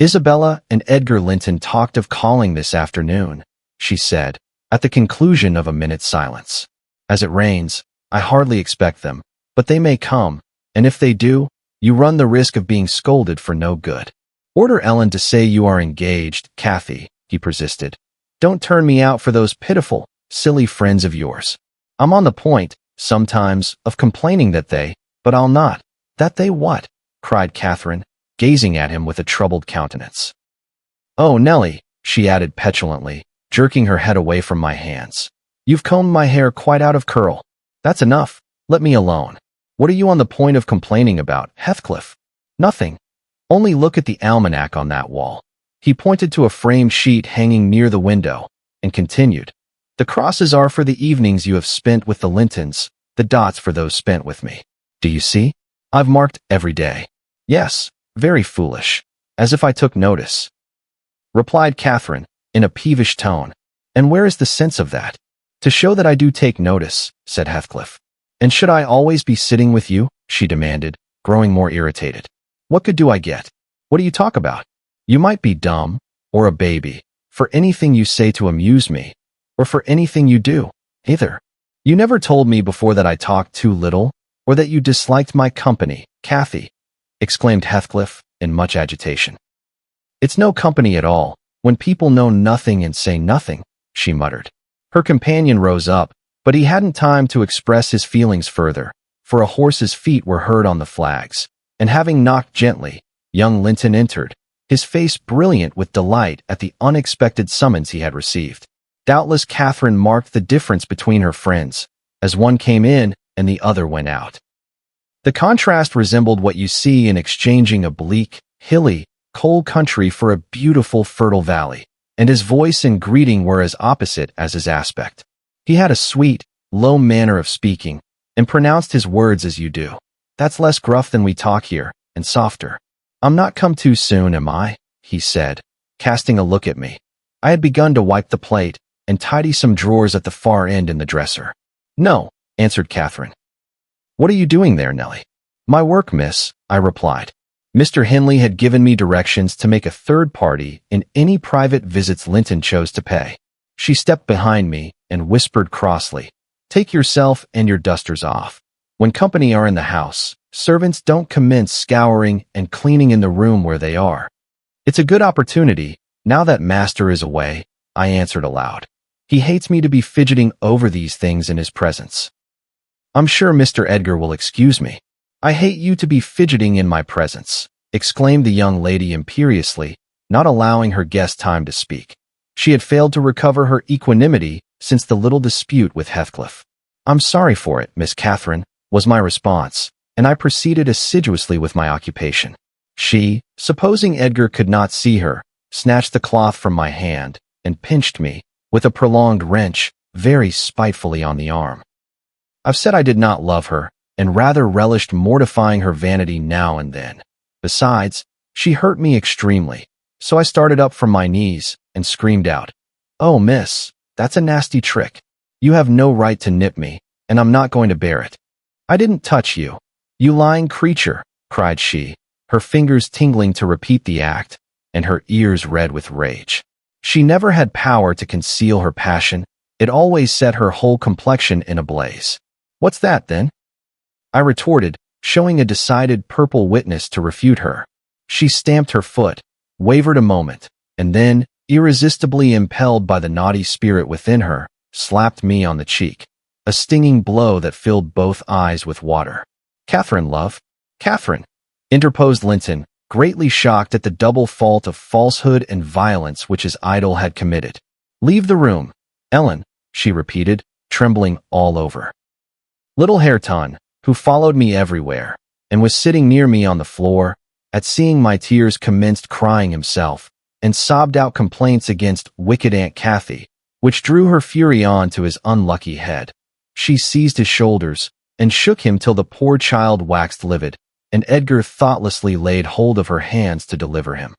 "Isabella and Edgar Linton talked of calling this afternoon," she said, at the conclusion of a minute's silence. "As it rains, I hardly expect them, but they may come, and if they do, you run the risk of being scolded for no good." "Order Ellen to say you are engaged, Cathy," he persisted. "Don't turn me out for those pitiful, silly friends of yours. I'm on the point, sometimes, of complaining but I'll not." "That they what?" cried Catherine, gazing at him with a troubled countenance. "Oh, Nellie," she added petulantly, jerking her head away from my hands. "You've combed my hair quite out of curl. That's enough. Let me alone. What are you on the point of complaining about, Heathcliff?" "Nothing. Only look at the almanac on that wall." He pointed to a framed sheet hanging near the window, and continued, "The crosses are for the evenings you have spent with the Lintons, the dots for those spent with me. Do you see? I've marked every day." "Yes, very foolish. As if I took notice," replied Catherine, in a peevish tone. "And where is the sense of that?" "To show that I do take notice," said Heathcliff. "And should I always be sitting with you?" she demanded, growing more irritated. "What good do I get? What do you talk about? You might be dumb, or a baby, for anything you say to amuse me, or for anything you do, either. You never told me before that I talked too little, or that you disliked my company, Cathy," exclaimed Heathcliff, in much agitation. "It's no company at all," When people know nothing and say nothing, she muttered. Her companion rose up, but he hadn't time to express his feelings further, for a horse's feet were heard on the flags, and having knocked gently, young Linton entered, his face brilliant with delight at the unexpected summons he had received. Doubtless Catherine marked the difference between her friends, as one came in and the other went out. The contrast resembled what you see in exchanging a bleak, hilly, cold country for a beautiful, fertile valley, and his voice and greeting were as opposite as his aspect. He had a sweet, low manner of speaking, and pronounced his words as you do. That's less gruff than we talk here, and softer. I'm not come too soon, am I? He said, casting a look at me. I had begun to wipe the plate and tidy some drawers at the far end in the dresser. No, answered Catherine. What are you doing there, Nellie? My work, miss, I replied. Mr. Hindley had given me directions to make a third party in any private visits Linton chose to pay. She stepped behind me and whispered crossly, Take yourself and your dusters off. When company are in the house, servants don't commence scouring and cleaning in the room where they are. It's a good opportunity, now that master is away, I answered aloud. He hates me to be fidgeting over these things in his presence. I'm sure Mr. Edgar will excuse me. I hate you to be fidgeting in my presence, exclaimed the young lady imperiously, not allowing her guest time to speak. She had failed to recover her equanimity since the little dispute with Heathcliff. I'm sorry for it, Miss Catherine, was my response, and I proceeded assiduously with my occupation. She, supposing Edgar could not see her, snatched the cloth from my hand and pinched me, with a prolonged wrench, very spitefully on the arm. I've said I did not love her, and rather relished mortifying her vanity now and then. Besides, she hurt me extremely, so I started up from my knees and screamed out, Oh, miss, that's a nasty trick. You have no right to nip me, and I'm not going to bear it. I didn't touch you. You lying creature, cried she, her fingers tingling to repeat the act, and her ears red with rage. She never had power to conceal her passion. It always set her whole complexion in a blaze. What's that, then? I retorted, showing a decided purple witness to refute her. She stamped her foot, wavered a moment, and then, irresistibly impelled by the naughty spirit within her, slapped me on the cheek, a stinging blow that filled both eyes with water. Catherine, love. Catherine, interposed Linton, greatly shocked at the double fault of falsehood and violence which his idol had committed. Leave the room, Ellen, she repeated, trembling all over. Little Hareton, who followed me everywhere, and was sitting near me on the floor, at seeing my tears commenced crying himself, and sobbed out complaints against wicked Aunt Cathy, which drew her fury on to his unlucky head. She seized his shoulders, and shook him till the poor child waxed livid, and Edgar thoughtlessly laid hold of her hands to deliver him.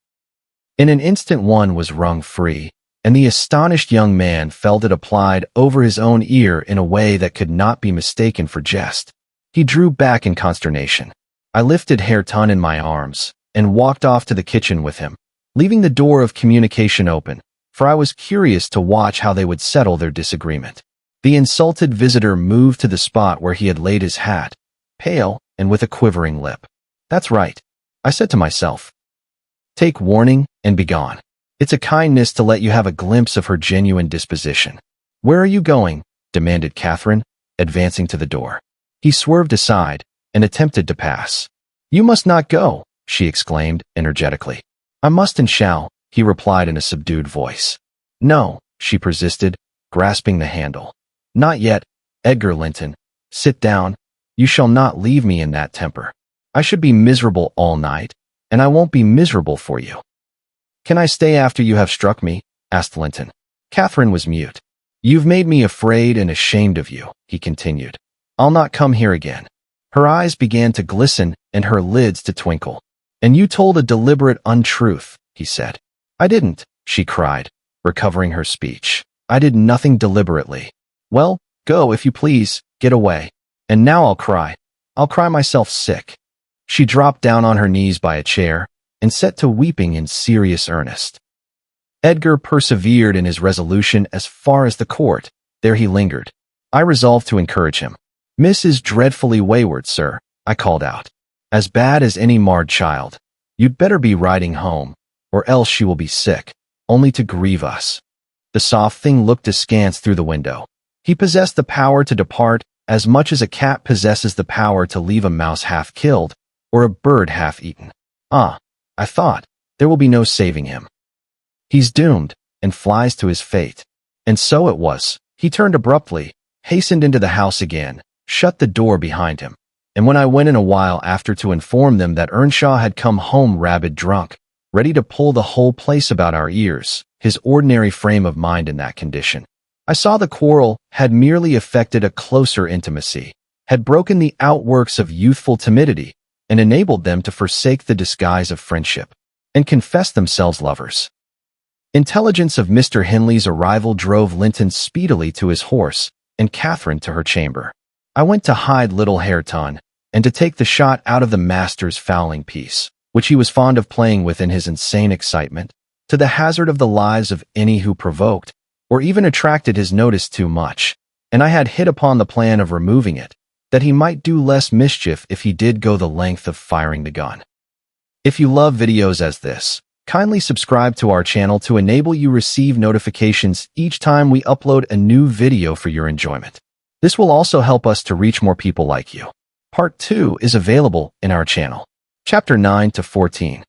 In an instant one was wrung free, and the astonished young man felt it applied over his own ear in a way that could not be mistaken for jest. He drew back in consternation. I lifted Hareton in my arms, and walked off to the kitchen with him, leaving the door of communication open, for I was curious to watch how they would settle their disagreement. The insulted visitor moved to the spot where he had laid his hat, pale and with a quivering lip. That's right, I said to myself. Take warning and begone. It's a kindness to let you have a glimpse of her genuine disposition. Where are you going? Demanded Catherine, advancing to the door. He swerved aside and attempted to pass. You must not go, she exclaimed energetically. I must and shall, he replied in a subdued voice. No, she persisted, grasping the handle. Not yet, Edgar Linton. Sit down. You shall not leave me in that temper. I should be miserable all night, and I won't be miserable for you. Can I stay after you have struck me? Asked Linton. Catherine was mute. You've made me afraid and ashamed of you, he continued. I'll not come here again. Her eyes began to glisten and her lids to twinkle. And you told a deliberate untruth, he said. I didn't, she cried, recovering her speech. I did nothing deliberately. Well, go if you please, get away. And now I'll cry. I'll cry myself sick. She dropped down on her knees by a chair and set to weeping in serious earnest. Edgar persevered in his resolution as far as the court. There he lingered. I resolved to encourage him. Miss is dreadfully wayward, sir, I called out. As bad as any marred child. You'd better be riding home, or else she will be sick. only to grieve us. The soft thing looked askance through the window. He possessed the power to depart as much as a cat possesses the power to leave a mouse half-killed or a bird half-eaten. Ah, I thought, there will be no saving him. He's doomed, and flies to his fate. And so it was. He turned abruptly, hastened into the house again, shut the door behind him. And when I went in a while after to inform them that Earnshaw had come home rabid drunk, ready to pull the whole place about our ears, his ordinary frame of mind in that condition, I saw the quarrel had merely effected a closer intimacy, had broken the outworks of youthful timidity, and enabled them to forsake the disguise of friendship, and confess themselves lovers. Intelligence of Mr. Hindley's arrival drove Linton speedily to his horse, and Catherine to her chamber. I went to hide little Hareton, and to take the shot out of the master's fowling piece, which he was fond of playing with in his insane excitement, to the hazard of the lives of any who provoked, or even attracted his notice too much, and I had hit upon the plan of removing it, that he might do less mischief if he did go the length of firing the gun. If you love videos as this, kindly subscribe to our channel to enable you receive notifications each time we upload a new video for your enjoyment. This will also help us to reach more people like you. Part 2 is available in our channel. Chapter 9 to 14.